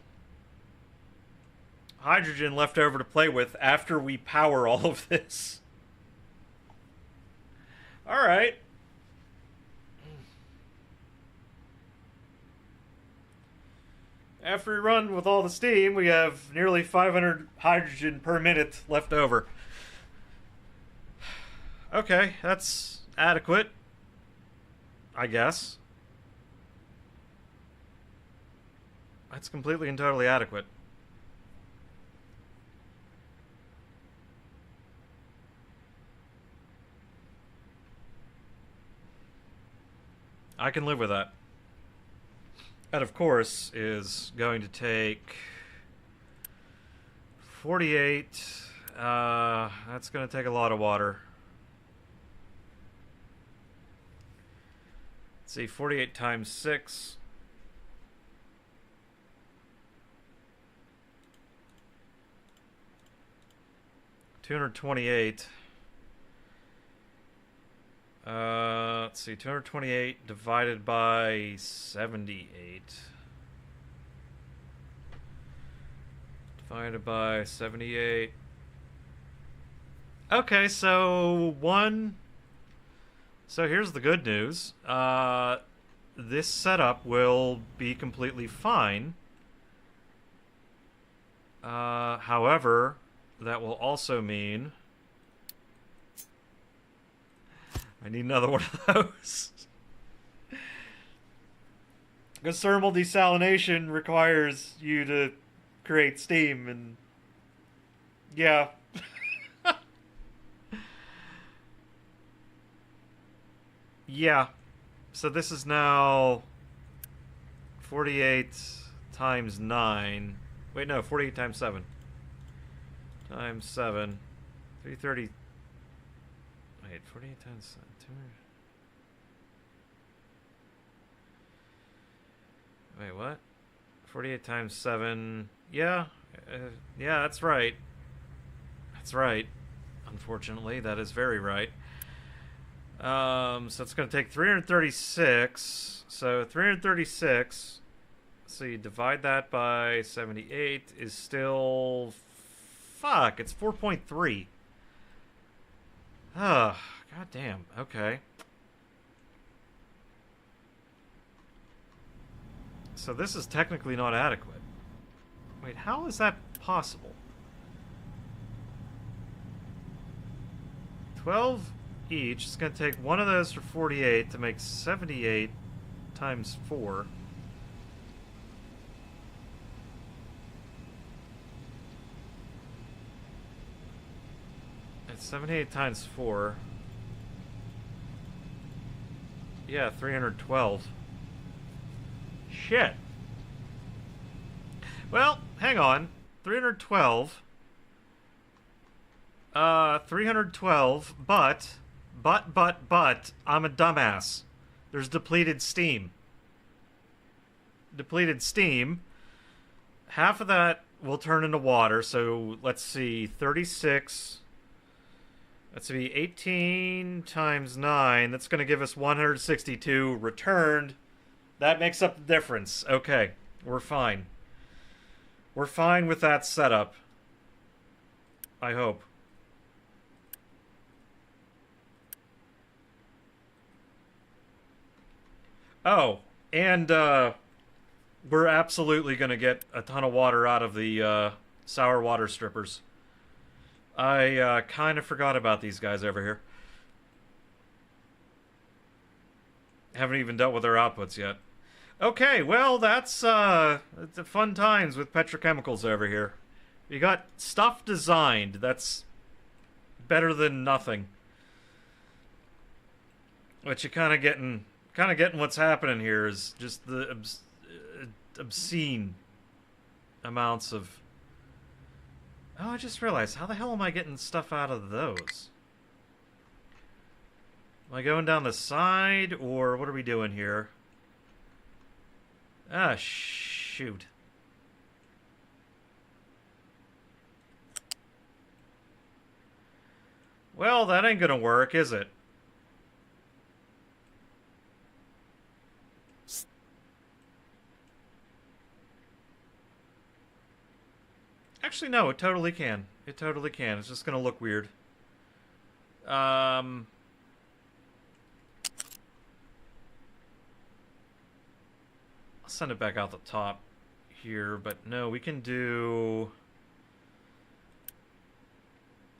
A: hydrogen left over to play with after we power all of this. All right. After we run with all the steam, we have nearly 500 hydrogen per minute left over. Okay, that's adequate, I guess. That's completely and totally adequate. I can live with that. That, of course, is going to take 48. That's going to take a lot of water. Let's see, 48 times 6. 228. Let's see, 228 divided by 78. Divided by 78. Okay, so here's the good news. This setup will be completely fine. However, that will also mean I need another one of those. Because thermal desalination requires you to create steam, and yeah. Yeah. So this is now 48 times 9. Wait, no, 48 times 7. Times 7. 330. Wait, 48 times 200. Wait, what? 48 times 7. Yeah. Yeah, that's right. That's right. Unfortunately, that is very right. So it's going to take 336. So 336. So you divide that by 78 is still... Fuck, it's 4.3. Ugh, goddamn. Okay. So this is technically not adequate. Wait, how is that possible? 12 each. It's going to take one of those for 48 to make 78 times 4. It's 78 times 4. Yeah, 312. Shit. Well, hang on. 312. 312, but, I'm a dumbass. There's depleted steam. Depleted steam. Half of that will turn into water, so let's see, 36... That's going to be 18 times 9. That's going to give us 162 returned. That makes up the difference. Okay, we're fine. We're fine with that setup. I hope. Oh, and we're absolutely going to get a ton of water out of the sour water strippers. I kind of forgot about these guys over here. Haven't even dealt with their outputs yet. Okay, well, that's fun times with petrochemicals over here. You got stuff designed. That's better than nothing. What you're kind of getting what's happening here is just the obscene amounts of... Oh, I just realized, how the hell am I getting stuff out of those? Am I going down the side, or what are we doing here? Ah, shoot. Well, that ain't gonna work, is it? Actually, no, it totally can. It totally can. It's just gonna look weird. I'll send it back out the top here, but no, we can do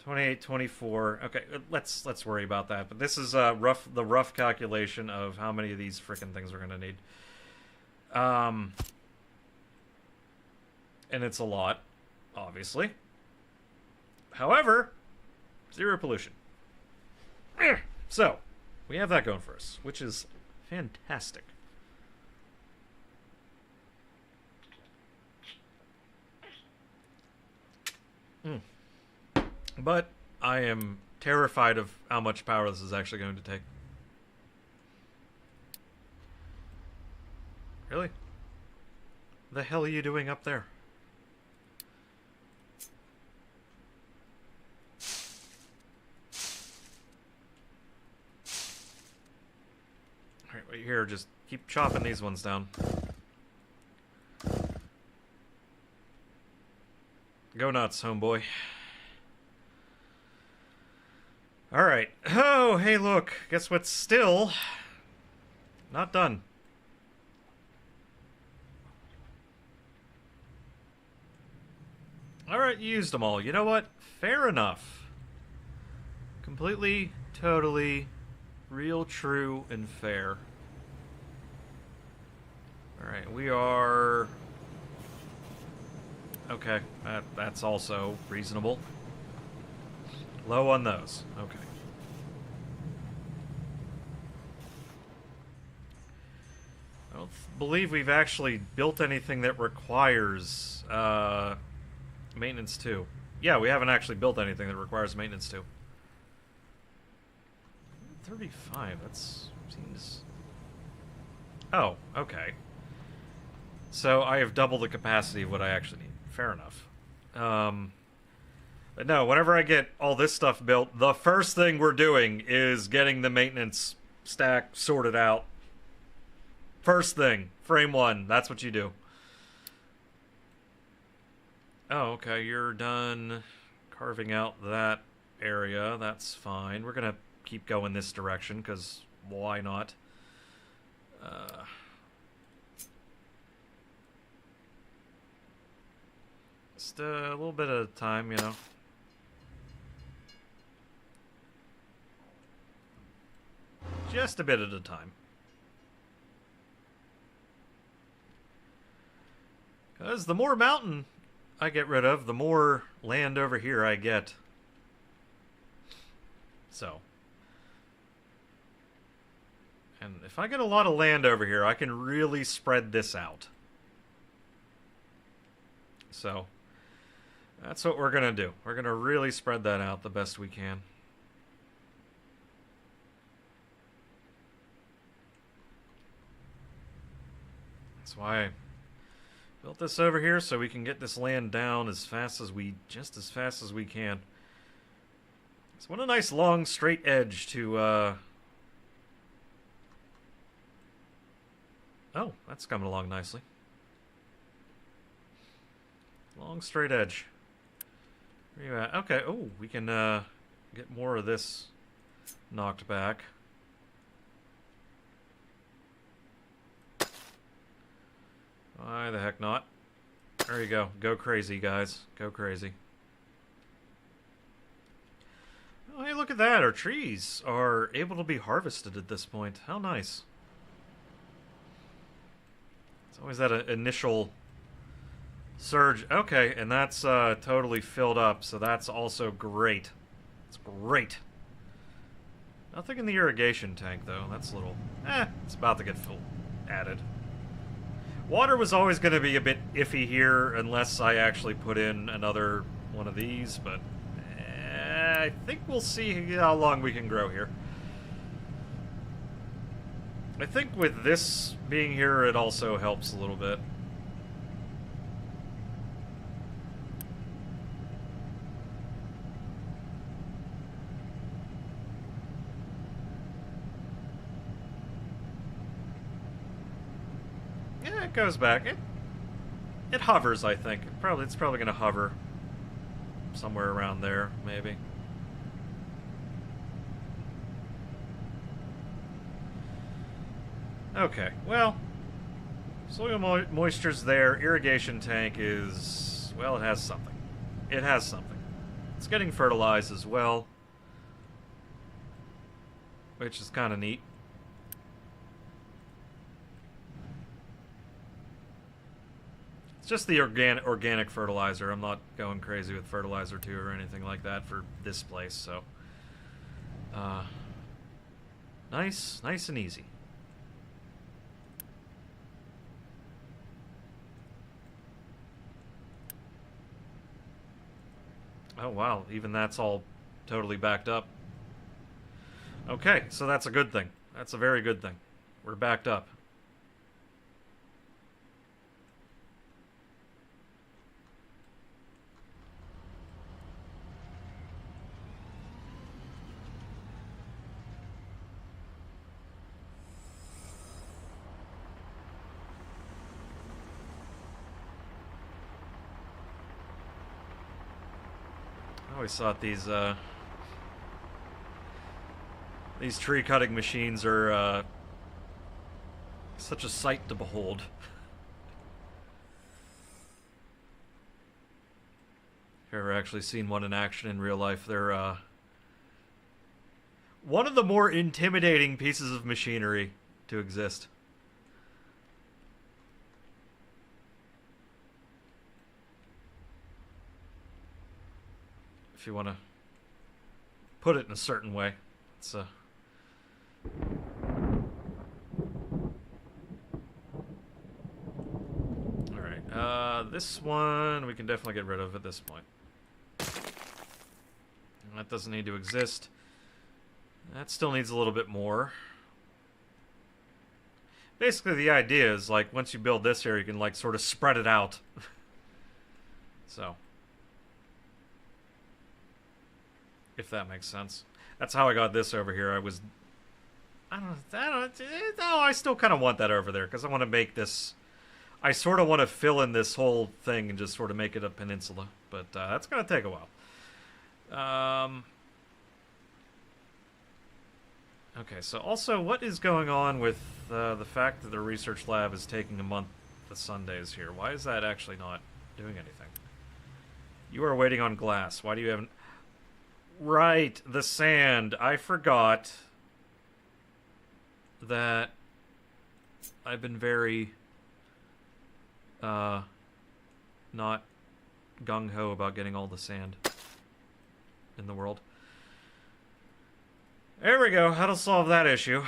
A: 28, 24. Okay, let's worry about that. But this is the rough calculation of how many of these frickin' things we're gonna need. And it's a lot, obviously. However, zero pollution. So, we have that going for us, which is fantastic. But I am terrified of how much power this is actually going to take. Really? The hell are you doing up there? Alright, wait here, just keep chopping these ones down. Go nuts, homeboy. Alright. Oh, hey look. Guess what's still not done? Alright, you used them all. You know what? Fair enough. Completely, totally, real, true, and fair. Alright, we are... Okay, that's also reasonable. Low on those. Okay. I don't believe we've actually built anything that requires maintenance too. Yeah, we haven't actually built anything that requires maintenance too. 35, that seems... Oh, okay. So I have double the capacity of what I actually need. Fair enough. But no, whenever I get all this stuff built, the first thing we're doing is getting the maintenance stack sorted out. First thing, frame 1, that's what you do. Oh, okay, you're done carving out that area. That's fine. We're gonna keep going this direction, because why not? Just a little bit at a time, you know. Just a bit at a time. Because the more mountain I get rid of, the more land over here I get. So. And if I get a lot of land over here, I can really spread this out. So, that's what we're going to do. We're going to really spread that out the best we can. That's why I built this over here, so we can get this land down as fast as we can. So what a nice long straight edge to oh, that's coming along nicely. Long straight edge. Where you at? Okay, oh, we can get more of this knocked back. Why the heck not? There you go. Go crazy, guys. Go crazy. Oh, hey, look at that. Our trees are able to be harvested at this point. How nice. It's always that initial surge. Okay, and that's totally filled up, so that's also great. It's great. Nothing in the irrigation tank, though. That's a little... it's about to get full added. Water was always going to be a bit iffy here unless I actually put in another one of these, but I think we'll see how long we can grow here. I think with this being here, it also helps a little bit. Yeah, it goes back. It hovers, I think. It's probably going to hover somewhere around there, maybe. Okay, well, soil moisture's there. Irrigation tank is, well, it has something. It has something. It's getting fertilized as well, which is kind of neat. It's just the organic fertilizer. I'm not going crazy with fertilizer 2 or anything like that for this place, so nice and easy. Oh wow, even that's all totally backed up. Okay, so that's a good thing. That's a very good thing. We're backed up. I always thought these tree cutting machines are such a sight to behold. If you've ever actually seen one in action in real life, they're one of the more intimidating pieces of machinery to exist. If you want to put it in a certain way. It's Alright, this one we can definitely get rid of at this point. That doesn't need to exist. That still needs a little bit more. basically the idea is, like, once you build this here, you can, like, sort of spread it out. So, if that makes sense. That's how I got this over here. I still kind of want that over there, because I want to make this... I sort of want to fill in this whole thing and just sort of make it a peninsula. But that's going to take a while. Okay, so also, what is going on with the fact that the research lab is taking a month the Sundays here? Why is that actually not doing anything? You are waiting on glass. Why do you haven't... Right, the sand. I forgot that I've been very not gung-ho about getting all the sand in the world. There we go. How to solve that issue.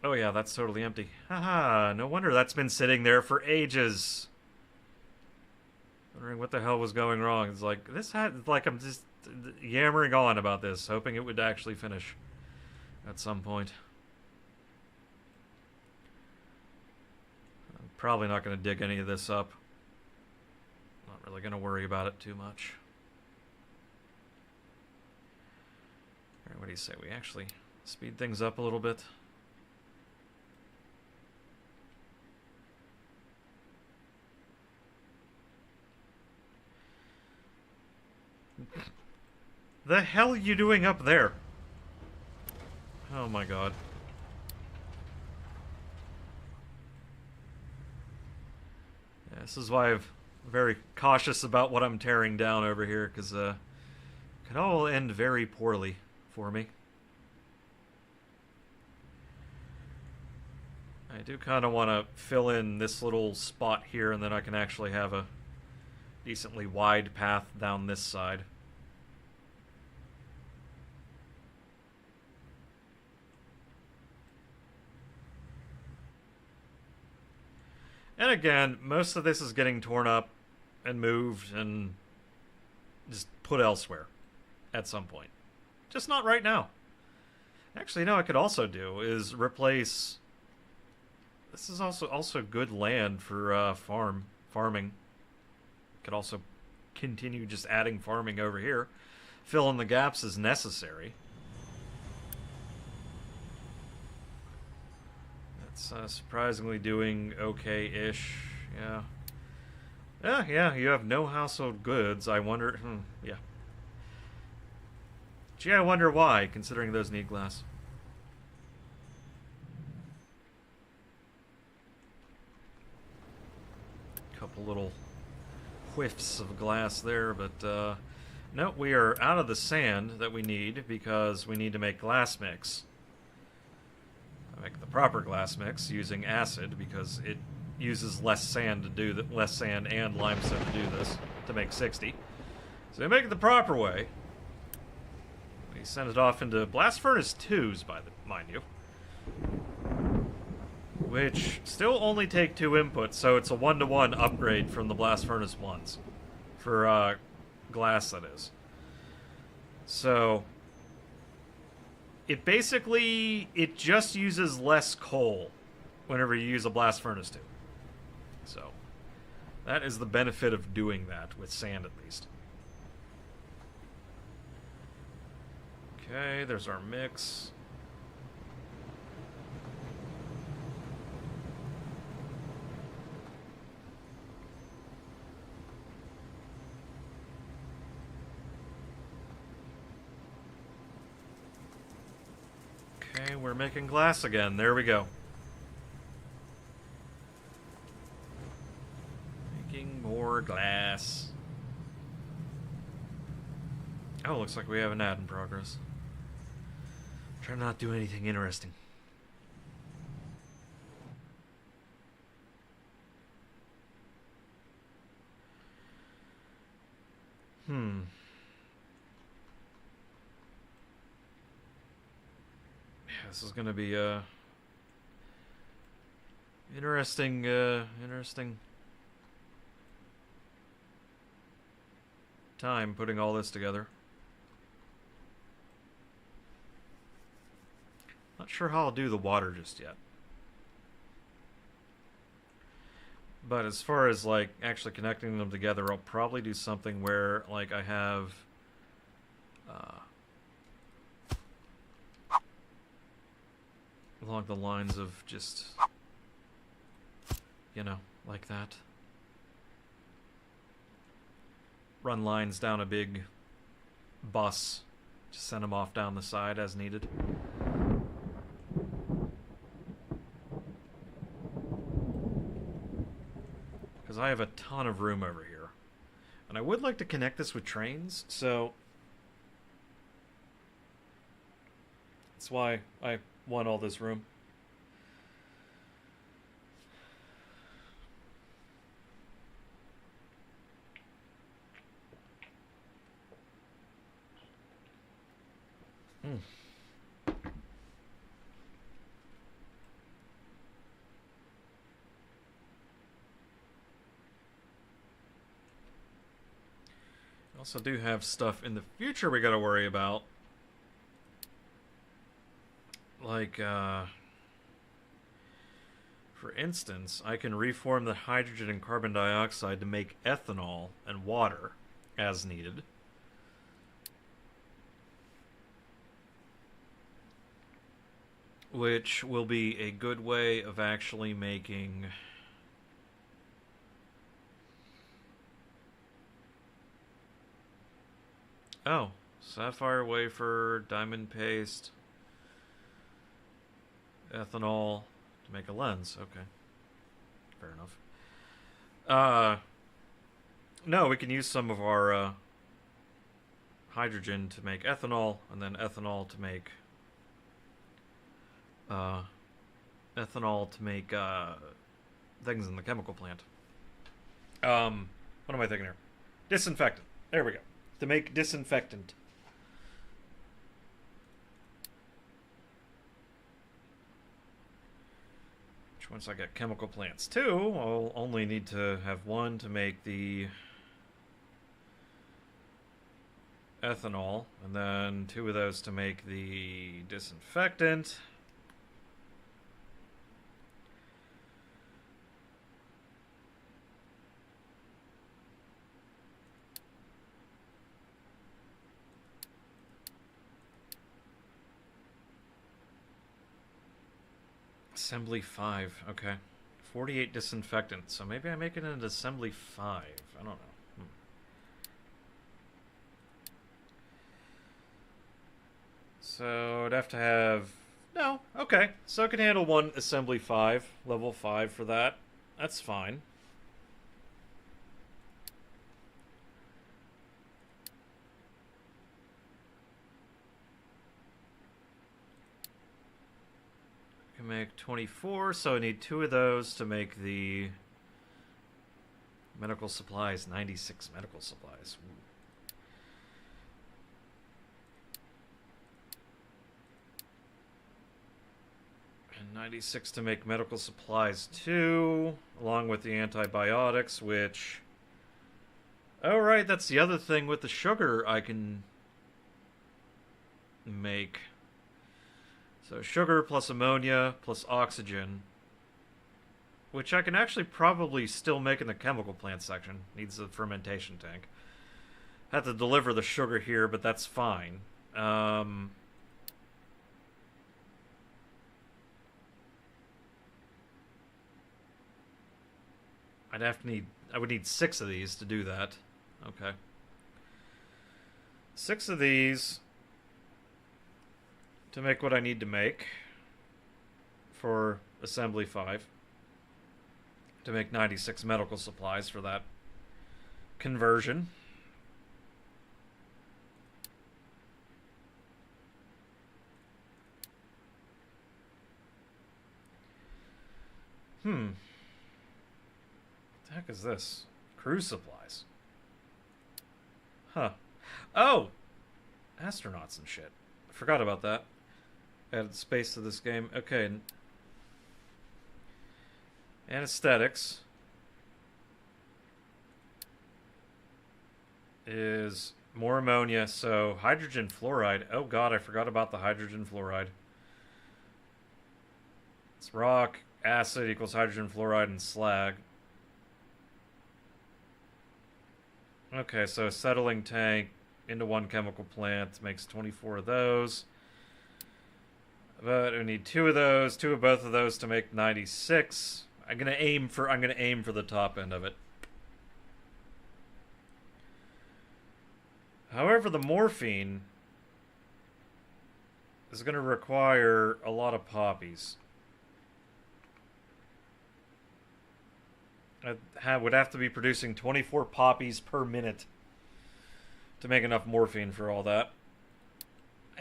A: Oh yeah, that's totally empty. Haha, no wonder that's been sitting there for ages. Wondering what the hell was going wrong. It's like, I'm just yammering on about this, hoping it would actually finish at some point. I'm probably not going to dig any of this up. Not really going to worry about it too much. Alright, what do you say? We actually speed things up a little bit. The hell are you doing up there? Oh my god. Yeah, this is why I'm very cautious about what I'm tearing down over here, because it could all end very poorly for me. I do kind of want to fill in this little spot here, and then I can actually have a decently wide path down this side. And again, most of this is getting torn up and moved and just put elsewhere at some point. Just not right now. Actually, you know what I could also do is replace... This is also good land for farming. Could also continue just adding farming over here. Fill in the gaps as necessary. That's surprisingly doing okay-ish. Yeah, you have no household goods. I wonder... yeah. Gee, I wonder why, considering those need glass. Couple little whiffs of glass there, but no, we are out of the sand that we need because we need to make glass mix. I make the proper glass mix using acid because it uses less sand to do that, less sand and limestone to do this, to make 60. So we make it the proper way. We send it off into blast furnace 2s, mind you, which still only take 2 inputs, so it's a 1-to-1 upgrade from the blast furnace 1s for glass, that is. So it just uses less coal whenever you use a blast furnace 2. So that is the benefit of doing that with sand, at least. Okay, there's our mix. Okay, we're making glass again. There we go. Making more glass. Oh, looks like we have an ad in progress. Try not to do anything interesting. Yeah, this is gonna be interesting time putting all this together. Not sure how I'll do the water just yet. But as far as, like, actually connecting them together, I'll probably do something where, like, I have... along the lines of just... you know, like that. Run lines down a big bus. Just send them off down the side as needed. Because I have a ton of room over here. And I would like to connect this with trains, so... that's why I want all this room. Also do have stuff in the future we gotta worry about. Like, for instance, I can reform the hydrogen and carbon dioxide to make ethanol and water as needed. Which will be a good way of actually making... oh, sapphire wafer, diamond paste, ethanol to make a lens. Okay, fair enough. No, we can use some of our hydrogen to make ethanol, and then ethanol to make things in the chemical plant. What am I thinking here? Disinfectant. There we go. To make disinfectant. Which once I get chemical plants too, I'll only need to have one to make the ethanol, and then two of those to make the disinfectant. Assembly 5, okay. 48 disinfectant, so maybe I make it into assembly 5. I don't know. So I'd have to have... no, okay. So I can handle one assembly 5, level 5 for that. That's fine. Make 24, so I need two of those to make the medical supplies. 96 medical supplies. Ooh. And 96 to make medical supplies too, along with the antibiotics, which... oh right, that's the other thing with the sugar I can make. So sugar plus ammonia plus oxygen, which I can actually probably still make in the chemical plant section. Needs a fermentation tank. Have to deliver the sugar here, but that's fine. I'd I would need 6 of these to do that. Okay. 6 of these to make what I need to make for assembly 5, to make 96 medical supplies for that conversion. What the heck is this? Crew supplies. Huh. Oh! Astronauts and shit. I forgot about that. Added space to this game. Okay. Anesthetics is more ammonia, so hydrogen fluoride. Oh god, I forgot about the hydrogen fluoride. It's rock, acid equals hydrogen, fluoride, and slag. Okay, so settling tank into one chemical plant makes 24 of those. But we need 2 of those, 2 of both of those to make 96. I'm gonna aim for the top end of it. However, the morphine is gonna require a lot of poppies. I would have to be producing 24 poppies per minute to make enough morphine for all that.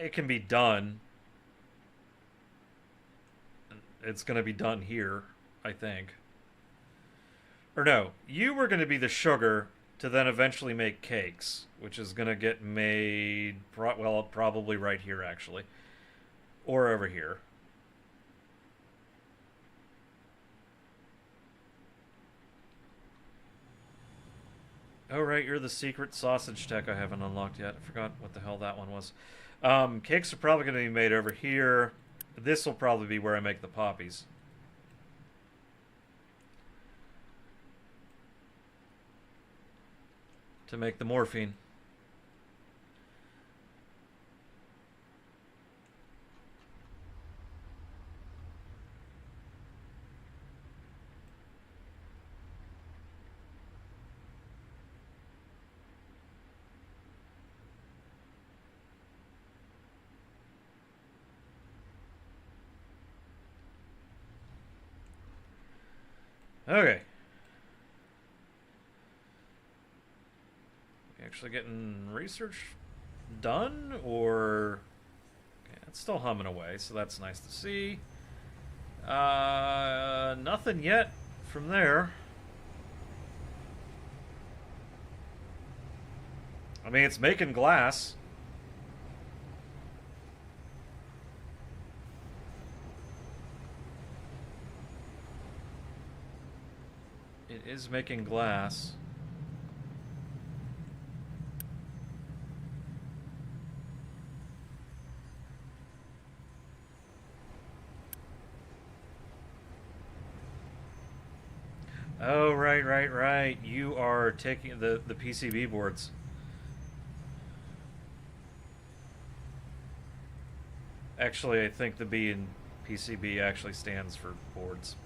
A: It can be done. It's going to be done here, I think. Or no, you were going to be the sugar to then eventually make cakes, which is going to get made, well, probably right here, actually. Or over here. Oh, right, you're the secret sausage tech I haven't unlocked yet. I forgot what the hell that one was. Cakes are probably going to be made over here. This will probably be where I make the poppies. To make the morphine. Okay. Actually getting research done, or... Okay, it's still humming away, so that's nice to see. Nothing yet from there. I mean, it's making glass. It is making glass. Oh, right. You are taking the PCB boards. Actually, I think the B in PCB actually stands for boards.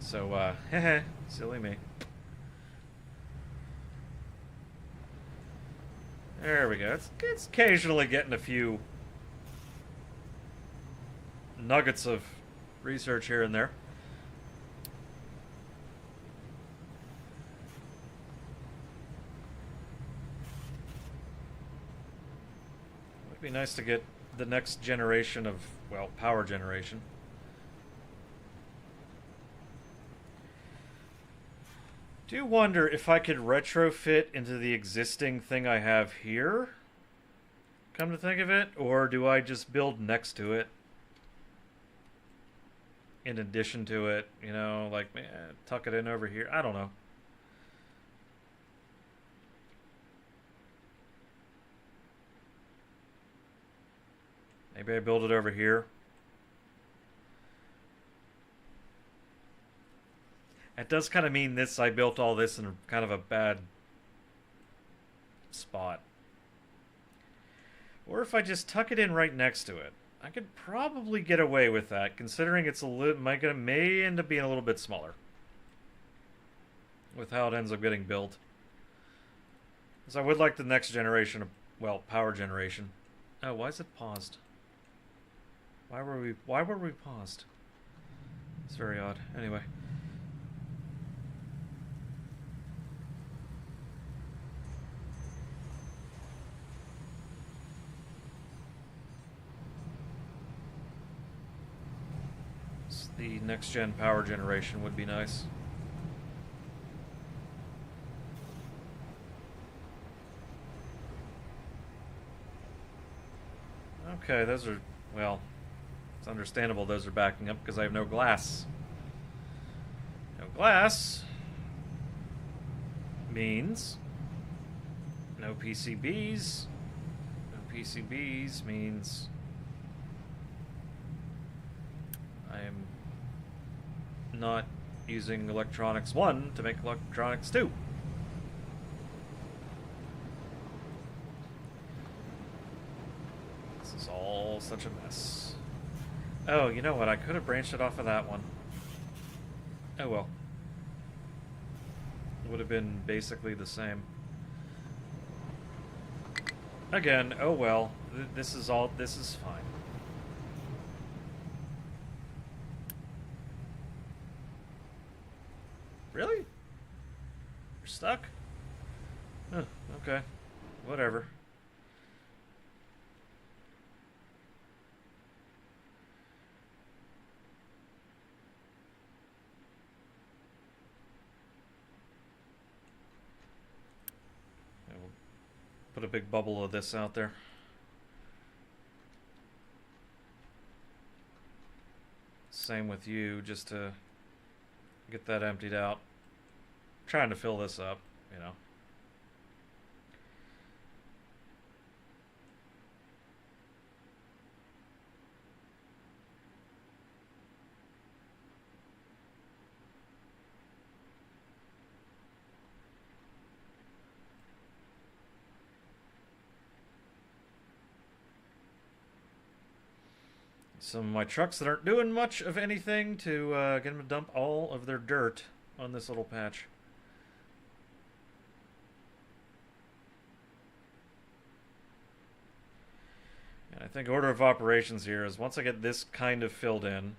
A: So, silly me. There we go. It's occasionally getting a few nuggets of research here and there. It would be nice to get the next generation of, well, power generation. Do wonder if I could retrofit into the existing thing I have here, come to think of it, or do I just build next to it in addition to it, you know, like tuck it in over here. I don't know. Maybe I build it over here. It does kind of mean this. I built all this in kind of a bad spot. Or if I just tuck it in right next to it, I could probably get away with that, considering it's a little may end up being a little bit smaller with how it ends up getting built. Because I would like the next generation of, well, power generation. Oh, why is it paused? Why were we paused? It's very odd. Anyway. The next-gen power generation would be nice. Okay, those are, well, It's understandable those are backing up because I have no glass. No glass means no PCBs. No PCBs means I am not using electronics 1 to make electronics 2. This is all such a mess. Oh, you know what? I could have branched it off of that one. Oh well. Would have been basically the same. Again, oh well. This is fine. Really? You're stuck? Huh, okay. Whatever. We'll put a big bubble of this out there. Same with you, just to get that emptied out. I'm trying to fill this up, you know. Some of my trucks that aren't doing much of anything to get them to dump all of their dirt on this little patch. And I think order of operations here is once I get this kind of filled in,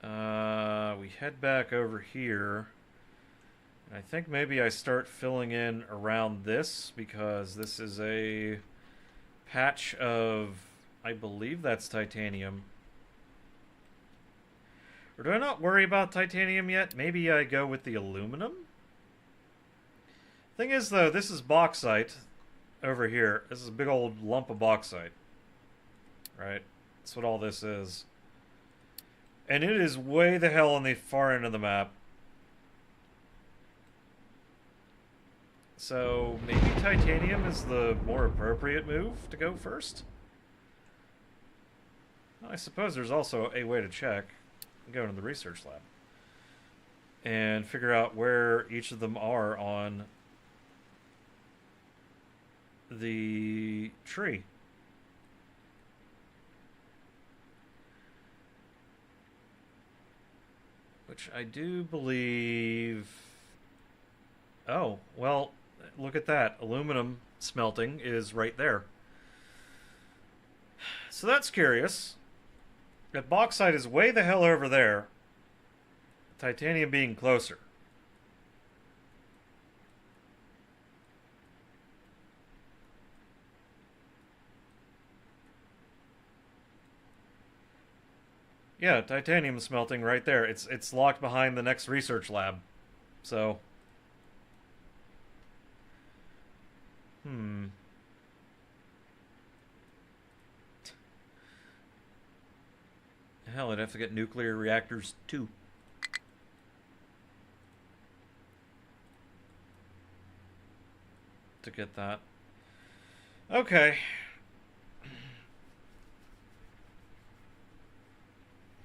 A: we head back over here. And I think maybe I start filling in around this because this is a patch of, I believe that's titanium. Or do I not worry about titanium yet? Maybe I go with the aluminum? Thing is, though, this is bauxite over here. This is a big old lump of bauxite. Right? That's what all this is. And it is way the hell on the far end of the map. So, maybe titanium is the more appropriate move to go first? I suppose there's also a way to check. Go into the research lab and figure out where each of them are on the tree. Which I do believe... Oh, well, look at that. Aluminum smelting is right there. So that's curious. That bauxite is way the hell over there. Titanium being closer. Yeah, titanium smelting right there. It's locked behind the next research lab. So... Hell, I'd have to get nuclear reactors too. To get that. Okay.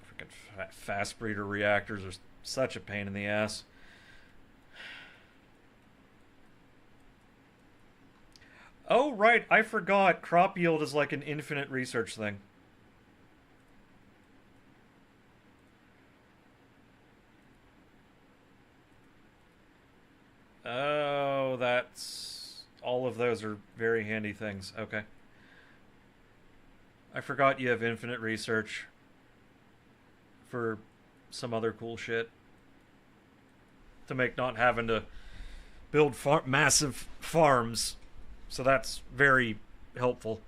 A: Freaking fast breeder reactors are such a pain in the ass. Oh, right, I forgot. Crop yield is like an infinite research thing. Oh, that's... all of those are very handy things. Okay. I forgot you have infinite research for some other cool shit. To make not having to build massive farms. So that's very helpful.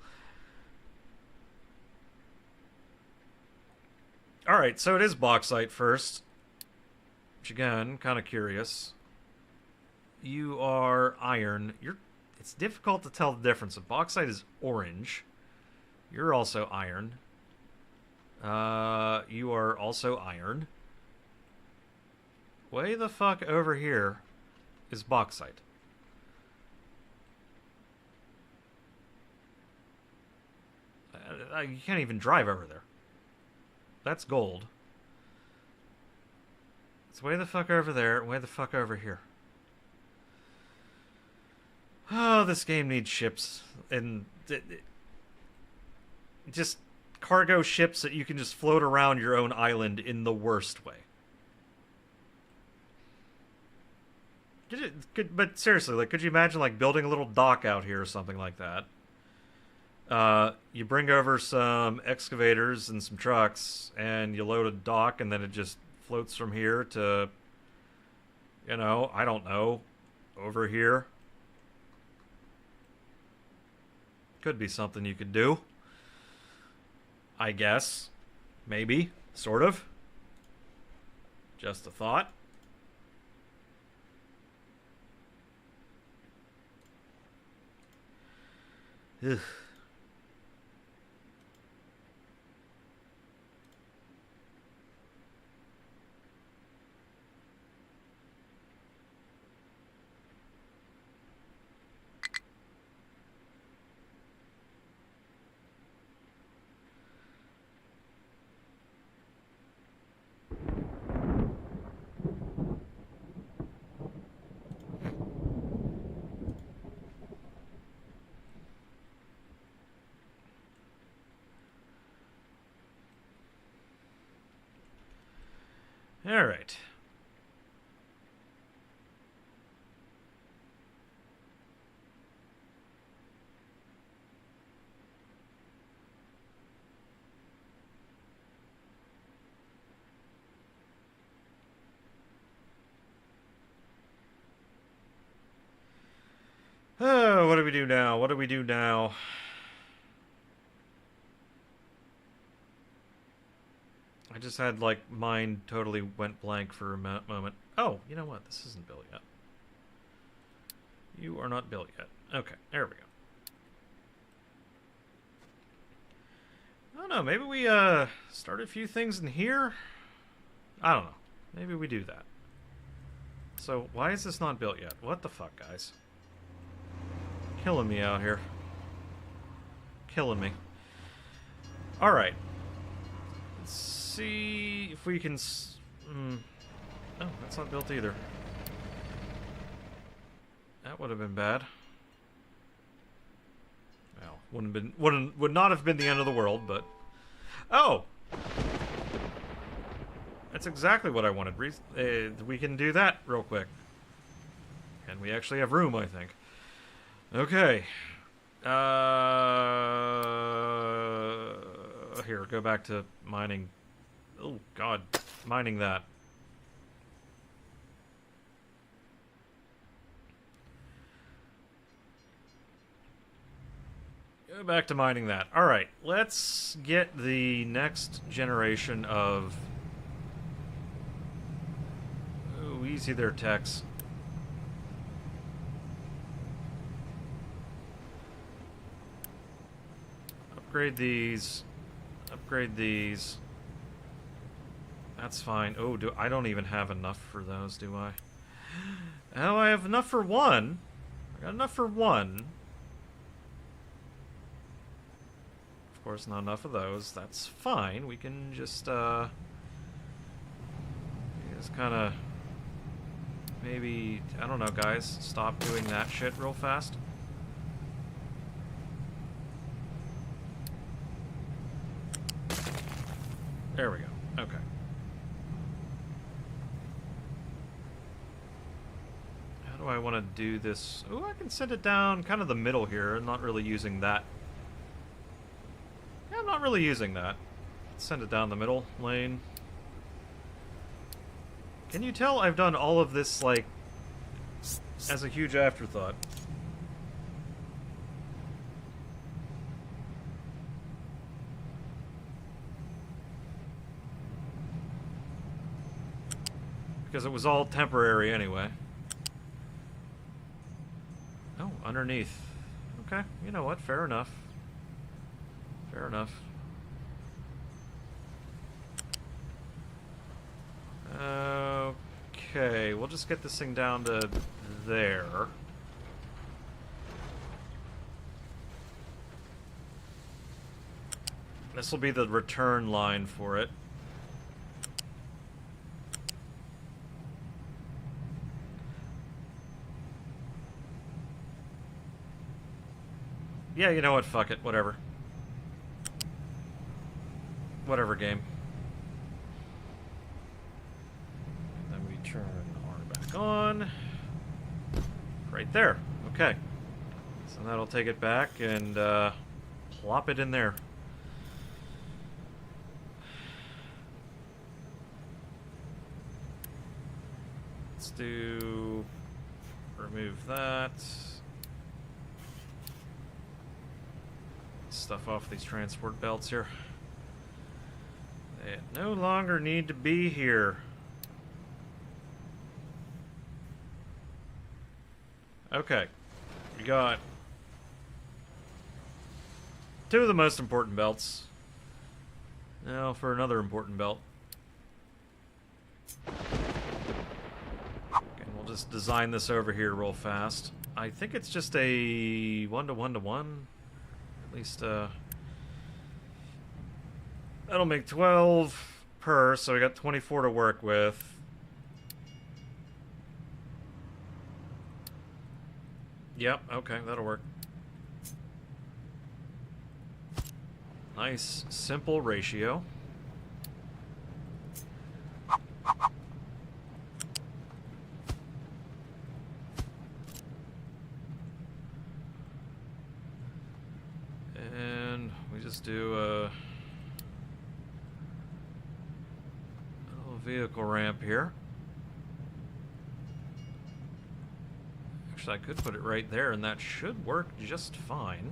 A: Alright, so it is bauxite first. Which again, kind of curious. You are iron. It's difficult to tell the difference. If bauxite is orange, you're also iron. You are also iron. Way the fuck over here is bauxite. You can't even drive over there. That's gold. It's way the fuck over there, way the fuck over here. Oh, this game needs ships. And just cargo ships that you can just float around your own island in the worst way. But seriously, like, could you imagine like building a little dock out here or something like that? You bring over some excavators and some trucks, and you load a dock, and then it just floats from here to, you know, I don't know, over here. Could be something you could do. I guess. Maybe. Sort of. Just a thought. Ugh. All right. Oh, what do we do now? What do we do now? I just had, like, mine totally went blank for a moment. Oh, you know what? This isn't built yet. You are not built yet. Okay, there we go. I don't know, maybe we, start a few things in here? I don't know. Maybe we do that. So, why is this not built yet? What the fuck, guys? Killing me out here. Killing me. Alright. Let's see if we can... Oh, that's not built either. That would have been bad. Well, would not have been the end of the world, but... Oh! That's exactly what I wanted. We can do that real quick. And we actually have room, I think. Okay. Here, go back to mining. Oh, God. Mining that. Go back to mining that. Alright, let's get the next generation of... Oh, easy there, techs. Upgrade these. Upgrade these. That's fine. Oh, I don't even have enough for those, do I? Oh, I have enough for one. I got enough for one. Of course, not enough of those. That's fine. We can just kind of... Maybe... I don't know, guys. Stop doing that shit real fast. There we go. Okay. How do I want to do this? Oh, I can send it down kind of the middle here. I'm not really using that. Yeah, I'm not really using that. Let's send it down the middle lane. Can you tell I've done all of this, like, as a huge afterthought? Because it was all temporary anyway. Oh, underneath. Okay, you know what? Fair enough. Fair enough. Okay, we'll just get this thing down to there. This will be the return line for it. Yeah, you know what? Fuck it. Whatever. Whatever, game. Then we turn R back on. Right there. Okay. So that'll take it back and plop it in there. Let's do... remove that. Stuff off these transport belts here. They no longer need to be here. Okay. We got two of the most important belts. Now for another important belt. And we'll just design this over here real fast. I think it's just a 1-to-1-to-1. At least, that'll make 12 per, so we got 24 to work with. Yep, okay, that'll work. Nice, simple ratio. And we just do a little vehicle ramp here. Actually, I could put it right there, and that should work just fine.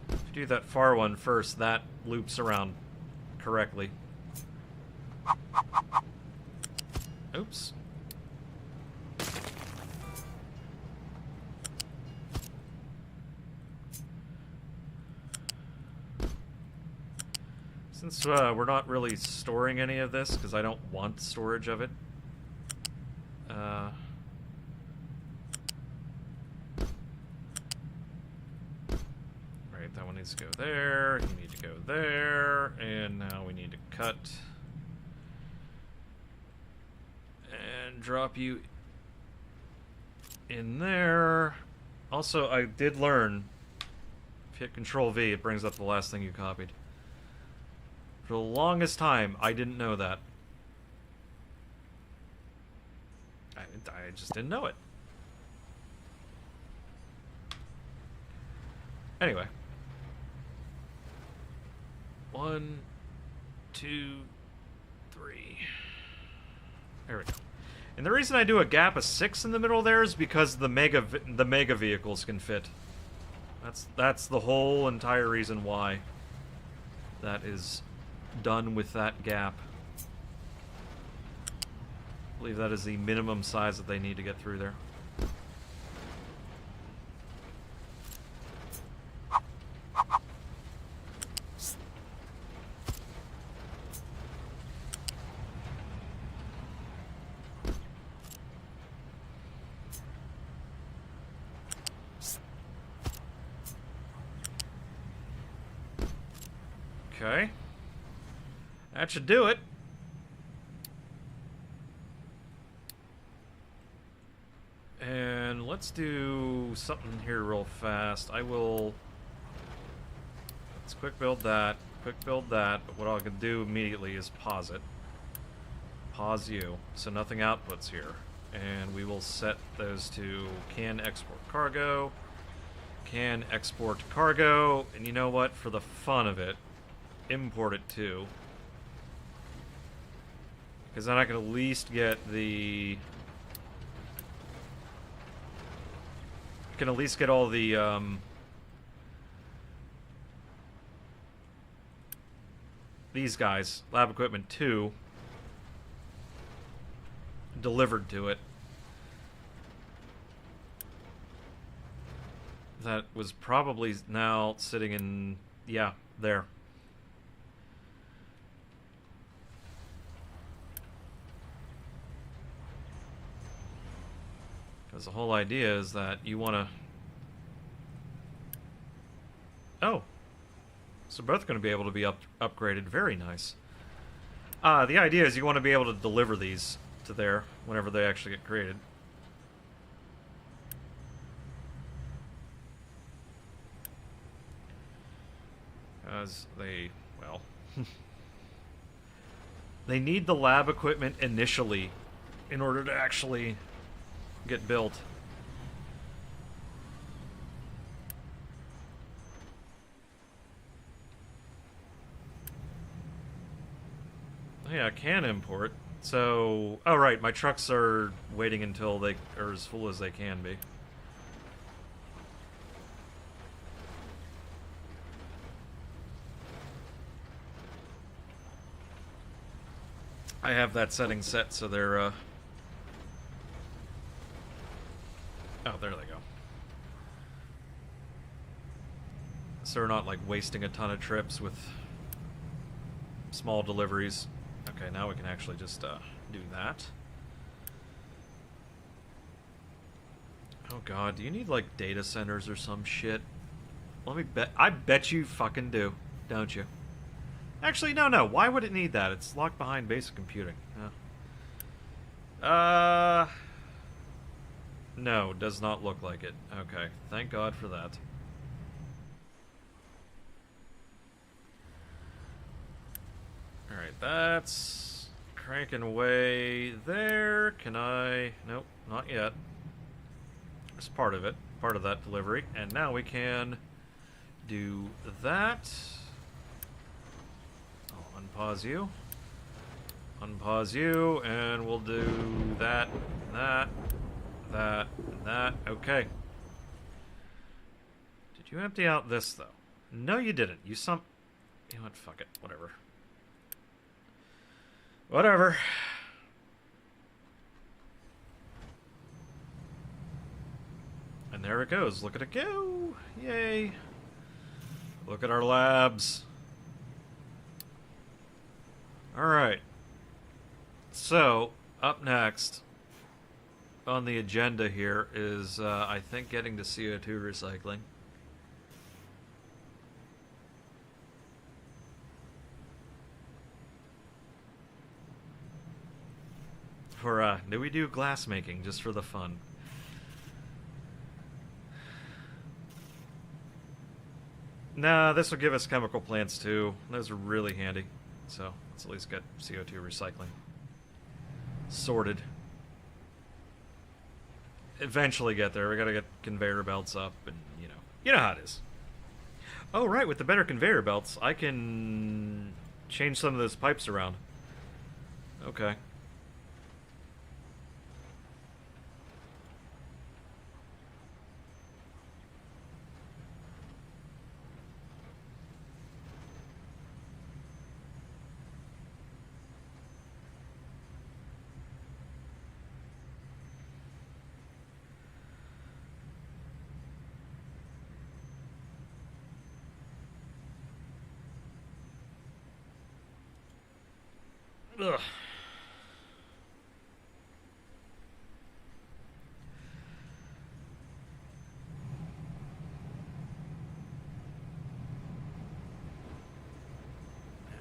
A: If you do that far one first, that loops around correctly. Oops. Since we're not really storing any of this, because I don't want storage of it, right, that one needs to go there, you need to go there, and now we need to cut and drop you in there. Also, I did learn, if you hit Control-V, it brings up the last thing you copied. For the longest time, I didn't know that. I just didn't know it. Anyway. 1, 2, 3. There we go. And the reason I do a gap of 6 in the middle there is because the mega vehicles can fit. That's the whole entire reason why that is done with that gap. I believe that is the minimum size that they need to get through there. Okay. That should do it. And let's do something here real fast. Let's quick build that, but what I can do immediately is pause it. Pause you, so nothing outputs here. And we will set those to can export cargo, and you know what, for the fun of it, import it too. Because then I can at least get the... I can at least get all the, these guys, lab equipment 2, delivered to it. that was probably now sitting in, yeah, there. Because the whole idea is that you want to... Oh. So both going to be able to be upgraded. Very nice. The idea is you want to be able to deliver these to there whenever they actually get created. As they, well... they need the lab equipment initially in order to actually get built. Yeah, I can import. So, oh right, my trucks are waiting until they are as full as they can be. I have that setting set so they're, oh, there they go. So we're not, like, wasting a ton of trips with small deliveries. Okay, now we can actually just, do that. Oh god, do you need, like, data centers or some shit? Let me bet. I bet you fucking do, don't you? Actually, no. Why would it need that? It's locked behind basic computing. No, does not look like it. Okay, thank God for that. Alright, that's cranking away there. Can I... Nope, not yet. It's part of it. Part of that delivery. And now we can do that. Unpause you. Unpause you, and we'll do that, that, that, and that. Okay. Did you empty out this, though? No, you didn't. You You know what? Fuck it. Whatever. Whatever. And there it goes. Look at it go. Yay. Look at our labs. Alright. So, up next on the agenda here is, I think, getting to CO2 recycling. For, do we do glass making, just for the fun? Nah, this will give us chemical plants, too. Those are really handy. So, let's at least get CO2 recycling sorted. Eventually get there. We gotta get conveyor belts up, and, you know how it is. Oh, right, with the better conveyor belts, I can change some of those pipes around. Okay. Ugh.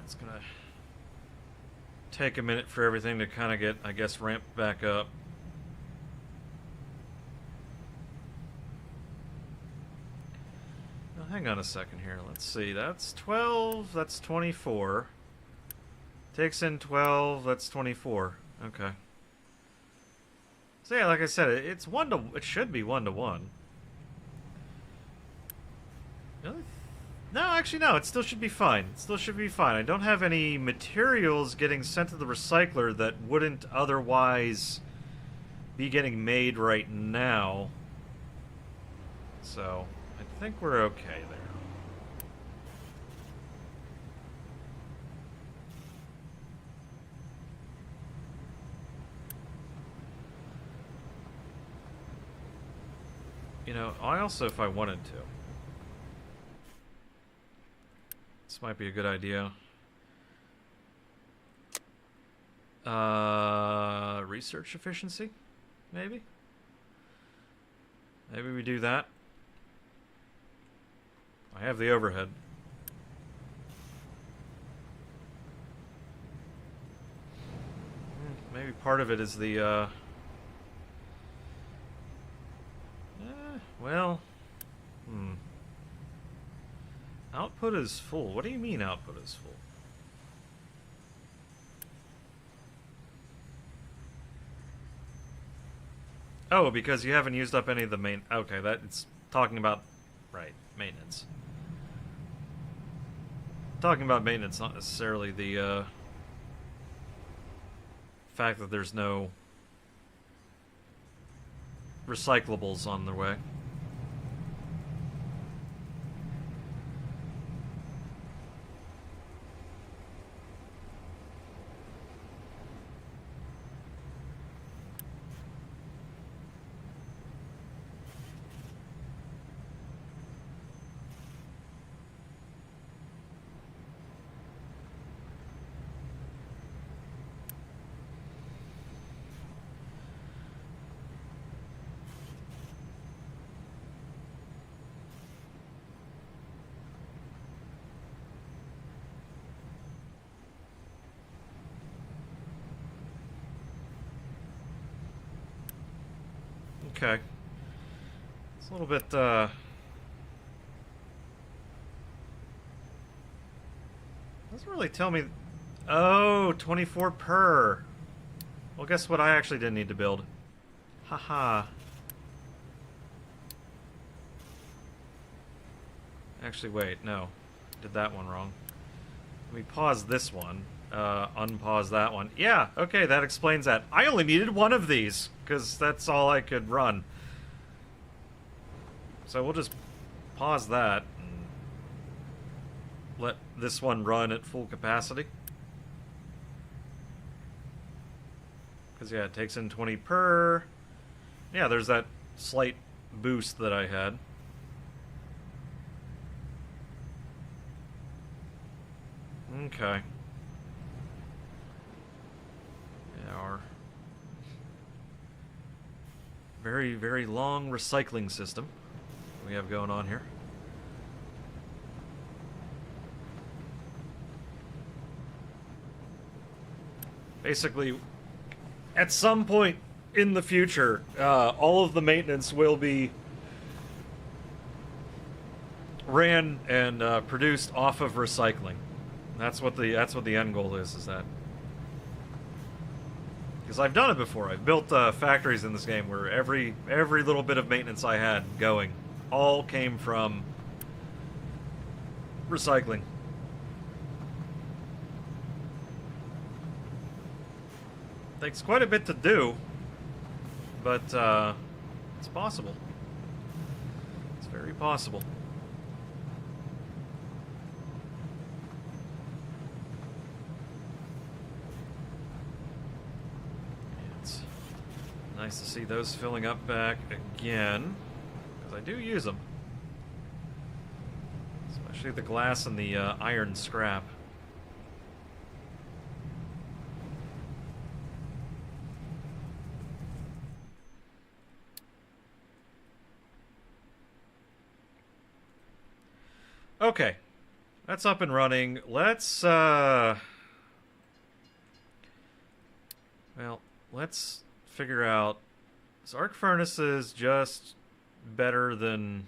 A: It's gonna take a minute for everything to kind of get, I guess, ramped back up. Now, hang on a second here. Let's see. That's 12. That's 24. Takes in 12, that's 24. Okay. So yeah, like I said, it should be 1 to 1. Really? No, actually no, it still should be fine. It still should be fine. I don't have any materials getting sent to the recycler that wouldn't otherwise be getting made right now. So, I think we're okay there. You know, I also, if I wanted to, this might be a good idea. Research efficiency, maybe? Maybe we do that. I have the overhead. Maybe part of it is the, well... Output is full. What do you mean output is full? Oh, because you haven't used up any of the main... Okay, that it's talking about... Right, maintenance. Talking about maintenance, not necessarily the, fact that there's no recyclables on their way. Okay. It's a little bit, doesn't really tell me... Oh, 24 per. Well, guess what I actually didn't need to build. Haha. Actually, wait, no. Did that one wrong. Let me pause this one. Unpause that one. Yeah, okay, that explains that. I only needed one of these, because that's all I could run. So we'll just pause that and let this one run at full capacity. Because, yeah, it takes in 20 per. Yeah, there's that slight boost that I had. Okay. Yeah, our very, very long recycling system we have going on here. Basically, at some point in the future, all of the maintenance will be ran and produced off of recycling. That's what the end goal is that. Because I've done it before. I've built factories in this game where every little bit of maintenance I had going all came from recycling. Takes quite a bit to do, but it's possible. It's very possible. It's nice to see those filling up back again, because I do use them. Especially the glass and the iron scrap. Okay, that's up and running. Let's, well, let's figure out, is arc furnaces just better than...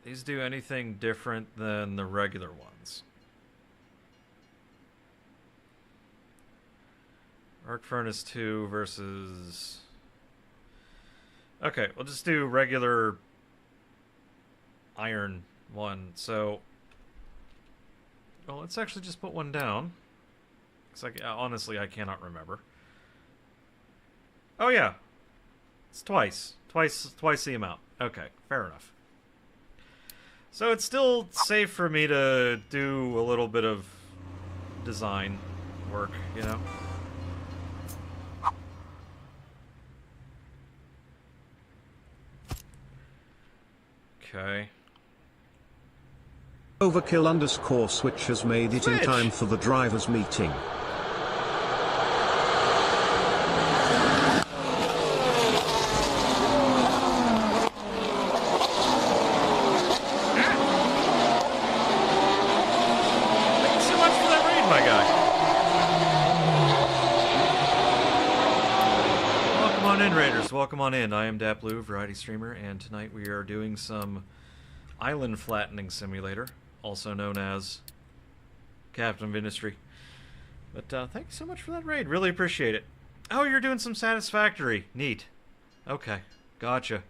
A: These do anything different than the regular ones? Arc Furnace 2 versus... Okay, we'll just do regular Iron 1. So, well, let's actually just put one down. Because honestly, I cannot remember. Oh yeah, it's twice the amount. Okay, fair enough. So it's still safe for me to do a little bit of design work, you know? Okay.
B: Overkill_switch has made it in time for the drivers' meeting.
A: Welcome on in. I am DatBlue, variety streamer, and tonight we are doing some island flattening simulator, also known as Captain of Industry. But thank you so much for that raid. Really appreciate it. Oh, you're doing some Satisfactory. Neat. Okay, gotcha.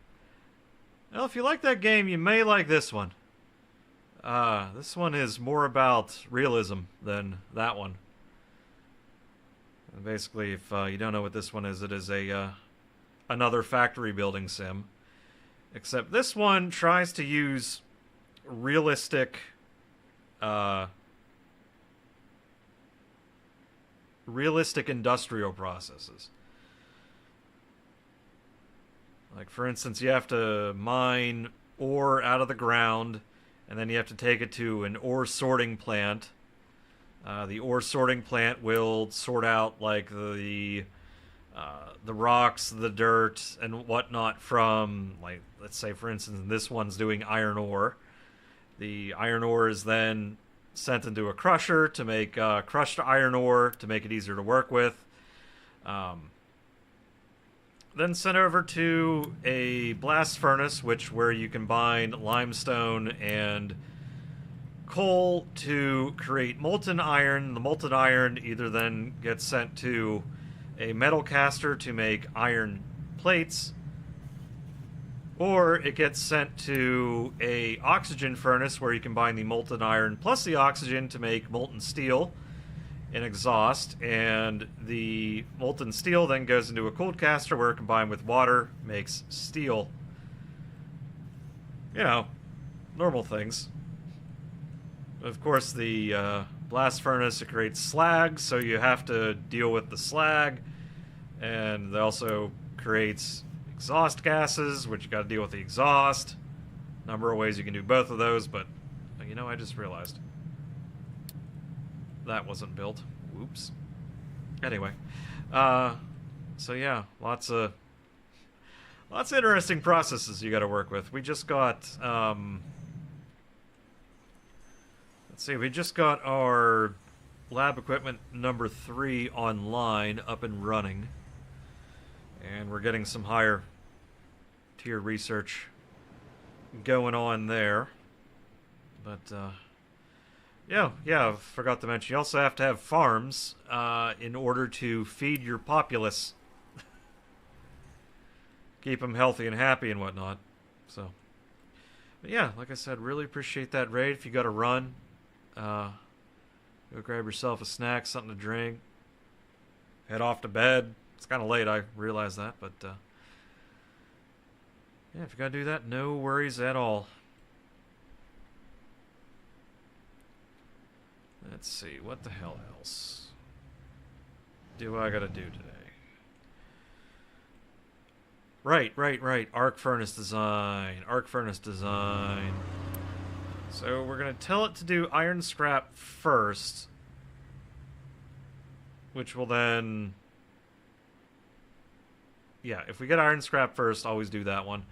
A: Well, if you like that game, you may like this one. This one is more about realism than that one. And basically, if you don't know what this one is, it is a another factory building sim, except this one tries to use realistic industrial processes. Like, for instance, you have to mine ore out of the ground, and then you have to take it to an ore sorting plant. The ore sorting plant will sort out, like, the rocks, the dirt, and whatnot from, like, let's say, for instance, this one's doing iron ore. The iron ore is then sent into a crusher to make crushed iron ore to make it easier to work with. Then sent over to a blast furnace, where you combine limestone and coal to create molten iron. The molten iron either then gets sent to a metal caster to make iron plates, or it gets sent to a oxygen furnace where you combine the molten iron plus the oxygen to make molten steel and exhaust, and the molten steel then goes into a cold caster where combined with water makes steel. You know, normal things. Of course, the blast furnace, it creates slag, so you have to deal with the slag, and it also creates exhaust gases, which you got to deal with the exhaust. Number of ways you can do both of those, but you know, I just realized that wasn't built. Whoops. Anyway, so yeah, lots of interesting processes you got to work with. We just got let's see, we just got our lab equipment number 3 online, up and running. And we're getting some higher tier research going on there. But, yeah, I forgot to mention, you also have to have farms in order to feed your populace. Keep them healthy and happy and whatnot. So, but yeah, like I said, really appreciate that raid. If you got to run, go grab yourself a snack, something to drink, head off to bed. It's kind of late, I realize that, but yeah, if you gotta do that, no worries at all. Let's see, what the hell else do I gotta do today? Right. Arc furnace design. So we're gonna tell it to do iron scrap first, which will then... Yeah, if we get iron scrap first, always do that one.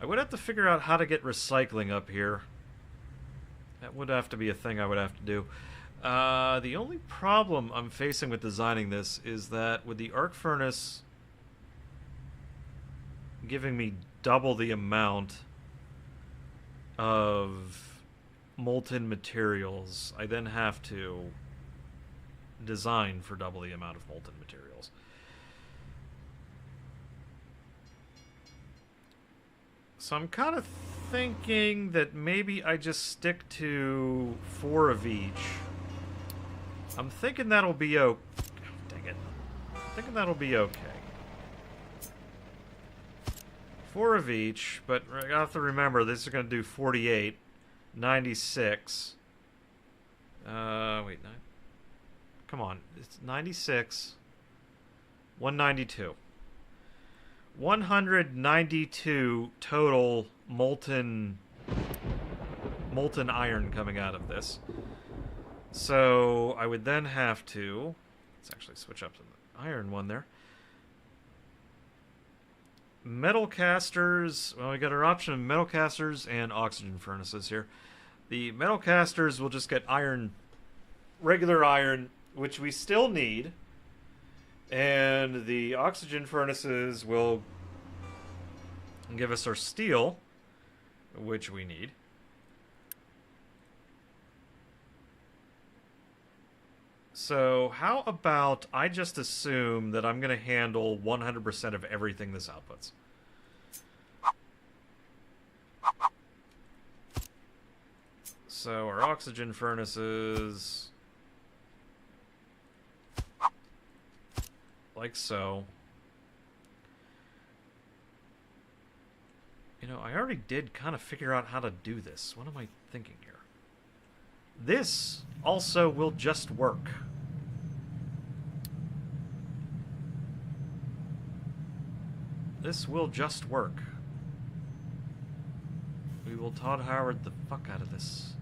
A: I would have to figure out how to get recycling up here. That would have to be a thing I would have to do. The only problem I'm facing with designing this is that with the arc furnace giving me double the amount of molten materials, I then have to design for double the amount of molten materials. So I'm kind of thinking that maybe I just stick to 4 of each. I'm thinking that'll be okay. Dang it. I'm thinking that'll be okay. 4 of each, but I have to remember this is going to do 48, 96. Wait, 9. Come on. It's 96. 192. 192 total molten iron coming out of this. So I would then have to... Let's actually switch up to the iron one there. Metal casters... Well, we got our option of metal casters and oxygen furnaces here. The metal casters will just get iron, regular iron, which we still need. And the oxygen furnaces will give us our steel, which we need. So how about I just assume that I'm going to handle 100% of everything this outputs. So our oxygen furnaces, like so. You know, I already did kind of figure out how to do this. What am I thinking here? This also will just work. This will just work. We will Todd Howard the fuck out of this.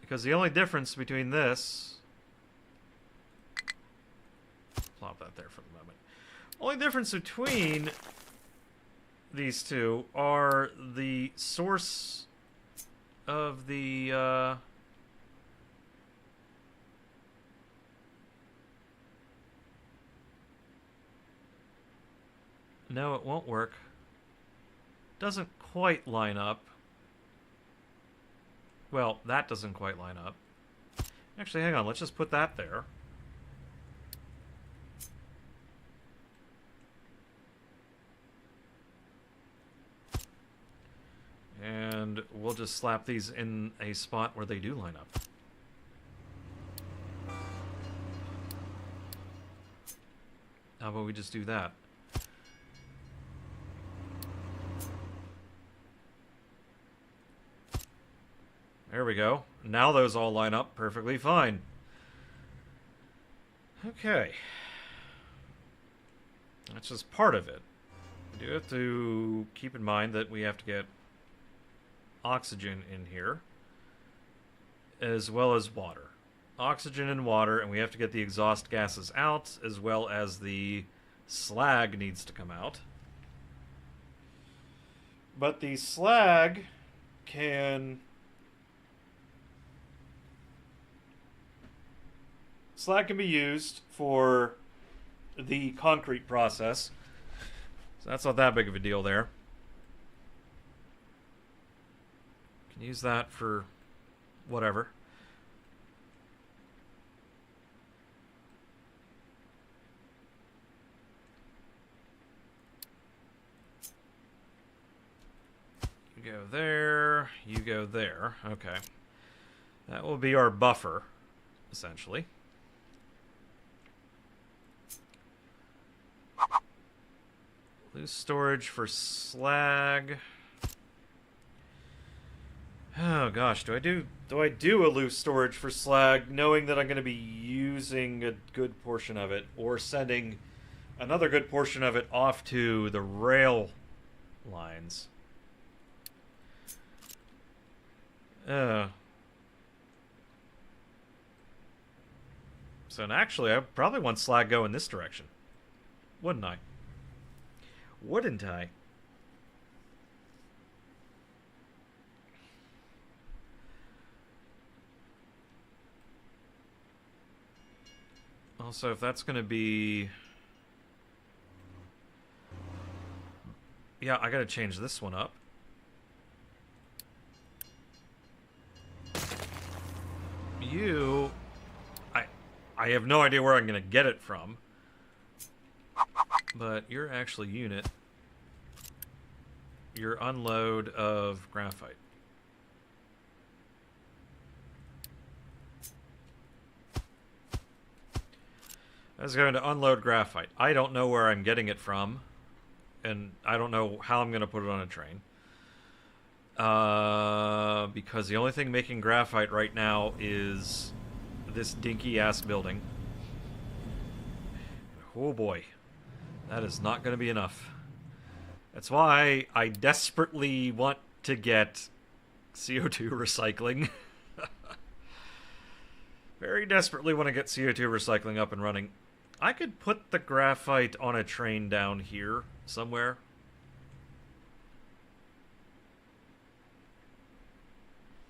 A: Because the only difference between this... Plop that there for the moment. Only difference between these two are the source of the... No, it won't work. Doesn't quite line up. Well, that doesn't quite line up. Actually, hang on. Let's just put that there. And we'll just slap these in a spot where they do line up. How about we just do that? There we go. Now those all line up perfectly fine. Okay. That's just part of it. We do have to keep in mind that we have to get oxygen in here, as well as water. Oxygen and water, and we have to get the exhaust gases out, as well as the slag needs to come out. But the slag can... Slag can be used for the concrete process. So that's not that big of a deal there. Can use that for whatever. You go there, you go there. Okay. That will be our buffer, essentially. Loose storage for slag. Oh gosh, do I do a loose storage for slag, knowing that I'm going to be using a good portion of it, or sending another good portion of it off to the rail lines? So actually, I probably want slag go in this direction, wouldn't I? Wouldn't I? Also, if that's going to be... Yeah, I got to change this one up. You... I have no idea where I'm going to get it from. But you're actually unit. Your unload of graphite. That's going to unload graphite. I don't know where I'm getting it from, and I don't know how I'm going to put it on a train. Because the only thing making graphite right now is this dinky-ass building. Oh boy. That is not going to be enough. That's why I desperately want to get CO2 recycling. Very desperately want to get CO2 recycling up and running. I could put the graphite on a train down here somewhere.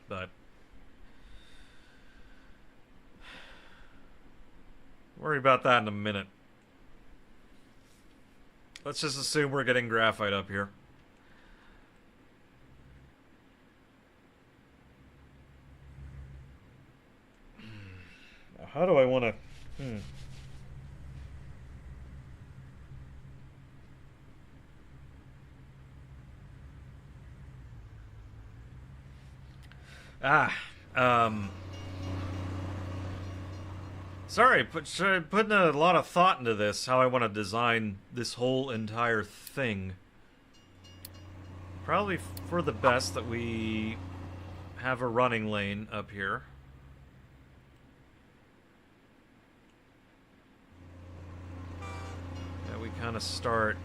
A: But worry about that in a minute. Let's just assume we're getting graphite up here. How do I want to... Sorry, putting a lot of thought into this, how I want to design this whole entire thing. Probably for the best that we have a running lane up here. Yeah, we kind of start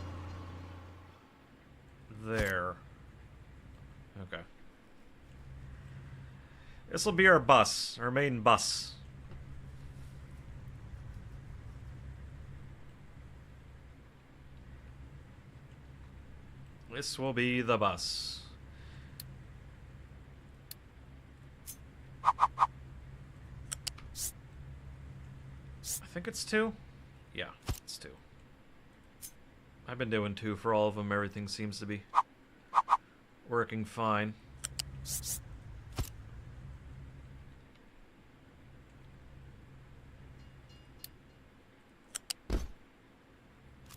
A: there. Okay. This will be our bus, our main bus. This will be the bus. I think it's 2? Yeah, it's 2. I've been doing 2 for all of them. Everything seems to be working fine.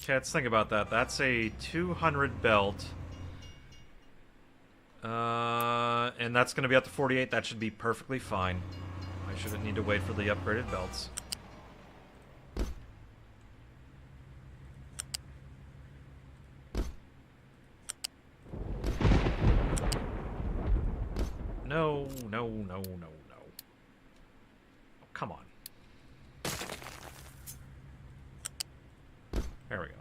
A: Okay, let's think about that. That's a 200 belt. And that's going to be up to 48. That should be perfectly fine. I shouldn't need to wait for the upgraded belts. No, no, no, no, no. Oh, come on. There we go.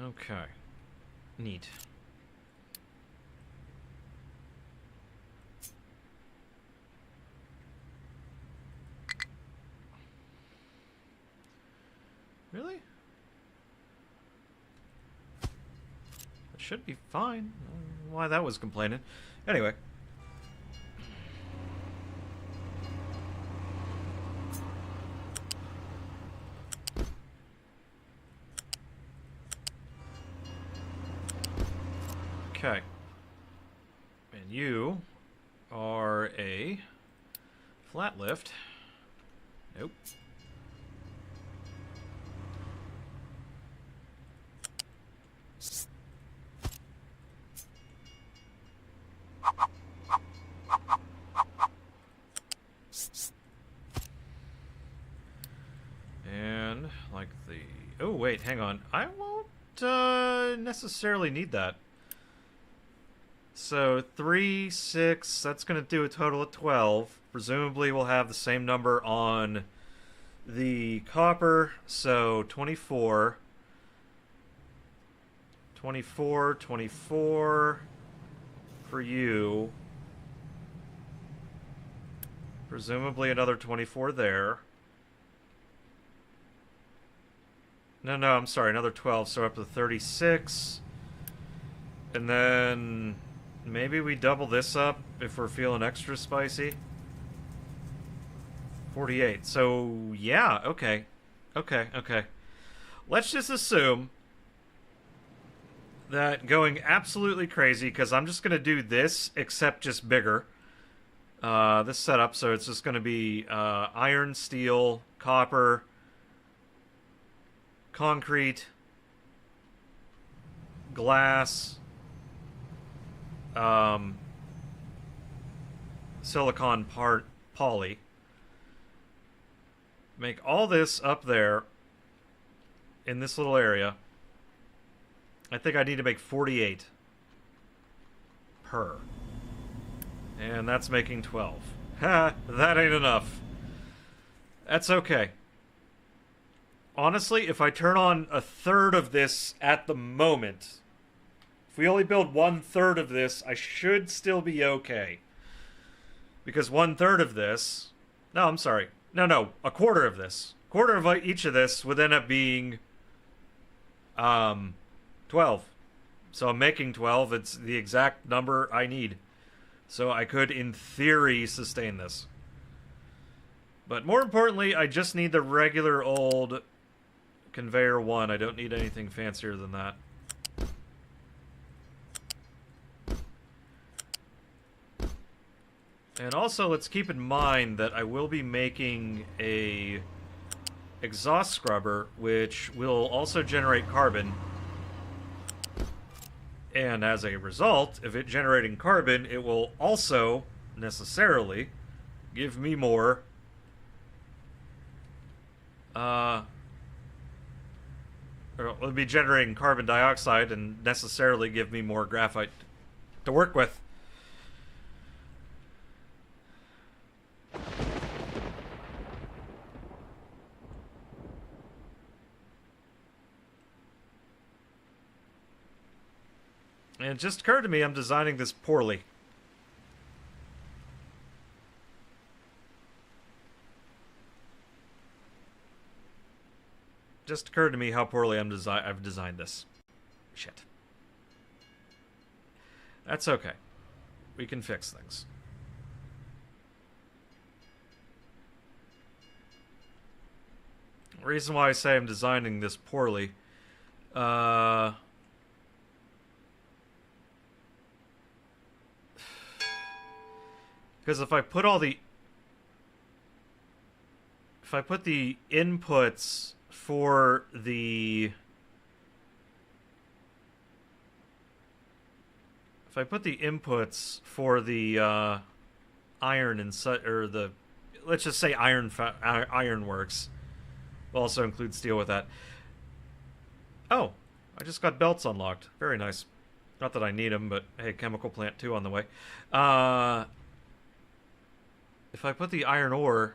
A: Okay. Neat. Really? It should be fine. I don't know why that was complaining. Anyway. Okay. And you are a flat lift. Nope. And like the... Oh, wait, hang on. I won't necessarily need that. So 3, 6, that's going to do a total of 12. Presumably we'll have the same number on the copper, so 24. 24, 24 for you. Presumably another 24 there. No, I'm sorry, another 12, so up to 36. And then... maybe we double this up if we're feeling extra spicy. 48. So, yeah, okay. Okay. Let's just assume that going absolutely crazy, because I'm just going to do this, except just bigger. This setup, so it's just going to be iron, steel, copper, concrete, glass, silicon poly. Make all this up there in this little area. I think I need to make 48 per. And that's making 12. Ha! That ain't enough. That's okay. Honestly, if I turn on a third of this at the moment, if we only build 1/3 of this, I should still be okay. Because 1/3 of this... No, I'm sorry. No, a quarter of this. A quarter of each of this would end up being 12. So I'm making 12. It's the exact number I need. So I could, in theory, sustain this. But more importantly, I just need the regular old conveyor 1. I don't need anything fancier than that. And also, let's keep in mind that I will be making a exhaust scrubber, which will also generate carbon. And as a result, if it generating carbon, it will also, necessarily, give me more or it'll be generating carbon dioxide and necessarily give me more graphite to work with. And it just occurred to me I'm designing this poorly. Just occurred to me how poorly I've designed this. Shit. That's okay. We can fix things. The reason why I say I'm designing this poorly, because if I put the inputs for the iron and or the, let's just say ironworks, we'll also include steel with that. Oh, I just got belts unlocked. Very nice. Not that I need them, but hey, chemical plant 2 on the way. If I put the iron ore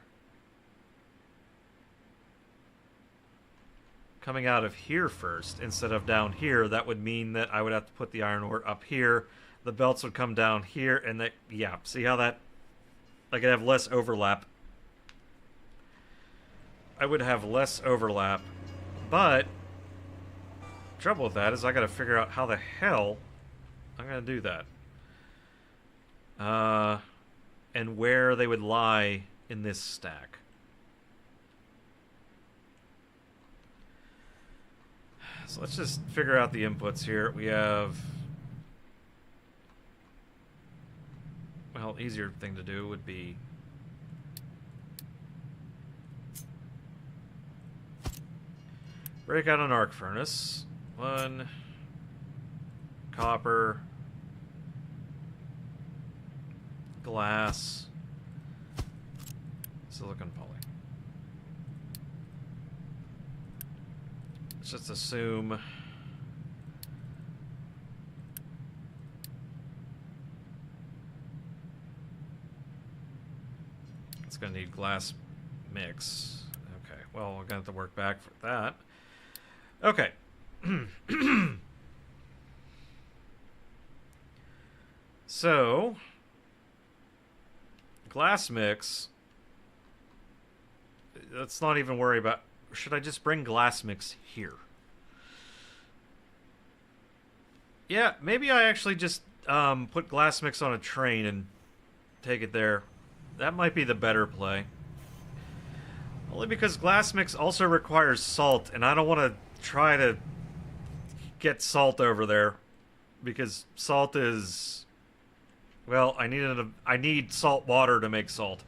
A: coming out of here first instead of down here, that would mean that I would have to put the iron ore up here. The belts would come down here, and that, yeah, see how that, I could have less overlap. I would have less overlap, but the trouble with that is I gotta figure out how the hell I'm gonna do that. And where they would lie in this stack. So let's just figure out the inputs here. We have... Well, easier thing to do would be... break out an arc furnace. 1... copper... glass... silicon poly. Let's just assume it's going to need glass mix. Okay, well, we're going to have to work back for that. Okay. So, glass mix, let's not even worry about... Should I just bring glass mix here? Yeah, maybe I actually just put glass mix on a train and take it there. That might be the better play. Only because glass mix also requires salt, and I don't want to try to get salt over there. Because salt is... Well, I need salt water to make salt.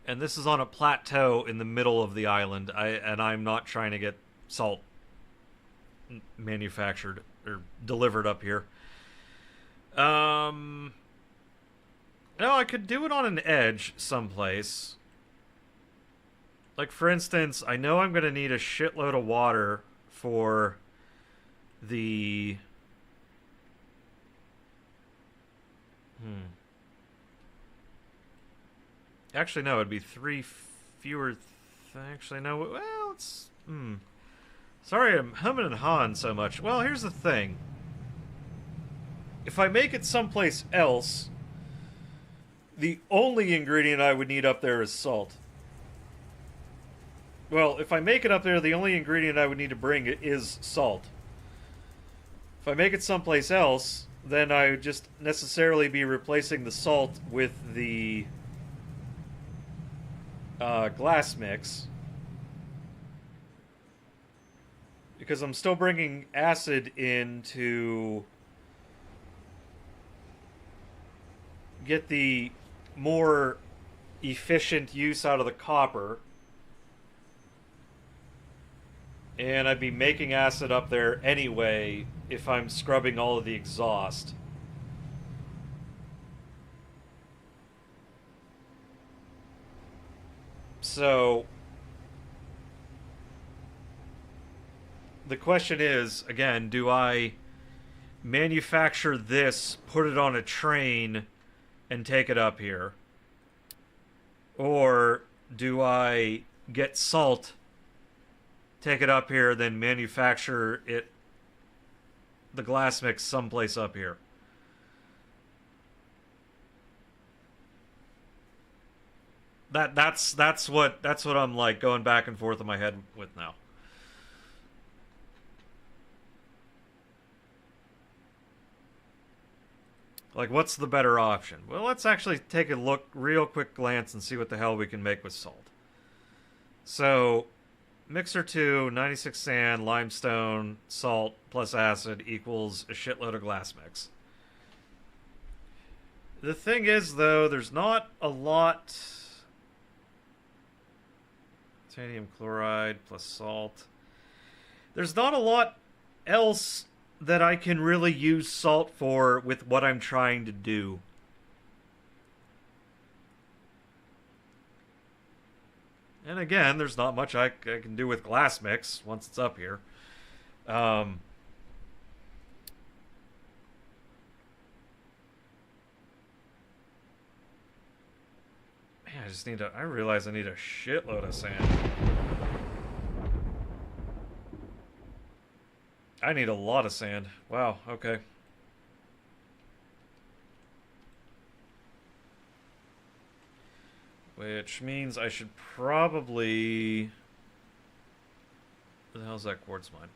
A: And this is on a plateau in the middle of the island. And I'm not trying to get salt manufactured or delivered up here. No, I could do it on an edge someplace. Like, for instance, I know I'm going to need a shitload of water for the Actually, no, it'd be 3 fewer... Actually, no, well, it's... Sorry I'm humming and hawing so much. Well, here's the thing. If I make it someplace else, the only ingredient I would need up there is salt. Well, if I make it up there, the only ingredient I would need to bring is salt. If I make it someplace else, then I would just necessarily be replacing the salt with the glass mix. Because I'm still bringing acid in to get the more efficient use out of the copper. And I'd be making acid up there anyway if I'm scrubbing all of the exhaust. So the question is, again, do I manufacture this, put it on a train, and take it up here? Or do I get salt, take it up here, then manufacture it, the glass mix, someplace up here? That's what I'm like going back and forth in my head with now. Like, what's the better option? Well, let's actually take a look, real quick glance, and see what the hell we can make with salt. So, mixer 2, 96 sand, limestone, salt, plus acid equals a shitload of glass mix. The thing is, though, there's not a lot... Titanium chloride plus salt. There's not a lot else that I can really use salt for with what I'm trying to do. And again, there's not much I can do with glass mix once it's up here. Man, I realize I need a shitload of sand. I need a lot of sand. Wow, okay. Which means I should probably... Where the hell's that quartz mine?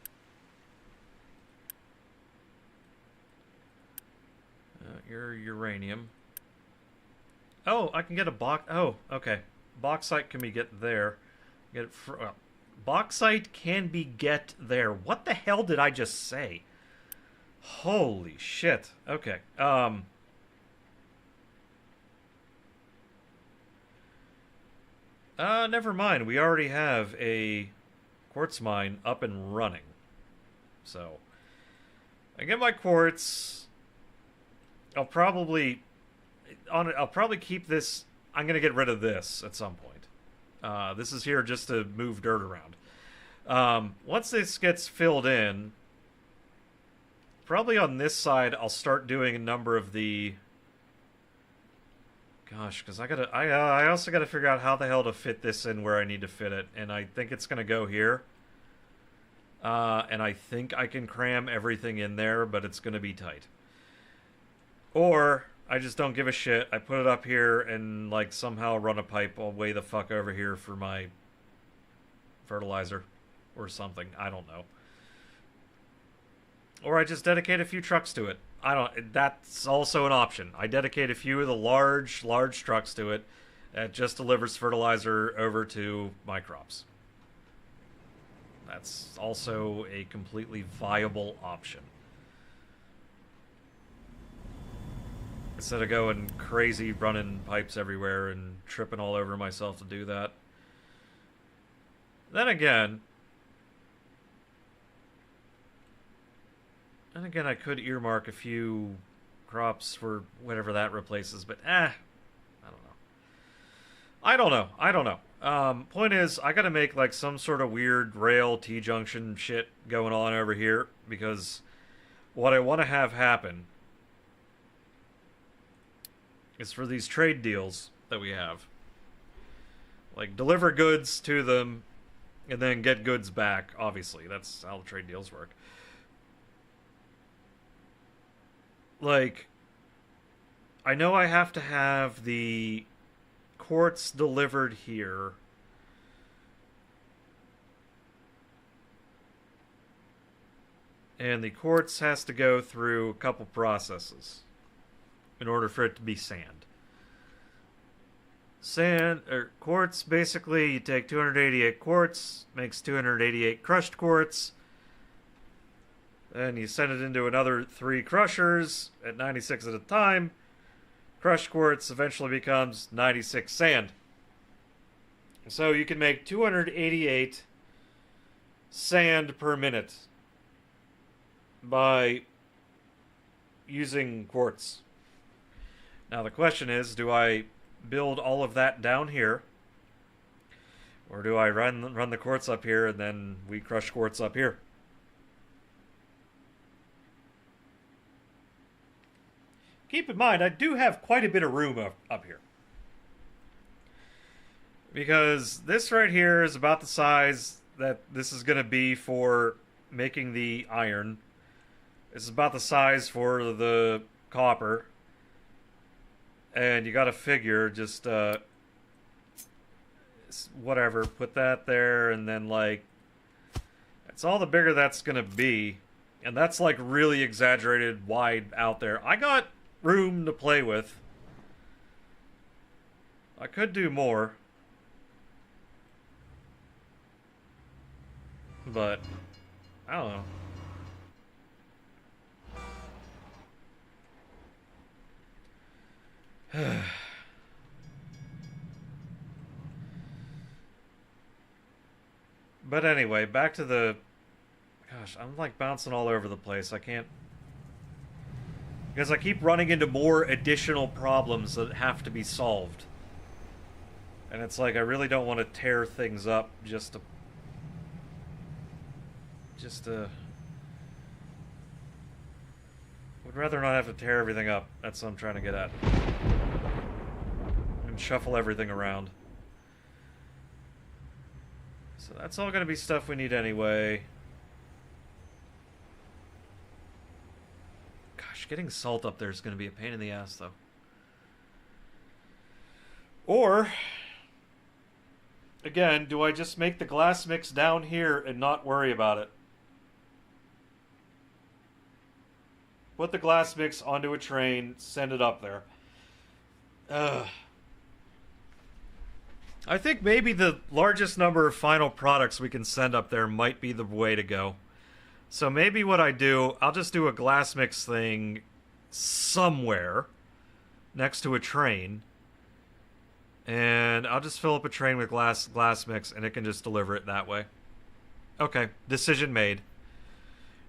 A: Your uranium. Oh, I can get a oh, okay. Bauxite can be get there. Get it bauxite can be get there. What the hell did I just say? Holy shit. Okay. Never mind. We already have a quartz mine up and running. So, I get my quartz. I'll probably keep this. I'm going to get rid of this at some point. This is here just to move dirt around. Once this gets filled in, probably on this side, I'll start doing a number of the... Gosh, because I also gotta figure out how the hell to fit this in where I need to fit it, and I think it's gonna go here. And I think I can cram everything in there, but it's gonna be tight. Or I just don't give a shit. I put it up here and like somehow run a pipe all way the fuck over here for my fertilizer or something. I don't know. Or I just dedicate a few trucks to it. I don't. That's also an option. I dedicate a few of the large trucks to it that just delivers fertilizer over to my crops. That's also a completely viable option. Instead of going crazy running pipes everywhere and tripping all over myself to do that. Then again, I could earmark a few crops for whatever that replaces, but I don't know. Point is, I gotta make like some sort of weird rail T-junction shit going on over here, because what I want to have happen is for these trade deals that we have. Like, deliver goods to them, and then get goods back, obviously. That's how the trade deals work. Like, I know I have to have the quartz delivered here. And the quartz has to go through a couple processes in order for it to be sand. Quartz, basically, you take 288 quartz, makes 288 crushed quartz. Then you send it into another 3 crushers at 96 at a time. Crushed quartz eventually becomes 96 sand. So you can make 288 sand per minute by using quartz. Now the question is, do I build all of that down here, or do I run the quartz up here and then we crush quartz up here? Keep in mind, I do have quite a bit of room up here. Because this right here is about the size that this is going to be for making the iron. This is about the size for the copper. And you got to figure just, whatever, put that there, and then, like, that's all the bigger that's going to be. And that's, like, really exaggerated wide out there. I got room to play with. I could do more. But, I don't know. But anyway, back to the... Gosh, I'm like bouncing all over the place. I can't... Because I keep running into more additional problems that have to be solved. And it's like, I really don't want to tear things up just to... Would rather not have to tear everything up. That's what I'm trying to get at. And shuffle everything around. So that's all going to be stuff we need anyway. Gosh, getting salt up there is going to be a pain in the ass, though. Or, again, do I just make the glass mix down here and not worry about it? Put the glass mix onto a train, send it up there. I think maybe the largest number of final products we can send up there might be the way to go. So maybe what I do, I'll just do a glass mix thing somewhere next to a train. And I'll just fill up a train with glass mix, and it can just deliver it that way. Okay, decision made.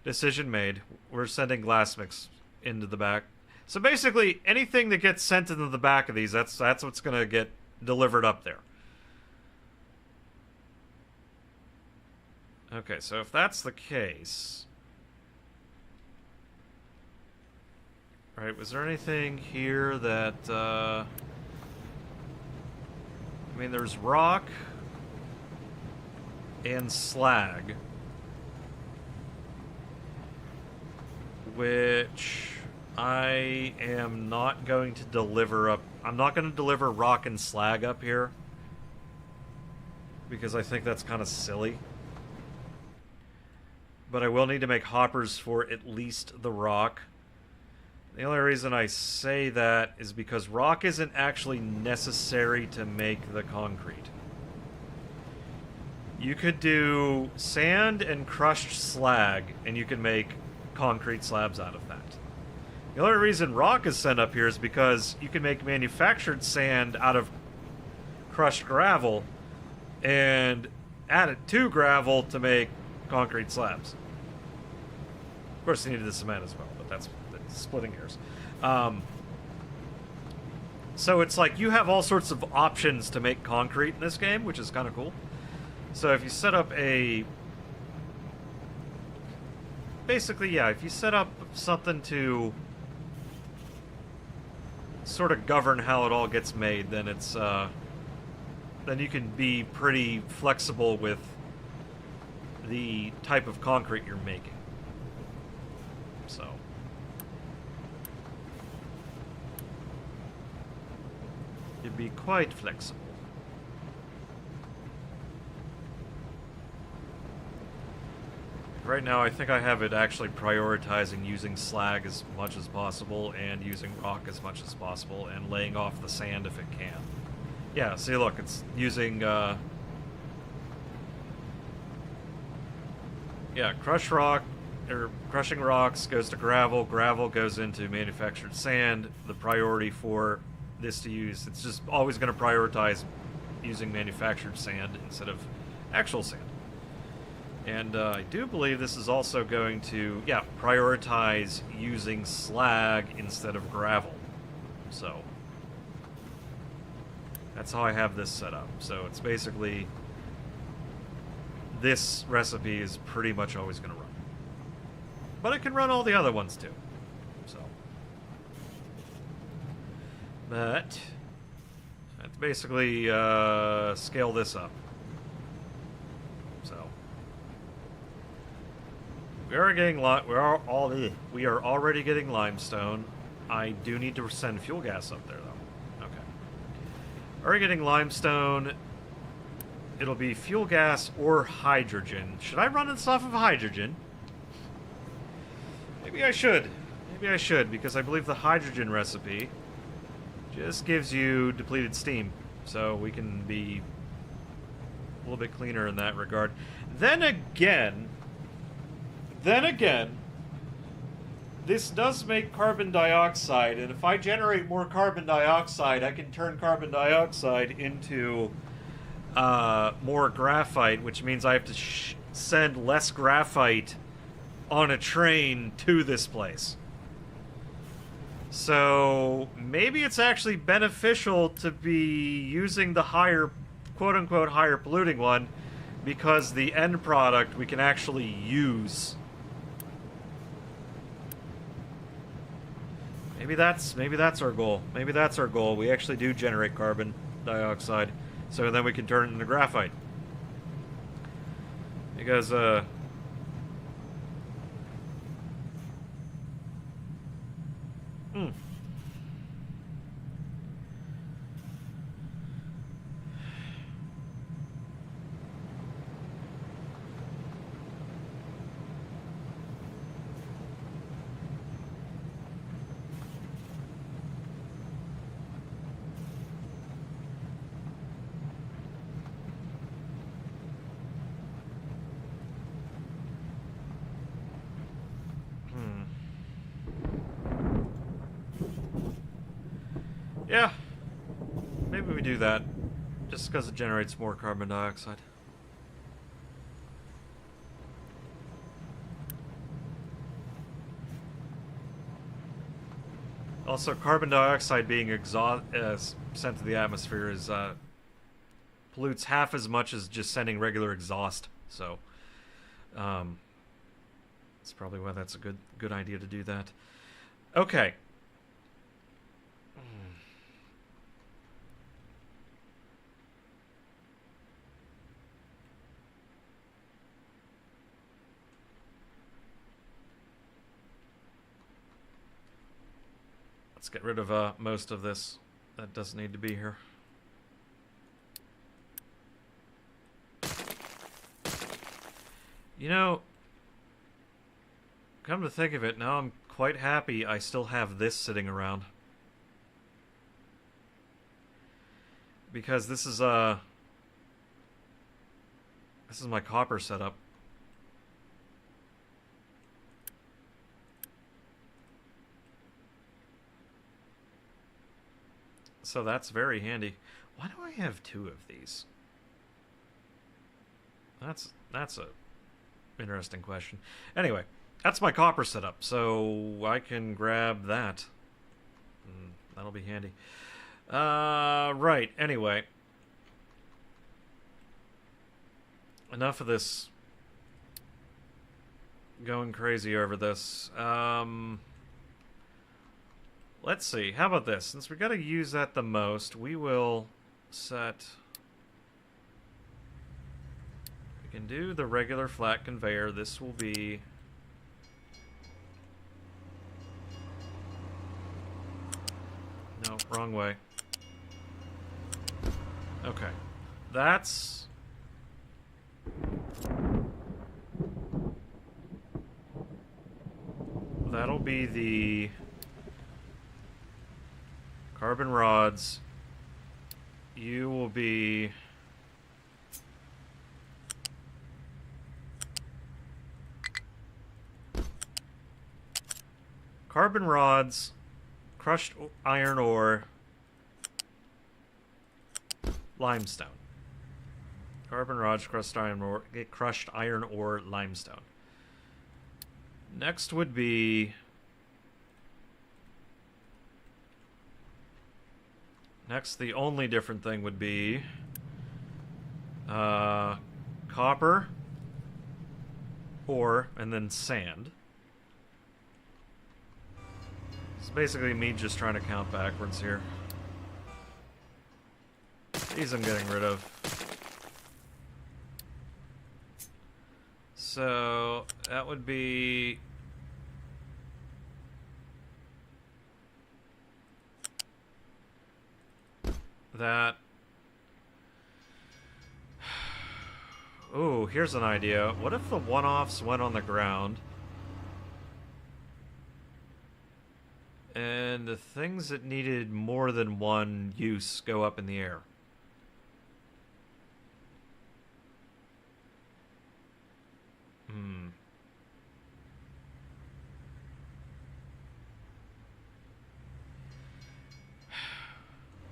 A: Decision made. We're sending glass mix into the back. So basically, anything that gets sent into the back of these, that's what's going to get delivered up there. Okay, so if that's the case... Alright, was there anything here that... I mean, there's rock and slag, which I am not going to deliver up. I'm not going to deliver rock and slag up here because I think that's kind of silly. But I will need to make hoppers for at least the rock. The only reason I say that is because rock isn't actually necessary to make the concrete. You could do sand and crushed slag, and you can make concrete slabs out of that. The only reason rock is sent up here is because you can make manufactured sand out of crushed gravel and add it to gravel to make concrete slabs. Of course, you needed the cement as well, but that's splitting hairs. So it's like you have all sorts of options to make concrete in this game, which is kind of cool. So if you set up a... Basically, yeah, if you set up something to sort of govern how it all gets made, then it's then you can be pretty flexible with the type of concrete you're making. So you'd be quite flexible. Right now, I think I have it actually prioritizing using slag as much as possible and using rock as much as possible and laying off the sand if it can. Yeah, see, look, it's using, yeah, crushed rock, or crushing rocks goes to gravel, gravel goes into manufactured sand. The priority for this to use, it's just always going to prioritize using manufactured sand instead of actual sand. And I do believe this is also going to, yeah, prioritize using slag instead of gravel. So that's how I have this set up. So it's basically, this recipe is pretty much always going to run. But it can run all the other ones too. So, but let's basically scale this up. So we are getting we are already getting limestone. I do need to send fuel gas up there though. Okay. Already getting limestone. It'll be fuel gas or hydrogen. Should I run this off of hydrogen? Maybe I should. Maybe I should, because I believe the hydrogen recipe just gives you depleted steam. So we can be a little bit cleaner in that regard. Then again, this does make carbon dioxide, and if I generate more carbon dioxide, I can turn carbon dioxide into more graphite, which means I have to send less graphite on a train to this place. So maybe it's actually beneficial to be using the higher, quote-unquote, higher polluting one, because the end product we can actually use. Maybe that's our goal. Maybe that's our goal. We actually do generate carbon dioxide, so then we can turn it into graphite. Because yeah, maybe we do that, just because it generates more carbon dioxide. Also, carbon dioxide being sent to the atmosphere is pollutes half as much as just sending regular exhaust. So, that's probably why that's a good idea to do that. Okay. Let's get rid of most of this that doesn't need to be here. You know, come to think of it, now I'm quite happy I still have this sitting around. Because this is my copper setup. So that's very handy. Why do I have two of these? That's a interesting question. Anyway, that's my copper setup, so I can grab that. That'll be handy. Right, anyway. Enough of this going crazy over this. let's see. How about this? Since we got to use that the most, we will set... We can do the regular flat conveyor. This will be... No, wrong way. Okay. That's... That'll be the carbon rods. You will be... Carbon rods, crushed iron ore, limestone. Carbon rods, crushed iron ore, limestone. Next would be... Next, the only different thing would be... copper, ore, and then sand. It's basically me just trying to count backwards here. These I'm getting rid of. So, that would be... That... Ooh, here's an idea. What if the one-offs went on the ground? And the things that needed more than one use go up in the air.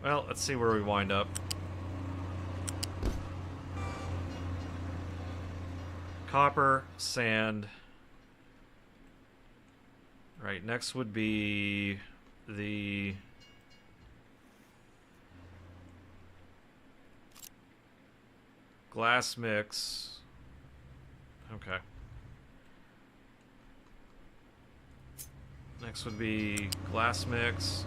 A: Well, let's see where we wind up. Copper, sand. Right, next would be the... glass mix. Okay. Next would be glass mix.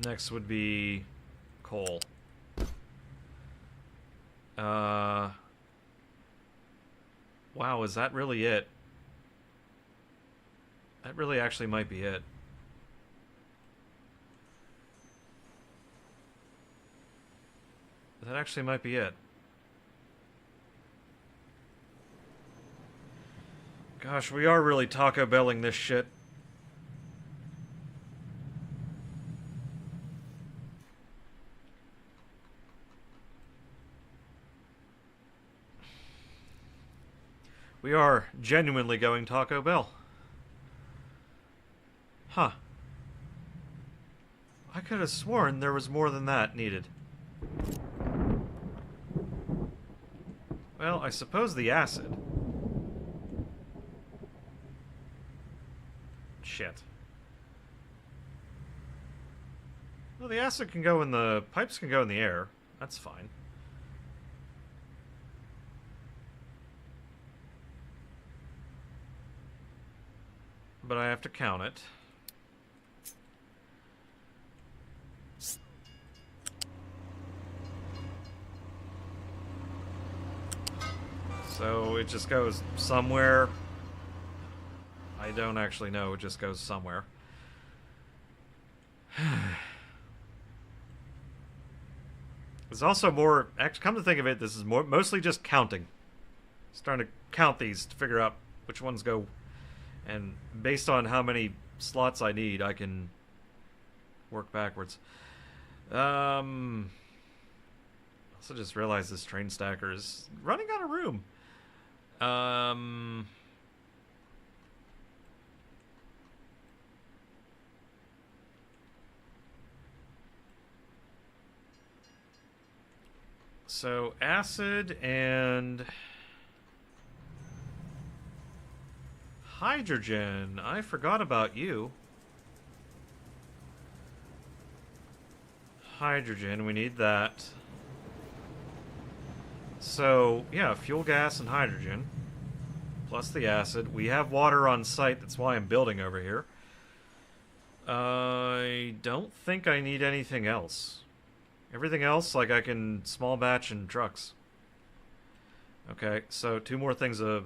A: Next would be coal. Wow, is that really it? That really actually might be it. That actually might be it. Gosh, we are really Taco Belling this shit. We are genuinely going Taco Bell. Huh. I could have sworn there was more than that needed. Well, I suppose the acid. Shit. Well, the acid can go in the... pipes can go in the air. That's fine. But I have to count it. So it just goes somewhere. I don't actually know, it just goes somewhere. There's also more... Come to think of it, this is mostly just counting. Starting to count these to figure out which ones go... And based on how many slots I need, I can work backwards. Also just realized this train stacker is running out of room. So acid and... hydrogen. I forgot about you. Hydrogen, we need that. So, yeah, fuel gas and hydrogen. plus the acid. We have water on site, that's why I'm building over here. I don't think I need anything else. Everything else, like, I can small batch in trucks. Okay, so 2 more things of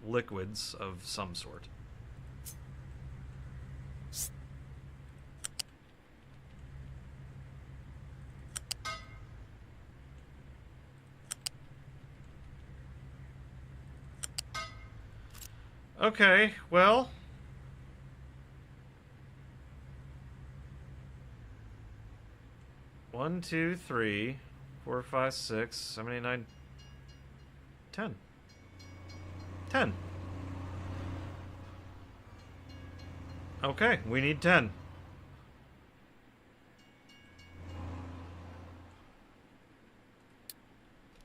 A: liquids of some sort. Okay, well... One, 2, 3, 4, 5, 6, 7, 8, 9, 10. 10. Okay, we need 10.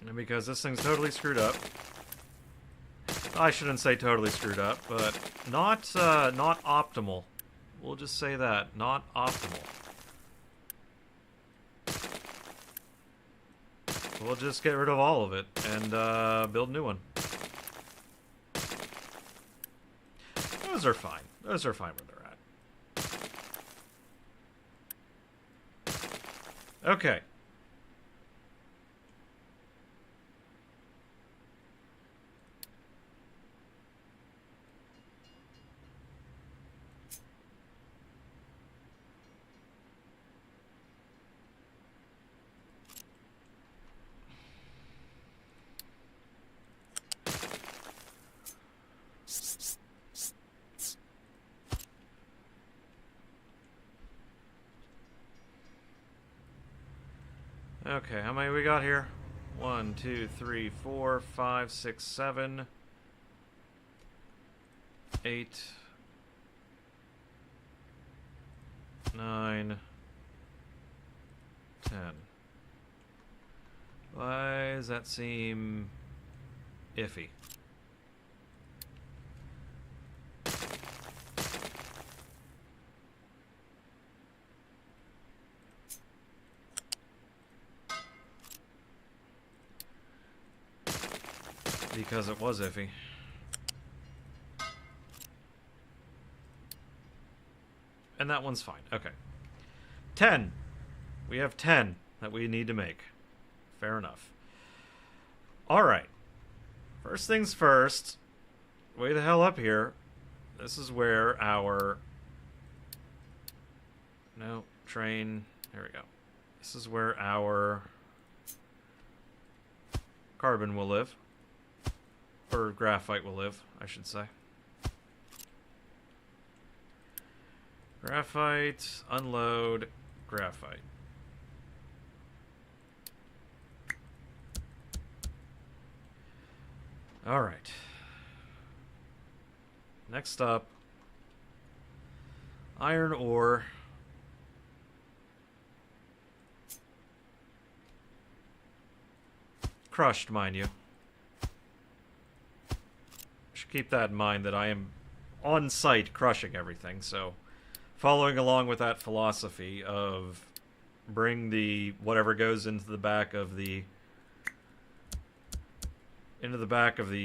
A: And because this thing's totally screwed up. I shouldn't say totally screwed up, but not optimal. We'll just say that, not optimal. We'll just get rid of all of it and build a new one. Those are fine. Those are fine where they're at. Okay. Okay, how many we got here? 1, 2, 3, 4, 5, 6, 7, 8, 9, 10. Why does that seem iffy? Because it was iffy. And that one's fine. Okay. 10. We have 10 that we need to make. Fair enough. Alright. First things first. Way the hell up here. This is where our... No, train. There we go. This is where our carbon will live. Or graphite will live, I should say. Graphite, unload, graphite. Alright. Next up, iron ore. Crushed, mind you. Keep that in mind that I am on site crushing everything, so following along with that philosophy of bring the whatever goes into the back of the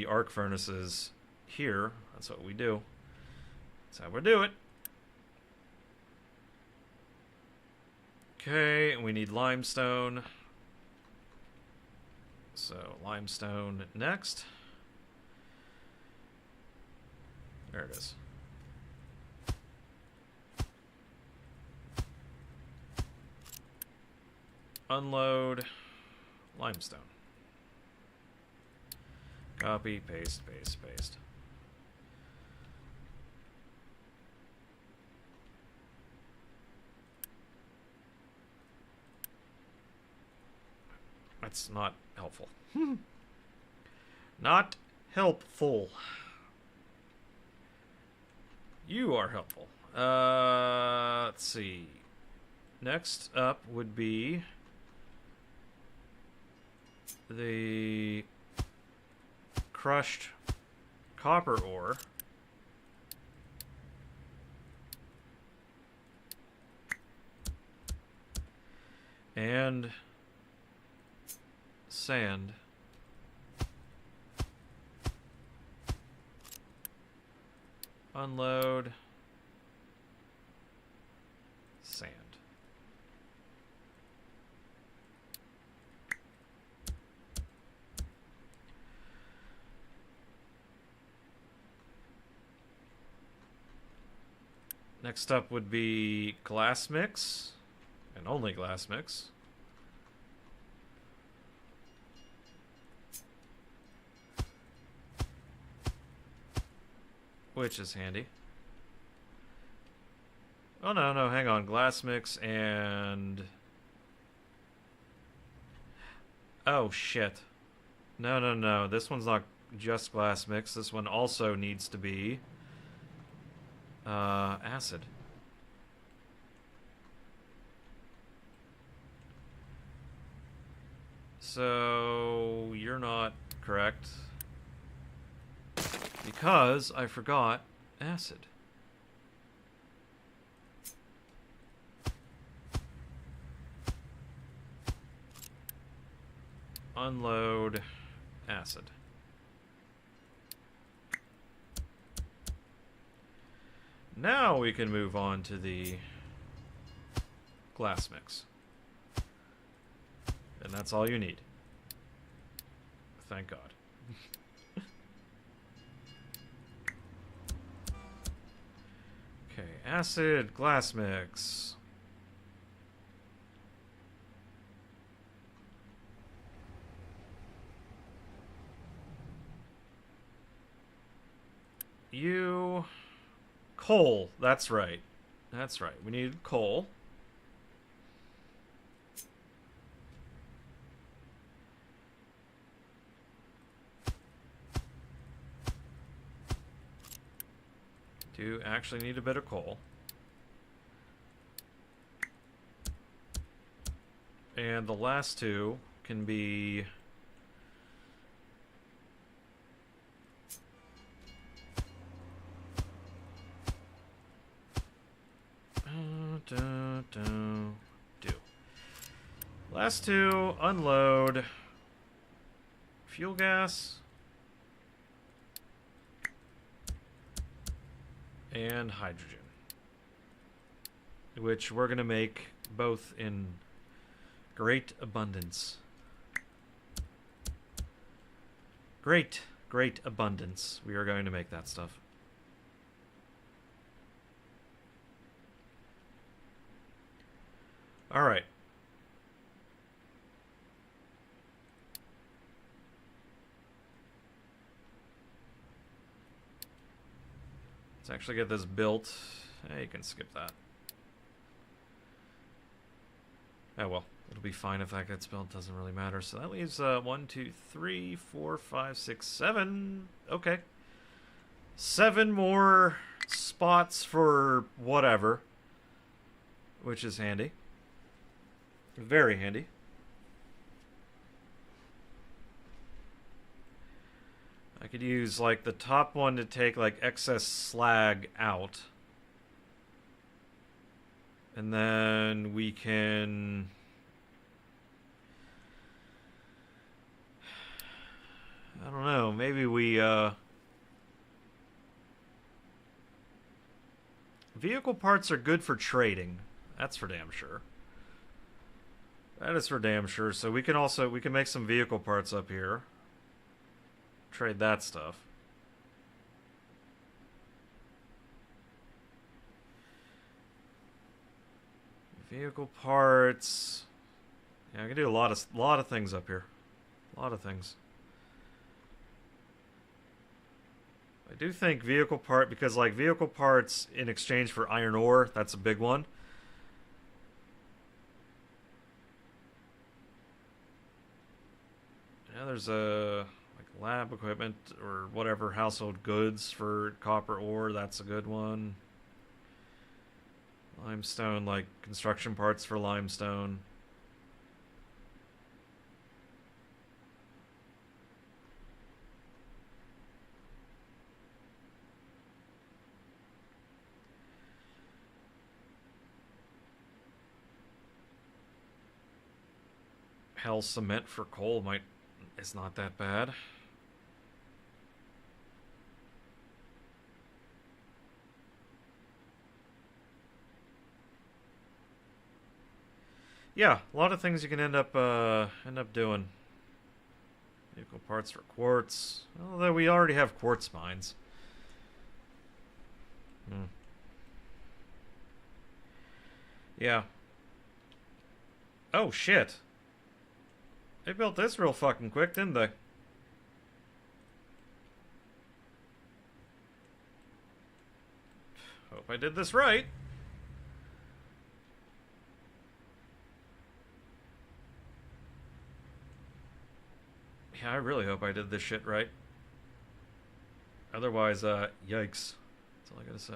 A: arc furnaces here. That's what we do. That's how we do it. Okay, and we need limestone. So limestone next. There it is. Unload limestone. Copy, paste, paste, paste. That's not helpful. Not helpful. You are helpful. Let's see. Next up would be the crushed copper ore. And sand. Unload. Sand. Next up would be glass mix, and only glass mix. Which is handy. Oh no, no, hang on. Glass mix and... Oh shit. No, no, no. This one's not just glass mix. This one also needs to be... acid. So... You're not correct. Because I forgot acid. Unload acid. Now we can move on to the glass mix. And that's all you need. Thank God. Okay, acid, glass mix. You... Coal, that's right. That's right, we need coal. Do actually need a bit of coal. And the last two can be... do. Last two, unload fuel gas and hydrogen, which we're gonna make both in great abundance. Great abundance. We are going to make that stuff. All right. Let's actually get this built. Hey, you can skip that. Oh well, it'll be fine if that gets built. Doesn't really matter. So that leaves 1, 2, 3, 4, 5, 6, 7. Okay. 7 more spots for whatever, which is handy. Very handy. I could use like the top one to take like excess slag out. And then we can... I don't know, maybe we vehicle parts are good for trading. That's for damn sure. That is for damn sure. So we can also, we can make some vehicle parts up here. Trade that stuff. Vehicle parts. Yeah, I can do a lot of things up here. A lot of things. I do think vehicle part, because like vehicle parts in exchange for iron ore, that's a big one. Yeah, there's a like lab equipment or whatever, household goods for copper ore, that's a good one. Limestone, like construction parts for limestone. Hell, cement for coal might... It's not that bad. yeah, a lot of things you can end up doing. Vehicle parts for quartz. Although we already have quartz mines. Yeah. Oh, shit. They built this real fucking quick, didn't they? Hope I did this right. Yeah, I really hope I did this shit right. Otherwise, yikes. That's all I gotta say.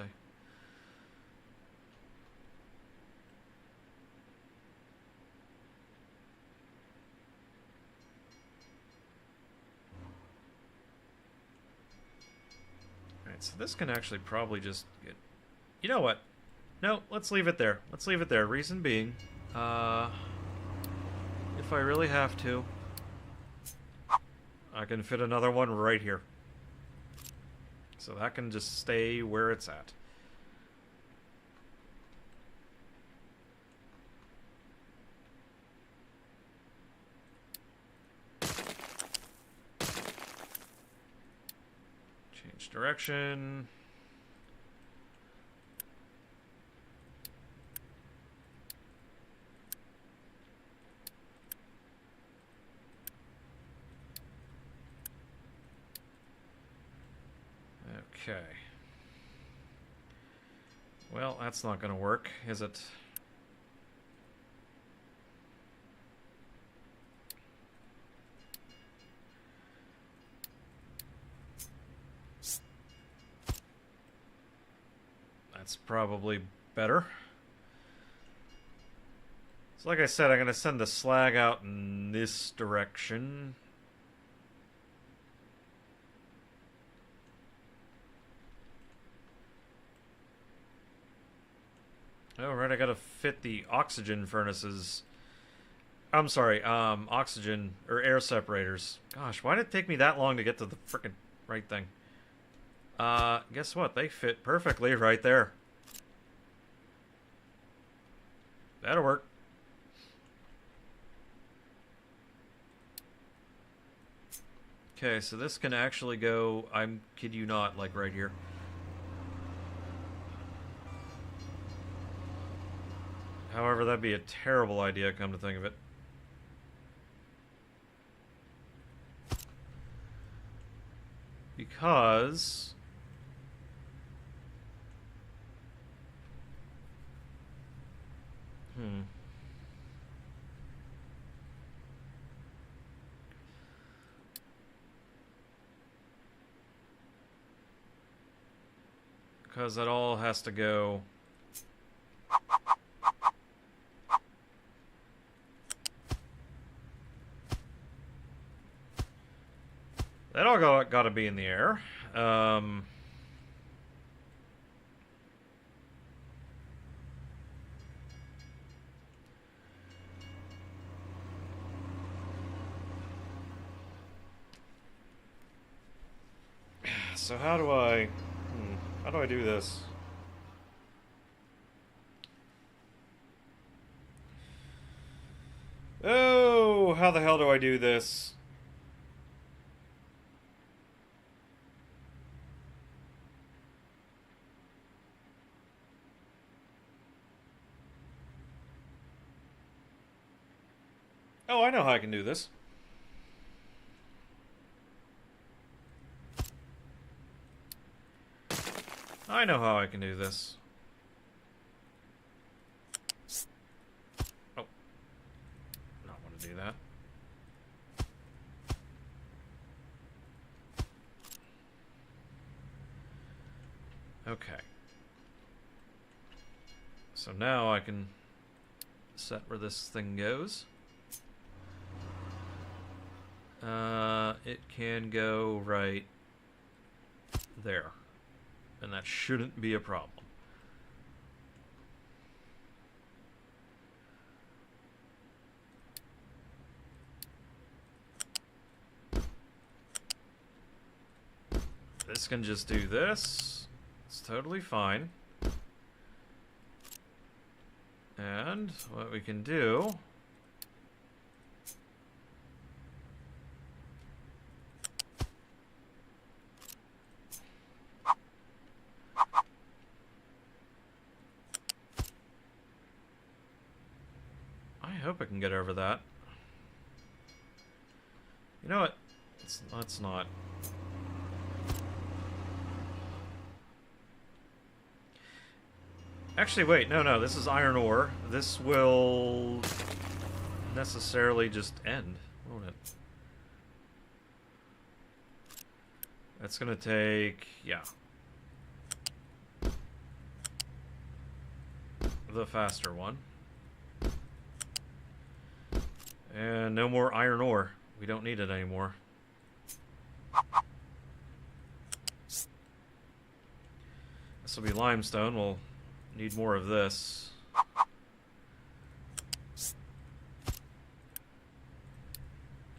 A: Alright, so this can actually probably just get... You know what? No, let's leave it there. Let's leave it there. Reason being, if I really have to, I can fit another one right here. So that can just stay where it's at. Change direction. Okay. Well, that's not going to work, is it? That's probably better. So like I said, I'm going to send the slag out in this direction. Oh, right, I gotta fit the oxygen furnaces. I'm sorry, oxygen, or air separators. Gosh, why did it take me that long to get to the frickin' right thing? Guess what? They fit perfectly right there. That'll work. Okay, so this can actually go, I kid you not, like right here. However, that'd be a terrible idea, come to think of it. Because... Because it all has to go... That all gotta be in the air. So how do I do this? Oh, how the hell do I do this? Oh, I know how I can do this. I know how I can do this. Oh. Not want to do that. Okay. So now I can set where this thing goes. It can go right there. And that shouldn't be a problem. This can just do this. It's totally fine. And what we can do hope I can get over that. You know what? Let's not. Actually, wait. No. This is iron ore. This will necessarily just end, won't it? That's gonna take... yeah. The faster one. And no more iron ore. We don't need it anymore. This will be limestone. We'll need more of this.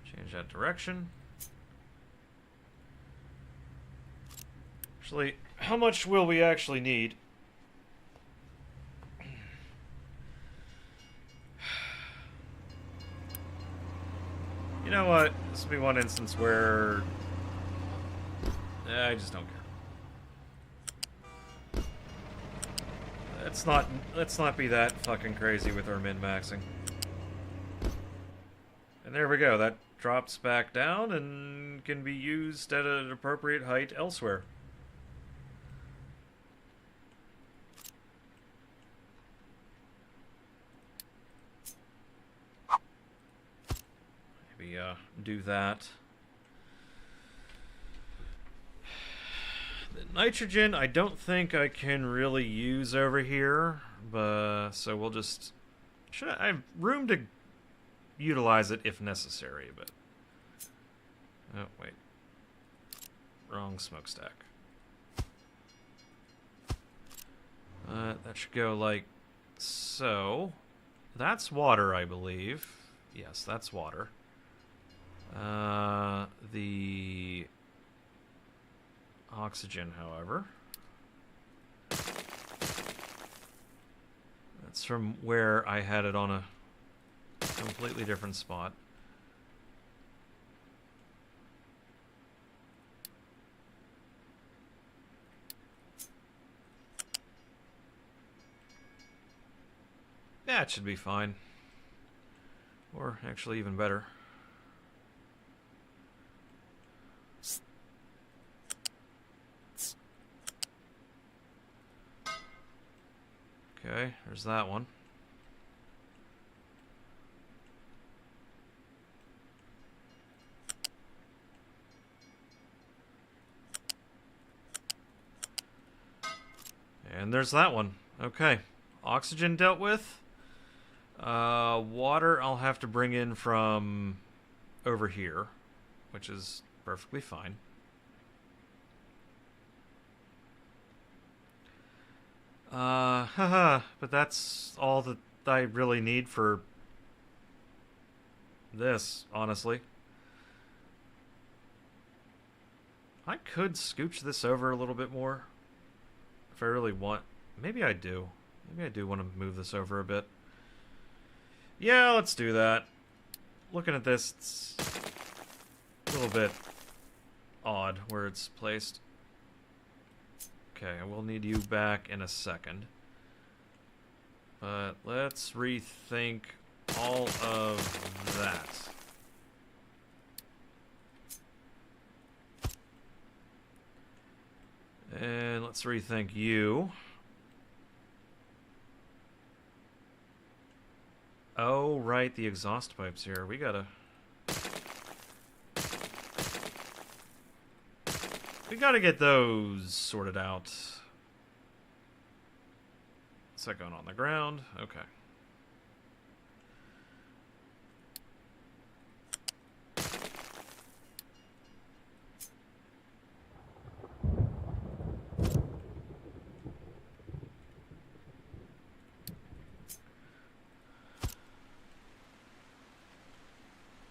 A: Change that direction. Actually, how much will we actually need? You know what? This will be one instance where I just don't care. Let's not be that fucking crazy with our min-maxing. And there we go. That drops back down and can be used at an appropriate height elsewhere. Maybe do that. The nitrogen I don't think I can really use over here, but so we'll just... I have room to utilize it if necessary, but... oh, wait. Wrong smokestack. That should go like so. That's water, I believe. Yes, that's water. The oxygen, however, that's from where I had it on a completely different spot. That should be fine. Or actually even better. Okay, there's that one. And there's that one. Okay. Oxygen dealt with. Water I'll have to bring in from over here, which is perfectly fine. But that's all that I really need for this, honestly. I could scooch this over a little bit more if I really want. Maybe I do. Maybe I do want to move this over a bit. Yeah, let's do that. Looking at this, it's a little bit odd where it's placed. Okay, I will need you back in a second. But let's rethink all of that. And let's rethink you. Oh, right, the exhaust pipes here. We gotta get those sorted out. Is that going on the ground? Okay.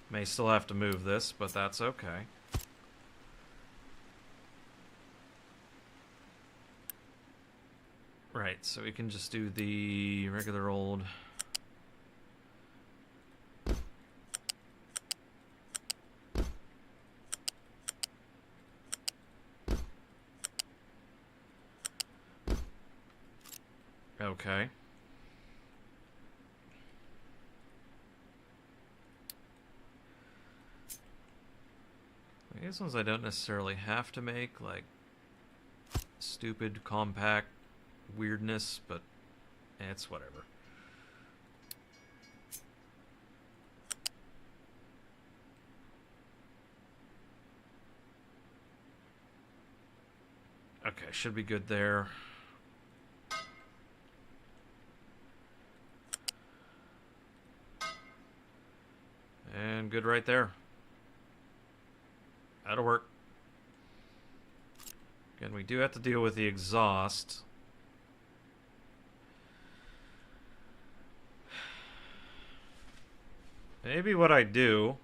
A: May still have to move this, but that's okay. Right, so we can just do the regular old... Okay. These ones I don't necessarily have to make, like stupid, compact weirdness, but it's whatever. Okay, should be good there. And good right there. That'll work. Again, we do have to deal with the exhaust. Maybe what I do...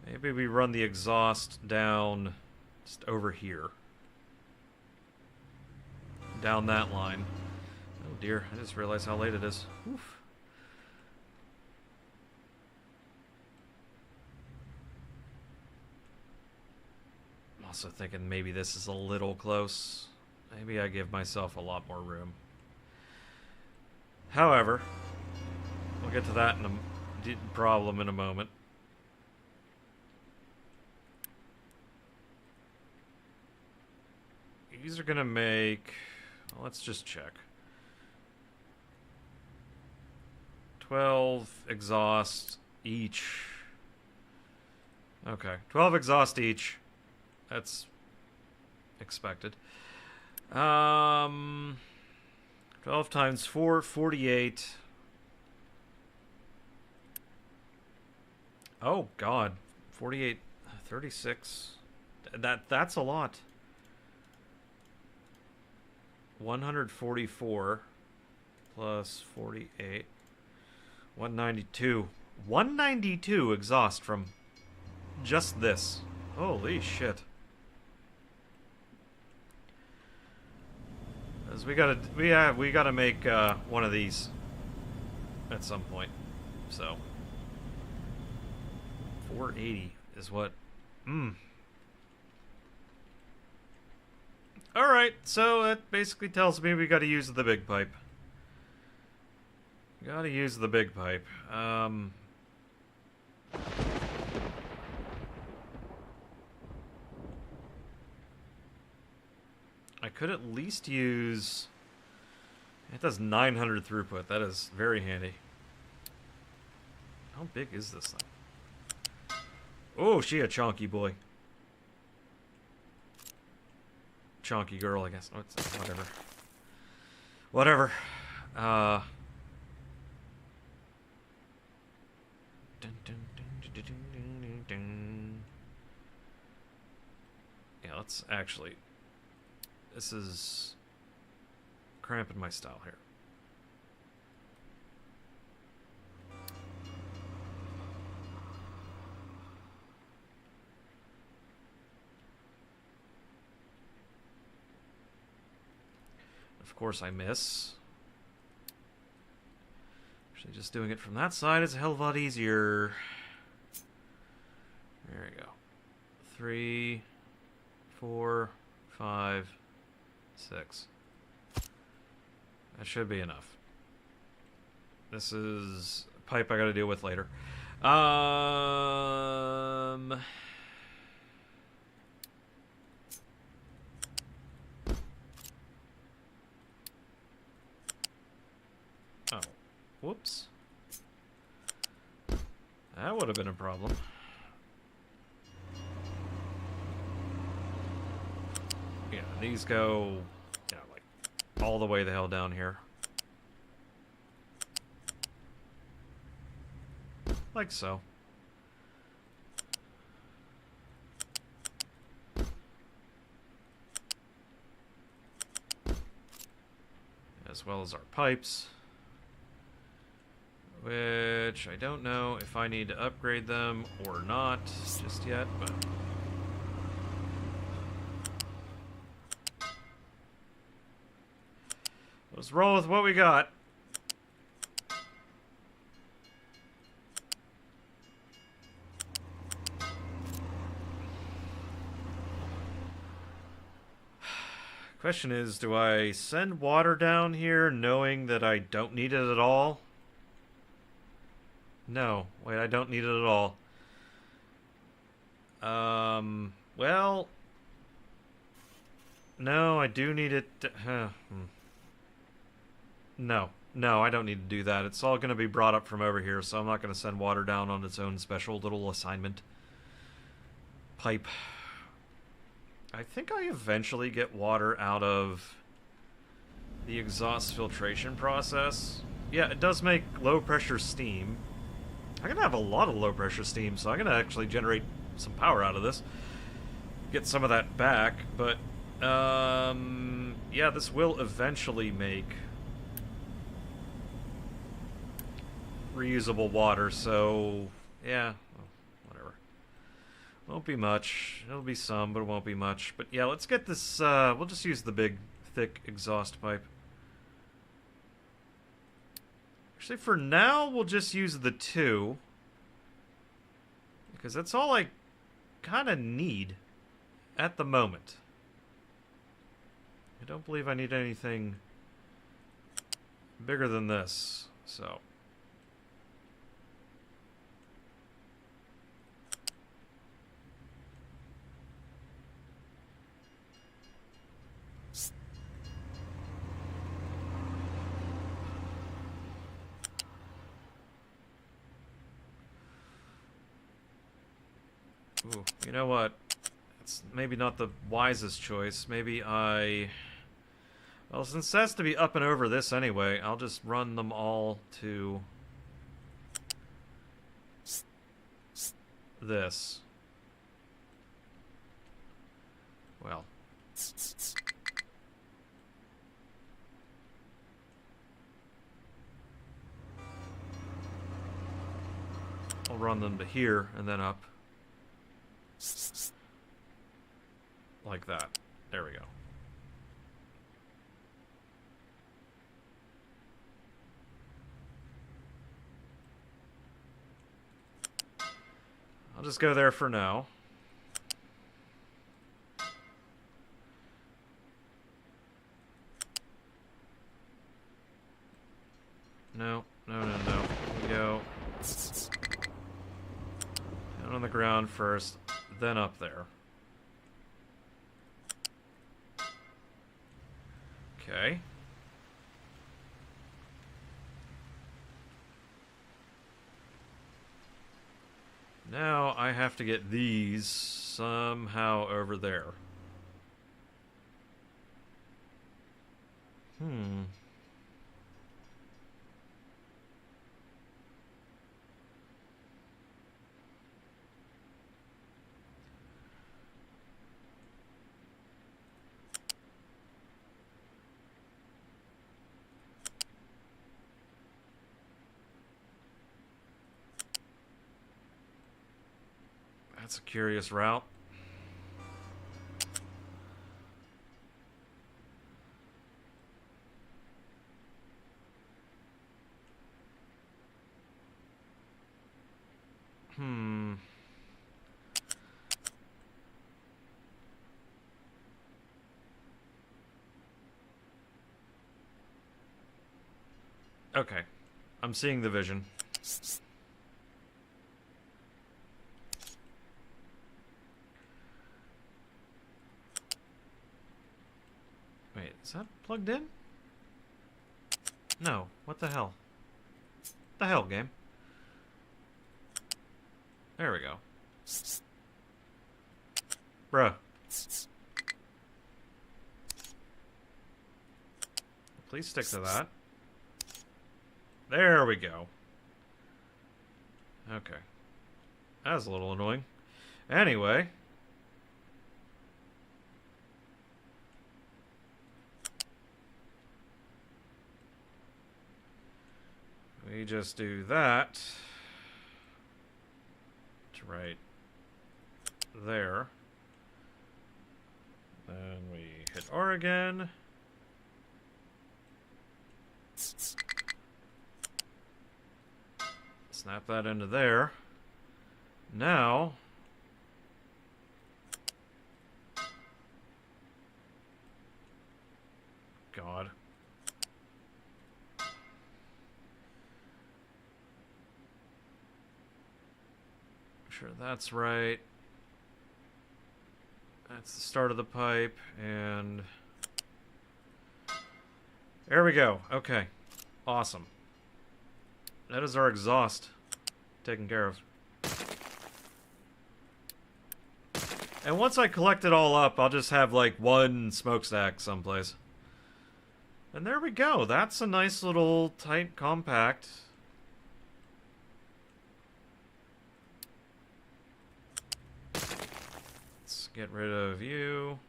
A: Maybe we run the exhaust down just over here. Down that line. Oh dear, I just realized how late it is. Oof. I'm also thinking maybe this is a little close. Maybe I give myself a lot more room. However, we'll get to that in a problem in a moment. These are gonna make... Well, let's just check. 12 exhaust each. Okay, 12 exhaust each. That's expected. 12 times 4, 48. Oh, God. 48, 36. That's a lot. 144 plus 48. 192. 192 exhaust from just this. Holy shit. As we gotta make one of these at some point. So 480 is what. Alright, so that basically tells me we gotta use the big pipe. Gotta use the big pipe. I could at least use... It does 900 throughput. That is very handy. How big is this thing? Oh, she a chonky boy. Chonky girl, I guess. Oh, it's, whatever. Whatever. Yeah, let's actually... This is cramping my style here. Of course I miss. Actually, just doing it from that side is a hell of a lot easier. There we go. 3, 4, 5, 6. That should be enough. This is a pipe I gotta deal with later. Oh, whoops. That would have been a problem. Yeah, these go, you know, like all the way the hell down here. Like so. As well as our pipes. Which I don't know if I need to upgrade them or not just yet, but... Let's roll with what we got. Question is, do I send water down here knowing that I don't need it at all? No. Wait, I don't need it at all. Well... No, I do need it... No. No, I don't need to do that. It's all going to be brought up from over here, so I'm not going to send water down on its own special little assignment. Pipe. I think I eventually get water out of the exhaust filtration process. Yeah, it does make low-pressure steam. I'm going to have a lot of low-pressure steam, so I'm going to actually generate some power out of this. Get some of that back, but... yeah, this will eventually make reusable water, so... yeah, well, whatever. Won't be much. It'll be some, but it won't be much. But yeah, let's get this, we'll just use the big, thick exhaust pipe. Actually, for now, we'll just use the 2. Because that's all I kind of need at the moment. I don't believe I need anything bigger than this, so... Ooh, you know what? It's maybe not the wisest choice. Maybe I... Well, since it has to be up and over this anyway, I'll just run them all to... this. Well... I'll run them to here and then up. Like that. There we go. I'll just go there for now. No, no, no, no. We go down on the ground first, then up there. Okay. Now I have to get these somehow over there. That's a curious route. Okay. I'm seeing the vision. Wait, is that plugged in? No. What the hell? What the hell, game? There we go. Bruh. Please stick to that. There we go. Okay. That was a little annoying. Anyway. We just do that to right there. Then we hit R again. Snap that into there. Now sure that's right. That's the start of the pipe, and there we go. Okay, awesome. That is our exhaust taken care of. And once I collect it all up, I'll just have like one smokestack someplace. And there we go. That's a nice little tight compact. Let's get rid of you.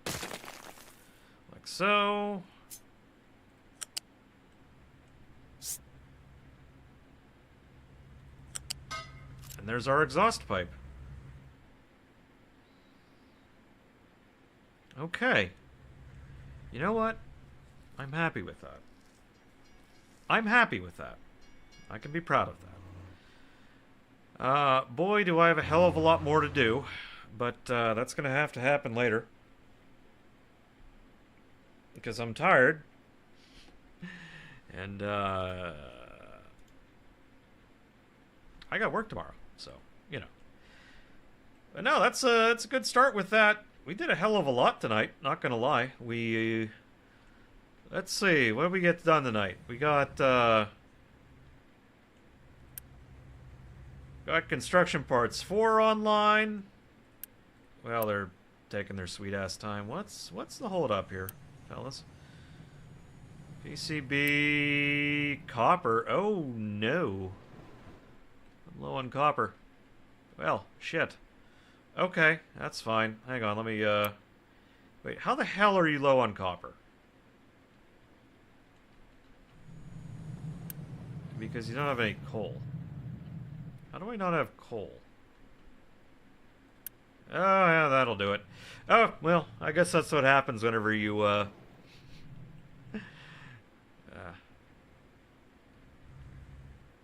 A: Like so. And there's our exhaust pipe. Okay. You know what? I'm happy with that. I'm happy with that. I can be proud of that. Boy, do I have a hell of a lot more to do. But that's going to have to happen later. Because I'm tired. And I got work tomorrow. So, you know. But no, that's a good start with that. We did a hell of a lot tonight, not gonna lie. We, let's see, what did we get done tonight? We got construction parts 4 online. Well, they're taking their sweet ass time. What's the hold up here, fellas? PCB copper. Oh no. I'm low on copper. Well, shit. Okay, that's fine. Hang on, let me, wait, how the hell are you low on copper? Because you don't have any coal. How do I not have coal? Oh, yeah, that'll do it. Oh, well, I guess that's what happens whenever you,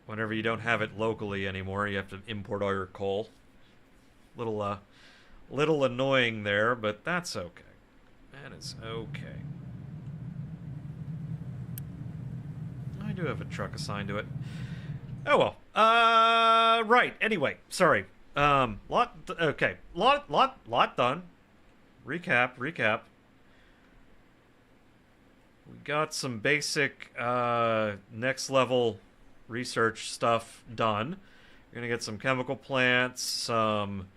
A: whenever you don't have it locally anymore, you have to import all your coal. Little annoying there, but that's okay. That is okay. I do have a truck assigned to it. Oh well. Right. Anyway, sorry. Lot done. Recap. We got some basic next level research stuff done. We're gonna get some chemical plants, some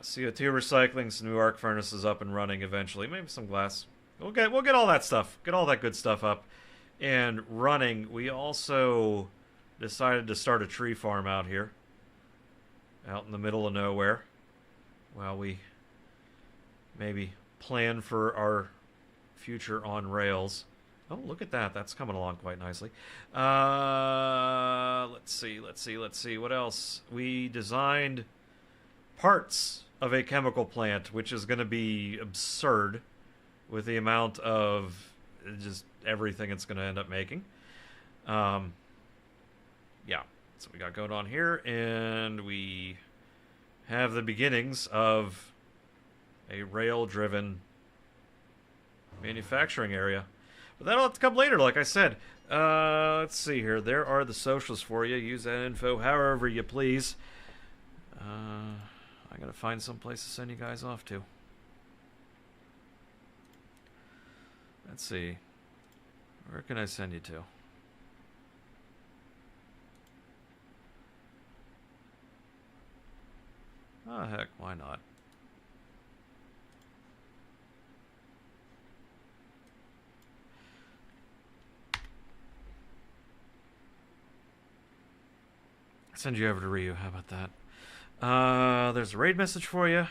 A: CO2 recycling, some new arc furnaces up and running eventually. Maybe some glass. We'll get all that stuff. Get all that good stuff up and running. We also decided to start a tree farm out here, out in the middle of nowhere, while we maybe plan for our future on rails. Oh, look at that. That's coming along quite nicely. Let's see. What else? We designed parts of a chemical plant, which is going to be absurd with the amount of just everything it's going to end up making. Yeah. So we got going on here, and we have the beginnings of a rail-driven manufacturing area. But that'll have to come later, like I said. Let's see here. There are the socials for you. Use that info however you please. I gotta find some place to send you guys off to. Let's see. Where can I send you to? Oh, heck, why not? Send you over to Ryu. How about that? There's a raid message for you.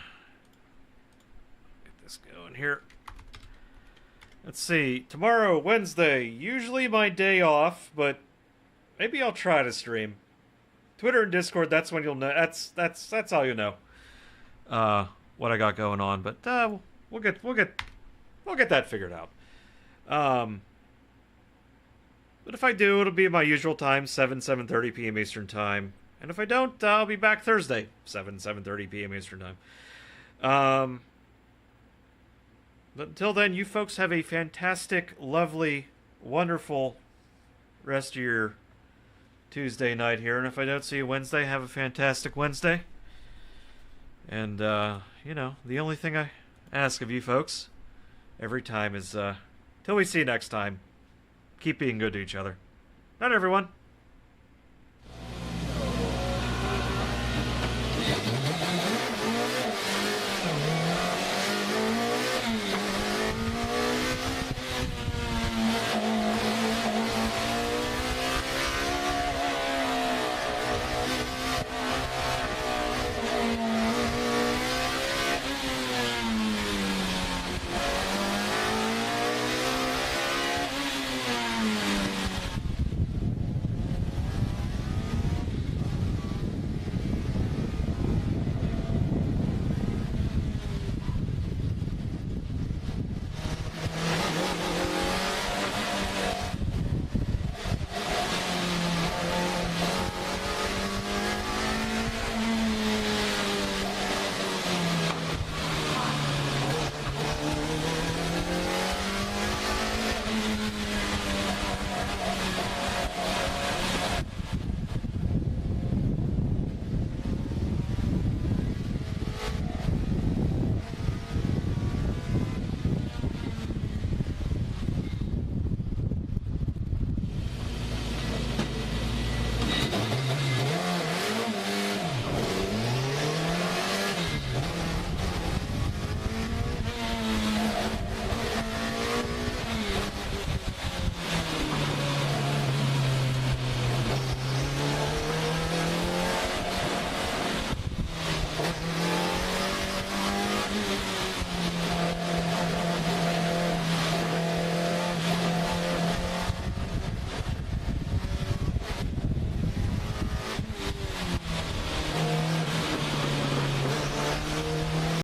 A: Get this going here. Let's see. Tomorrow, Wednesday. Usually my day off, but maybe I'll try to stream. Twitter and Discord. That's when you'll know. That's all you know. What I got going on, but we'll get that figured out. But if I do, it'll be at my usual time, 7:30 p.m. Eastern Time. And if I don't, I'll be back Thursday, 7:30 p.m. Eastern Time. But until then, you folks have a fantastic, lovely, wonderful rest of your Tuesday night here, and if I don't see you Wednesday, have a fantastic Wednesday. And, you know, the only thing I ask of you folks every time is, till we see you next time, keep being good to each other. Night, everyone.